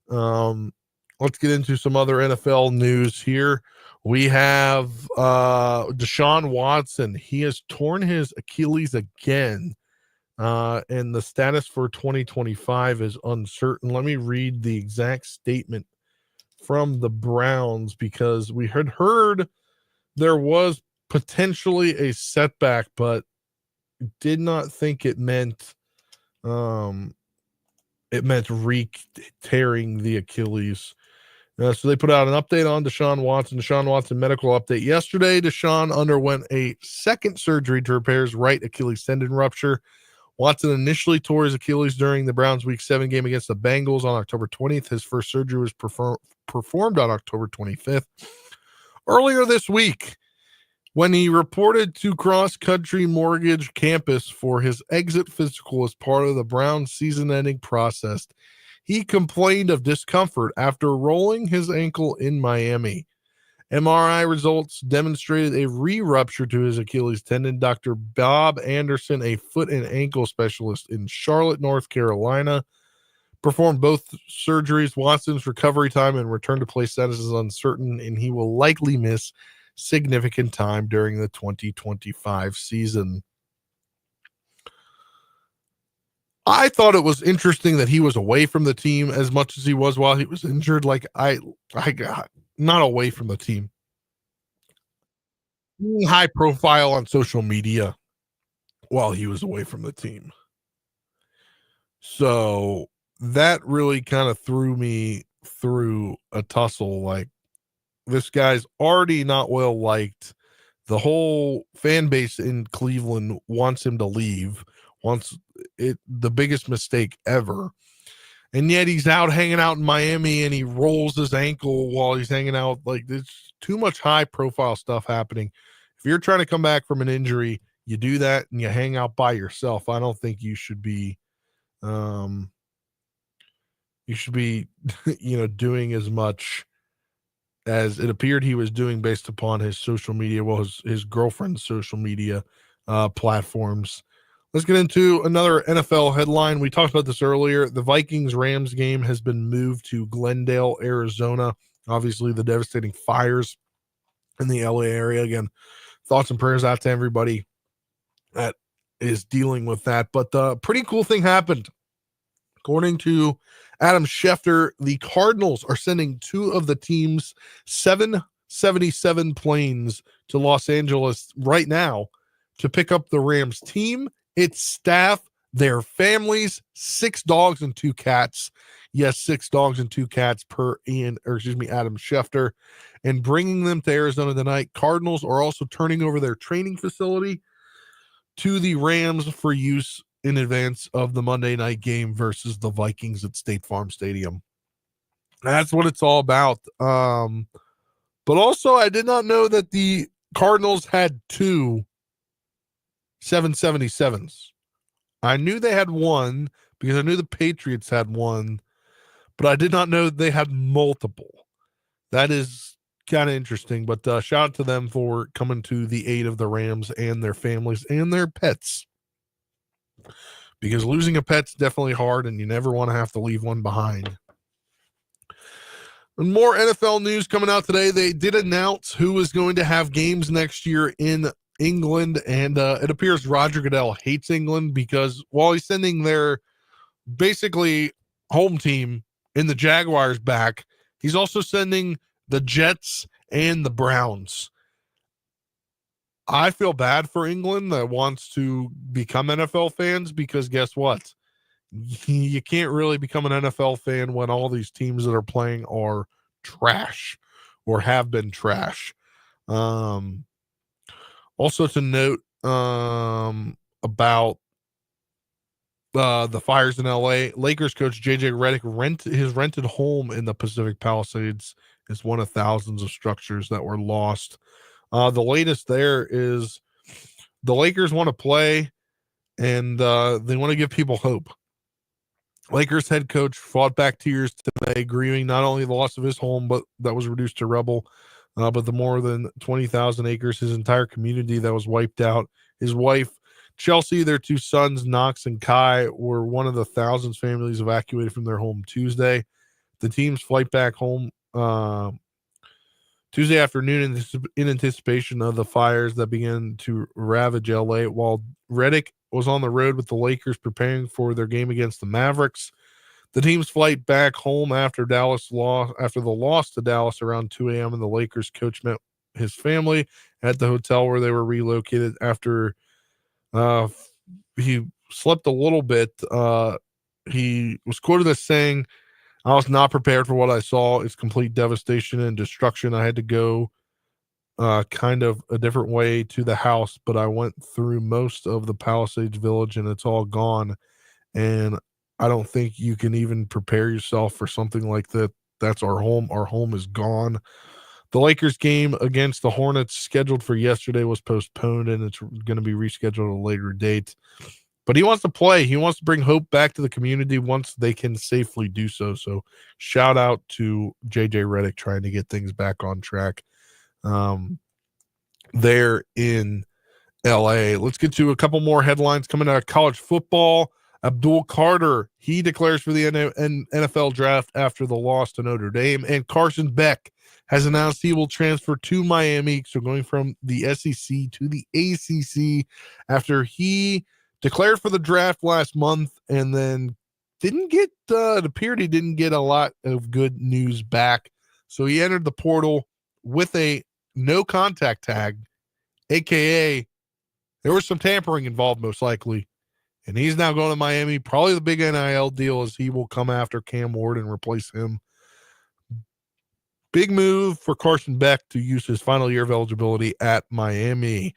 C: Let's get into some other NFL news here. We have Deshaun Watson. He has torn his Achilles again. And the status for 2025 is uncertain. Let me read the exact statement from the Browns, because we had heard there was potentially a setback, but did not think it meant tearing the Achilles. So they put out an update on Deshaun Watson. Deshaun Watson medical update yesterday. Deshaun underwent a second surgery to repair his right Achilles tendon rupture. Watson initially tore his Achilles during the Browns' Week 7 game against the Bengals on October 20th. His first surgery was performed on October 25th. Earlier this week, when he reported to Cross Country Mortgage Campus for his exit physical as part of the Browns' season-ending process, he complained of discomfort after rolling his ankle in Miami. MRI results demonstrated a re-rupture to his Achilles tendon. Dr. Bob Anderson, a foot and ankle specialist in Charlotte, North Carolina, performed both surgeries. Watson's recovery time and return to play status is uncertain, and he will likely miss significant time during the 2025 season. I thought it was interesting that he was away from the team as much as he was while he was injured. Like I got not away from the team. High profile on social media while he was away from the team. So that really kind of threw me through a tussle. Like, this guy's already not well liked. The whole fan base in Cleveland wants him to leave, wants it the biggest mistake ever. And yet he's out hanging out in Miami and he rolls his ankle while he's hanging out. Like, there's too much high profile stuff happening. If you're trying to come back from an injury, you do that and you hang out by yourself. I don't think you should be doing as much as it appeared he was doing based upon his social media, his girlfriend's social media platforms. Let's get into another NFL headline. We talked about this earlier. The Vikings-Rams game has been moved to Glendale, Arizona. Obviously, the devastating fires in the LA area. Again, thoughts and prayers out to everybody that is dealing with that. But the pretty cool thing happened. According to Adam Schefter, the Cardinals are sending two of the team's 777 planes to Los Angeles right now to pick up the Rams team, its staff, their families, 6 dogs and 2 cats. Yes, 6 dogs and 2 cats per Adam Schefter, and bringing them to Arizona tonight. Cardinals are also turning over their training facility to the Rams for use in advance of the Monday night game versus the Vikings at State Farm Stadium. That's what it's all about. But also, I did not know that the Cardinals had 2 777s. I knew they had one because I knew the Patriots had one, but I did not know they had multiple. That is kind of interesting, but shout out to them for coming to the aid of the Rams and their families and their pets. Because losing a pet's definitely hard, and you never want to have to leave one behind. And more NFL news coming out today. They did announce who is going to have games next year in England, and it appears Roger Goodell hates England because while he's sending their basically home team in the Jaguars back, he's also sending the Jets and the Browns. I feel bad for England that wants to become NFL fans because guess what? You can't really become an NFL fan when all these teams that are playing are trash or have been trash. Also to note about the fires in LA, Lakers coach JJ Redick his rented home in the Pacific Palisades is one of thousands of structures that were lost. The latest there is the Lakers want to play and they want to give people hope. Lakers head coach fought back tears today, grieving not only the loss of his home, but that was reduced to rubble, but the more than 20,000 acres, his entire community that was wiped out. His wife Chelsea, their two sons, Knox and Kai, were one of the thousands families evacuated from their home Tuesday. The team's flight back home Tuesday afternoon in anticipation of the fires that began to ravage LA, while Reddick was on the road with the Lakers preparing for their game against the Mavericks. The team's flight back home after the loss to Dallas around 2 a.m. and the Lakers coach met his family at the hotel where they were relocated after he slept a little bit. He was quoted as saying, "I was not prepared for what I saw. It's complete devastation and destruction. I had to go kind of a different way to the house, but I went through most of the Palisades village and it's all gone. And I don't think you can even prepare yourself for something like that. That's our home. Our home is gone." The Lakers game against the Hornets scheduled for yesterday was postponed, and it's going to be rescheduled at a later date. But he wants to play. He wants to bring hope back to the community once they can safely do so. So shout out to JJ Redick trying to get things back on track there in LA. Let's get to a couple more headlines coming out of college football. Abdul Carter, he declares for the NFL draft after the loss to Notre Dame. And Carson Beck has announced he will transfer to Miami. So going from the SEC to the ACC after he declared for the draft last month and then it appeared he didn't get a lot of good news back. So he entered the portal with a no contact tag, AKA there was some tampering involved most likely. And he's now going to Miami. Probably the big NIL deal is he will come after Cam Ward and replace him. Big move for Carson Beck to use his final year of eligibility at Miami.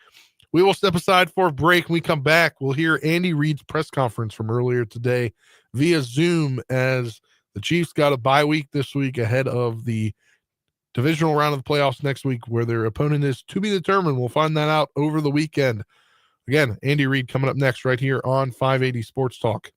C: We will step aside for a break. When we come back, we'll hear Andy Reid's press conference from earlier today via Zoom as the Chiefs got a bye week this week ahead of the divisional round of the playoffs next week where their opponent is to be determined. We'll find that out over the weekend. Again, Andy Reid coming up next right here on 580 Sports Talk.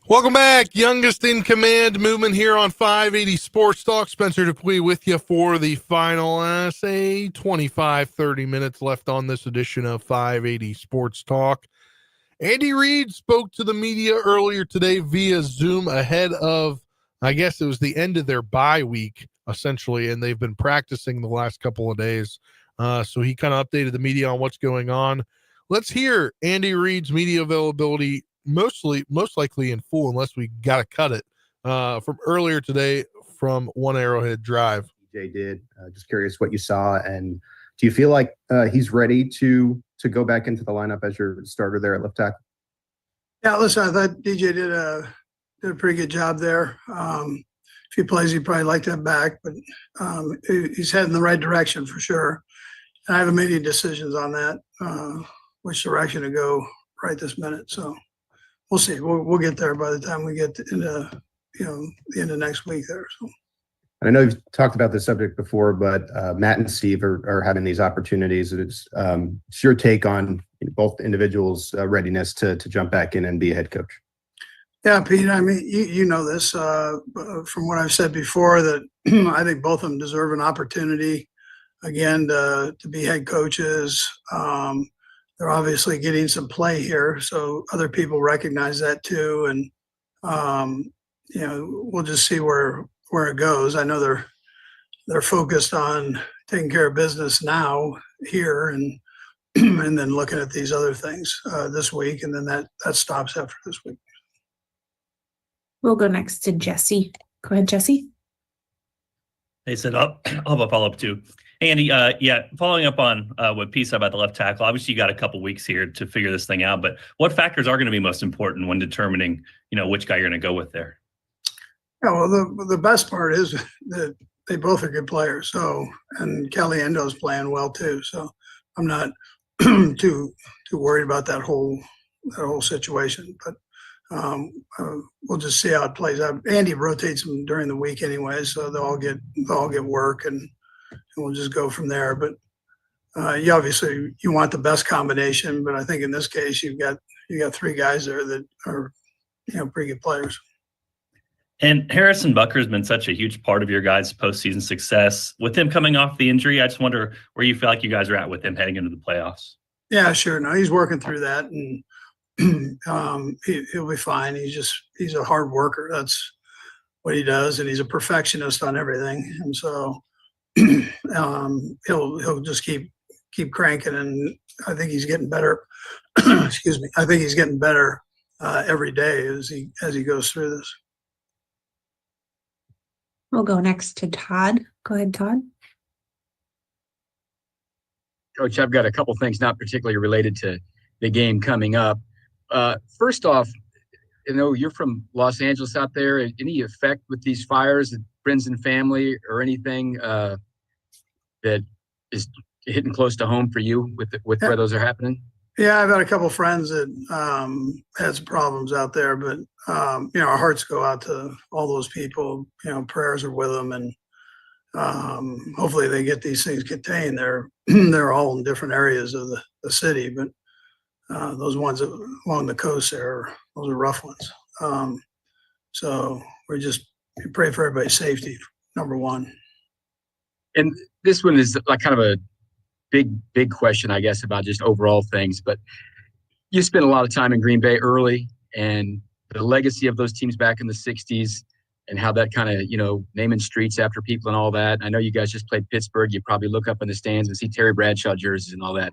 C: Welcome back. Youngest in command movement here on 580 Sports Talk. Spencer Dupuis with you for the final, say 25, 30 minutes left on this edition of 580 Sports Talk. Andy Reid spoke to the media earlier today via Zoom ahead of, I guess it was the end of their bye week, essentially, and they've been practicing the last couple of days. So he kind of updated the media on what's going on. Let's hear Andy Reid's media availability, most likely in full, unless we got to cut it, from earlier today from One Arrowhead Drive.
H: Jay did. Just curious what you saw, and do you feel like he's ready to go back into the lineup as your starter there at left tackle?
I: Yeah, listen, I thought DJ did a pretty good job there. If he plays, he'd probably like that back, but he's heading in the right direction for sure. And I haven't made any decisions on that, which direction to go right this minute. So we'll see. We'll get there by the time we get into the end of next week there. So.
H: I know you've talked about this subject before, but Matt and Steve are having these opportunities. It's your take on both individuals' readiness to jump back in and be a head coach.
I: Yeah, Pete, I mean, you know this from what I've said before, that I think both of them deserve an opportunity, again, to be head coaches. They're obviously getting some play here, so other people recognize that too. And, we'll just see where it goes. I know they're focused on taking care of business now here and and then looking at these other things this week, and then that stops after this week.
J: We'll go next to Jesse. Go ahead, Jesse.
K: They said, I'll have a follow-up too. Andy, following up on what Pete said about the left tackle, obviously you got a couple weeks here to figure this thing out, but what factors are going to be most important when determining, which guy you're going to go with there?
I: Yeah, well, the best part is that they both are good players. So, and Kelly Endo's playing well too. So I'm not too worried about that whole situation, but we'll just see how it plays out. Andy rotates them during the week anyway, so they'll all get work, and we'll just go from there. But you obviously want the best combination, but I think in this case you got three guys there that are pretty good players.
K: And Harrison Butker's been such a huge part of your guys' postseason success. With him coming off the injury, I just wonder where you feel like you guys are at with him heading into the playoffs.
I: Yeah, sure. No, he's working through that, and he'll be fine. He's a hard worker. That's what he does, and he's a perfectionist on everything. And so he'll just keep cranking, and I think he's getting better. Excuse me. I think he's getting better every day as he goes through this.
J: We'll go next to Todd. Go ahead, Todd.
L: Coach, I've got a couple things not particularly related to the game coming up. First off, you're from Los Angeles out there. Any effect with these fires, friends and family, or anything that is hitting close to home for you with where those are happening?
I: Yeah, I've got a couple friends that had some problems out there, but our hearts go out to all those people. Prayers are with them, and hopefully they get these things contained. They're all in different areas of the city, but those ones along the coast there, those are rough ones. So we pray for everybody's safety, number one.
L: And this one is like kind of a big question, I guess, about just overall things. But you spent a lot of time in Green Bay early, and the legacy of those teams back in the 60s and how that kind of, naming streets after people and all that. I know you guys just played Pittsburgh. You probably look up in the stands and see Terry Bradshaw jerseys and all that.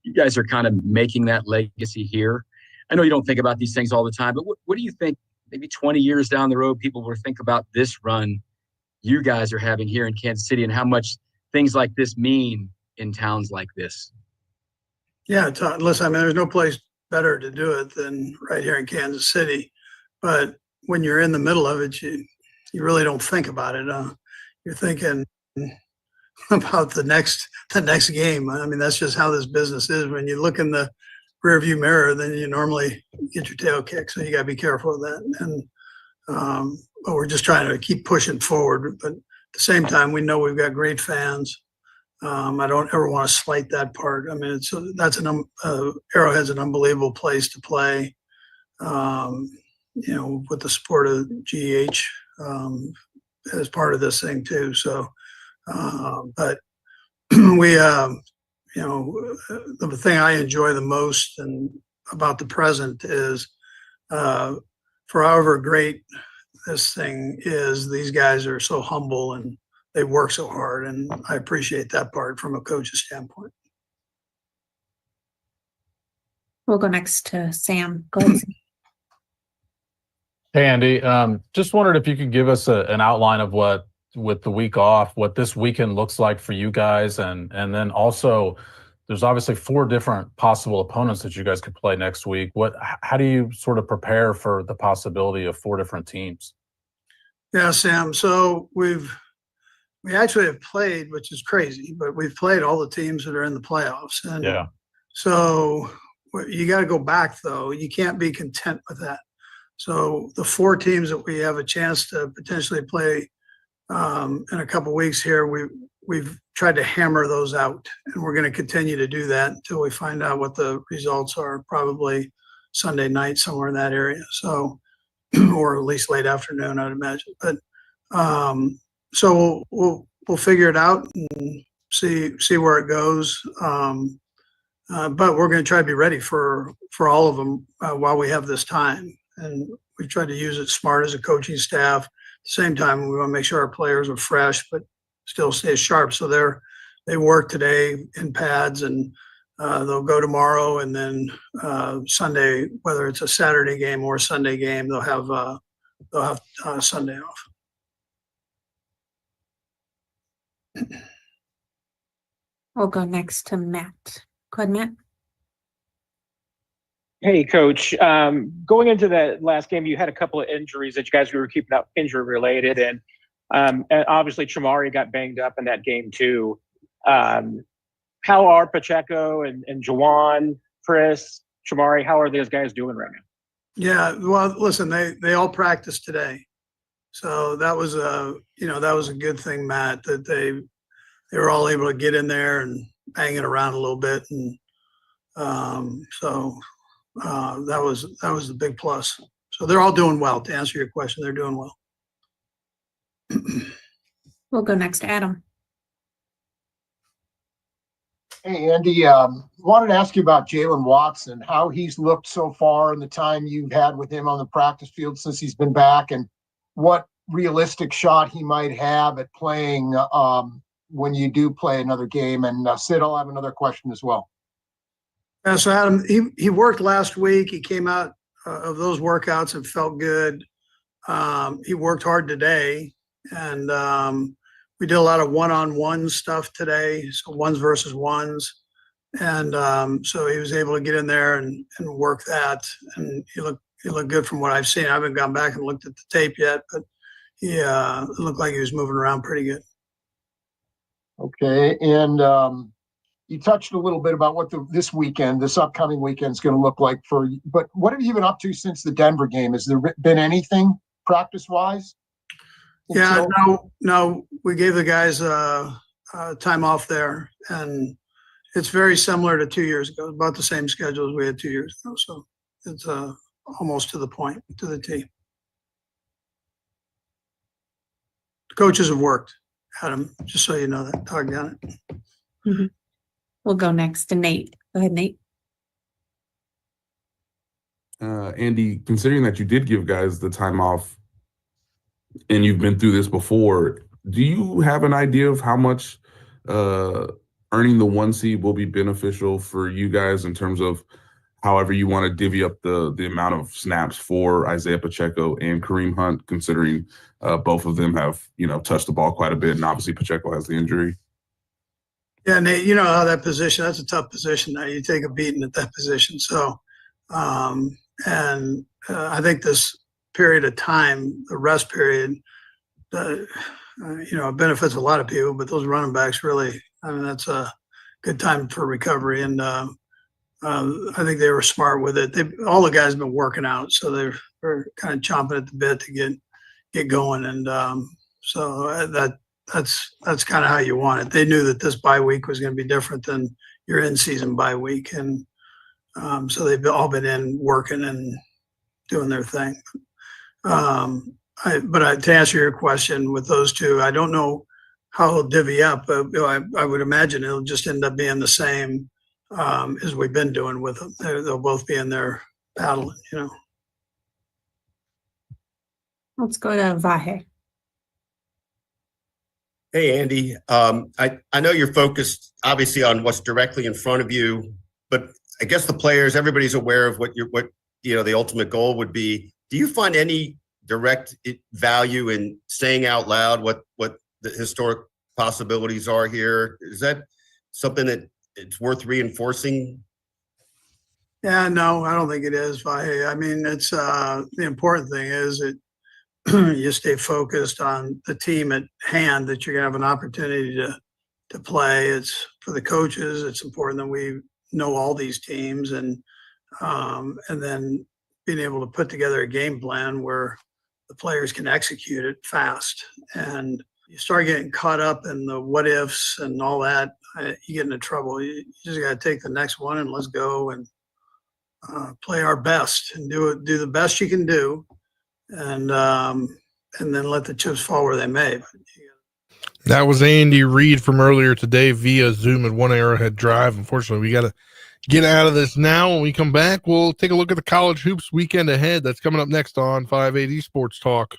L: You guys are kind of making that legacy here. I know you don't think about these things all the time, but what do you think maybe 20 years down the road people will think about this run you guys are having here in Kansas City and how much things like this mean in towns like this?
I: Yeah, listen, there's no place better to do it than right here in Kansas City. But when you're in the middle of it, you really don't think about it. You're thinking about the next game. That's just how this business is. When you look in the rearview mirror, then you normally get your tail kicked. So you got to be careful of that. And but we're just trying to keep pushing forward. But at the same time, we know we've got great fans. I don't ever want to slight that part. Arrowhead's an unbelievable place to play. with the support of GH as part of this thing too. So, but we, the thing I enjoy the most and about the present is, for however great this thing is, these guys are so humble and they work so hard, and I appreciate that part from a coach's standpoint.
J: We'll go next to Sam. Go ahead, Sam.
M: Hey, Andy. Just wondered if you could give us an outline of what, with the week off, what this weekend looks like for you guys, and then also, there's obviously 4 different possible opponents that you guys could play next week. How do you sort of prepare for the possibility of 4 different teams?
I: Yeah, Sam. So we actually have played, which is crazy, but we've played all the teams that are in the playoffs. And
M: Yeah.
I: so you got to go back, though. You can't be content with that. So the 4 teams that we have a chance to potentially play in a couple of weeks here, we've tried to hammer those out, and we're going to continue to do that until we find out what the results are, probably Sunday night, somewhere in that area. So, or at least late afternoon, I'd imagine. But so we'll figure it out and see where it goes. But we're going to try to be ready for all of them while we have this time, and we try to use it smart as a coaching staff. At the same time, we want to make sure our players are fresh but still stay sharp. So they work today in pads, and they'll go tomorrow, and then Sunday, whether it's a Saturday game or a Sunday game, they'll have Sunday off.
J: We'll go next to Matt. Go ahead, Matt.
D: Hey, Coach. Going into that last game, you had a couple of injuries that you guys were keeping up injury related, and obviously Chamari got banged up in that game too. How are Pacheco and Juwan, Chris, Chamari? How are those guys doing right now?
I: Yeah, well, listen, they all practiced today, so that was a good thing, Matt, that they were all able to get in there and bang it around a little bit, and so that was the big plus. So they're all doing well. To answer your question, they're doing well.
J: We'll go next to Adam.
N: Hey, Andy, wanted to ask you about Jalen Watson, how he's looked so far in the time you've had with him on the practice field since he's been back, and what realistic shot he might have at playing when you do play another game. And Sid, I'll have another question as well.
I: Yeah, so Adam, he worked last week. He came out of those workouts and felt good. He worked hard today, and we did a lot of one-on-one stuff today, so ones versus ones. And so he was able to get in there and work that. And he looked good from what I've seen. I haven't gone back and looked at the tape yet, but he looked like he was moving around pretty good.
N: Okay, and you touched a little bit about what this upcoming weekend is going to look like for you. But what have you been up to since the Denver game? Has there been anything practice-wise?
I: Yeah, no, we gave the guys time off there, and it's very similar to 2 years ago. About the same schedule as we had 2 years ago, so it's almost to the point, to the T. The coaches have worked, Adam, just so you know that. Doggone it.
J: Mm-hmm. We'll go next to Nate. Go ahead, Nate.
O: Andy, considering that you did give guys the time off and you've been through this before, do you have an idea of how much earning the 1 seed will be beneficial for you guys in terms of however you want to divvy up the amount of snaps for Isaiah Pacheco and Kareem Hunt, considering both of them have, touched the ball quite a bit, and obviously Pacheco has the injury?
I: Yeah, Nate, you know how that position, that's a tough position. Now you take a beating at that position. So, I think this period of time, the rest period, it benefits a lot of people, but those running backs really, that's a good time for recovery. And I think they were smart with it. All the guys have been working out, so they're kind of chomping at the bit to get going. And so that's kind of how you want it. They knew that this bye week was going to be different than your in-season bye week. And so they've all been in working and doing their thing. To answer your question with those two, I don't know how he'll divvy up. I would imagine it'll just end up being the same as we've been doing with them. They'll both be in there battling,
J: Let's go to Vahe.
P: Hey, Andy. I know you're focused obviously on what's directly in front of you, but I guess the players, everybody's aware of what the ultimate goal would be. Do you find any direct value in saying out loud what the historic possibilities are here? Is that something that it's worth reinforcing?
I: Yeah, no, I don't think it is, Vahe. I mean, it's the important thing is that you stay focused on the team at hand, that you're gonna have an opportunity to play. It's for the coaches. It's important that we know all these teams and then being able to put together a game plan where the players can execute it fast. And you start getting caught up in the what ifs and all that, you get into trouble. You just got to take the next one and let's go and play our best and do the best you can do, and then let the chips fall where they may.
C: That was Andy Reid from earlier today via Zoom at One Arrowhead Drive. Unfortunately, we got to get out of this now. When we come back, we'll take a look at the college hoops weekend ahead. That's coming up next on 580 Sports Talk.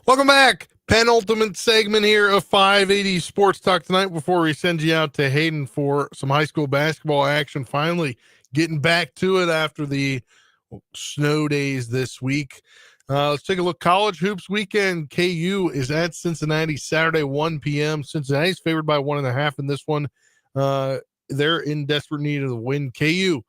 C: Welcome back. Penultimate segment here of 580 Sports Talk tonight before we send you out to Hayden for some high school basketball action. Finally getting back to it after the snow days this week. Let's take a look. College hoops weekend. KU is at Cincinnati Saturday, 1 p.m. Cincinnati's favored by 1.5 in this one. They're in desperate need of the win. KU,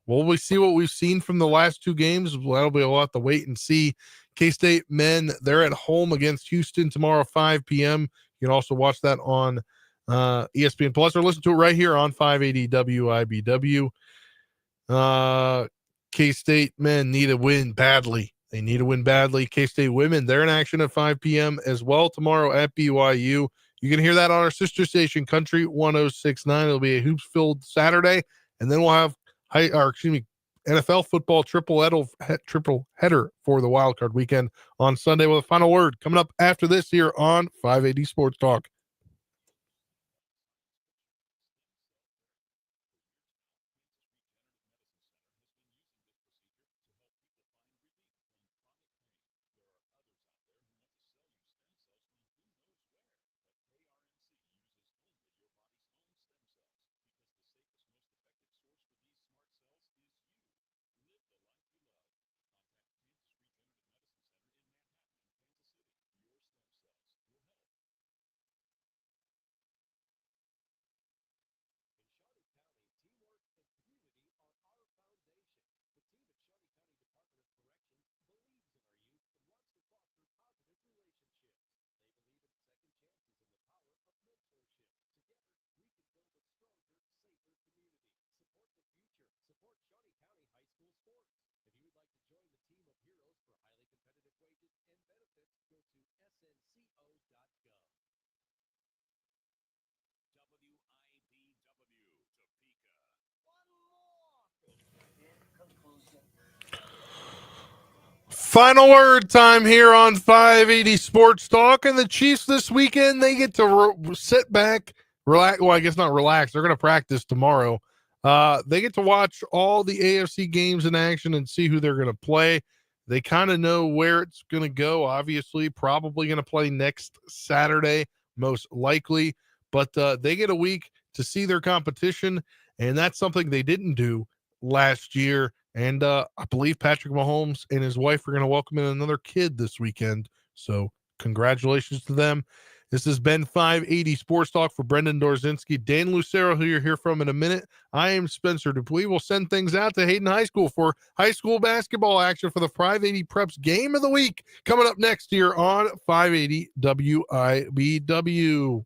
C: will we see what we've seen from the last two games? Well, that'll be a lot to wait and see. K-State men, they're at home against Houston tomorrow, 5 p.m. You can also watch that on ESPN Plus or listen to it right here on 580 WIBW. K-State men need a win badly. They need to win badly. K-State women, they're in action at 5 p.m. as well tomorrow at BYU. You can hear that on our sister station, Country 106.9. It'll be a hoops-filled Saturday, and then we'll have NFL football triple header for the wild card weekend on Sunday with a final word coming up after this here on 580 Sports Talk. Final word time here on 580 Sports Talk. And the Chiefs this weekend, they get to sit back, relax. Well, I guess not relax. They're going to practice tomorrow. They get to watch all the AFC games in action and see who they're going to play. They kind of know where it's going to go. Obviously, probably going to play next Saturday, most likely. But they get a week to see their competition, and that's something they didn't do last year. And I believe Patrick Mahomes and his wife are going to welcome in another kid this weekend. So congratulations to them. This has been 580 Sports Talk for Brendan Dorzinski, Dan Lucero, who you'll hear from in a minute. I am Spencer Dupuis. We'll send things out to Hayden High School for high school basketball action for the 580 Preps Game of the Week coming up next year on 580 WIBW.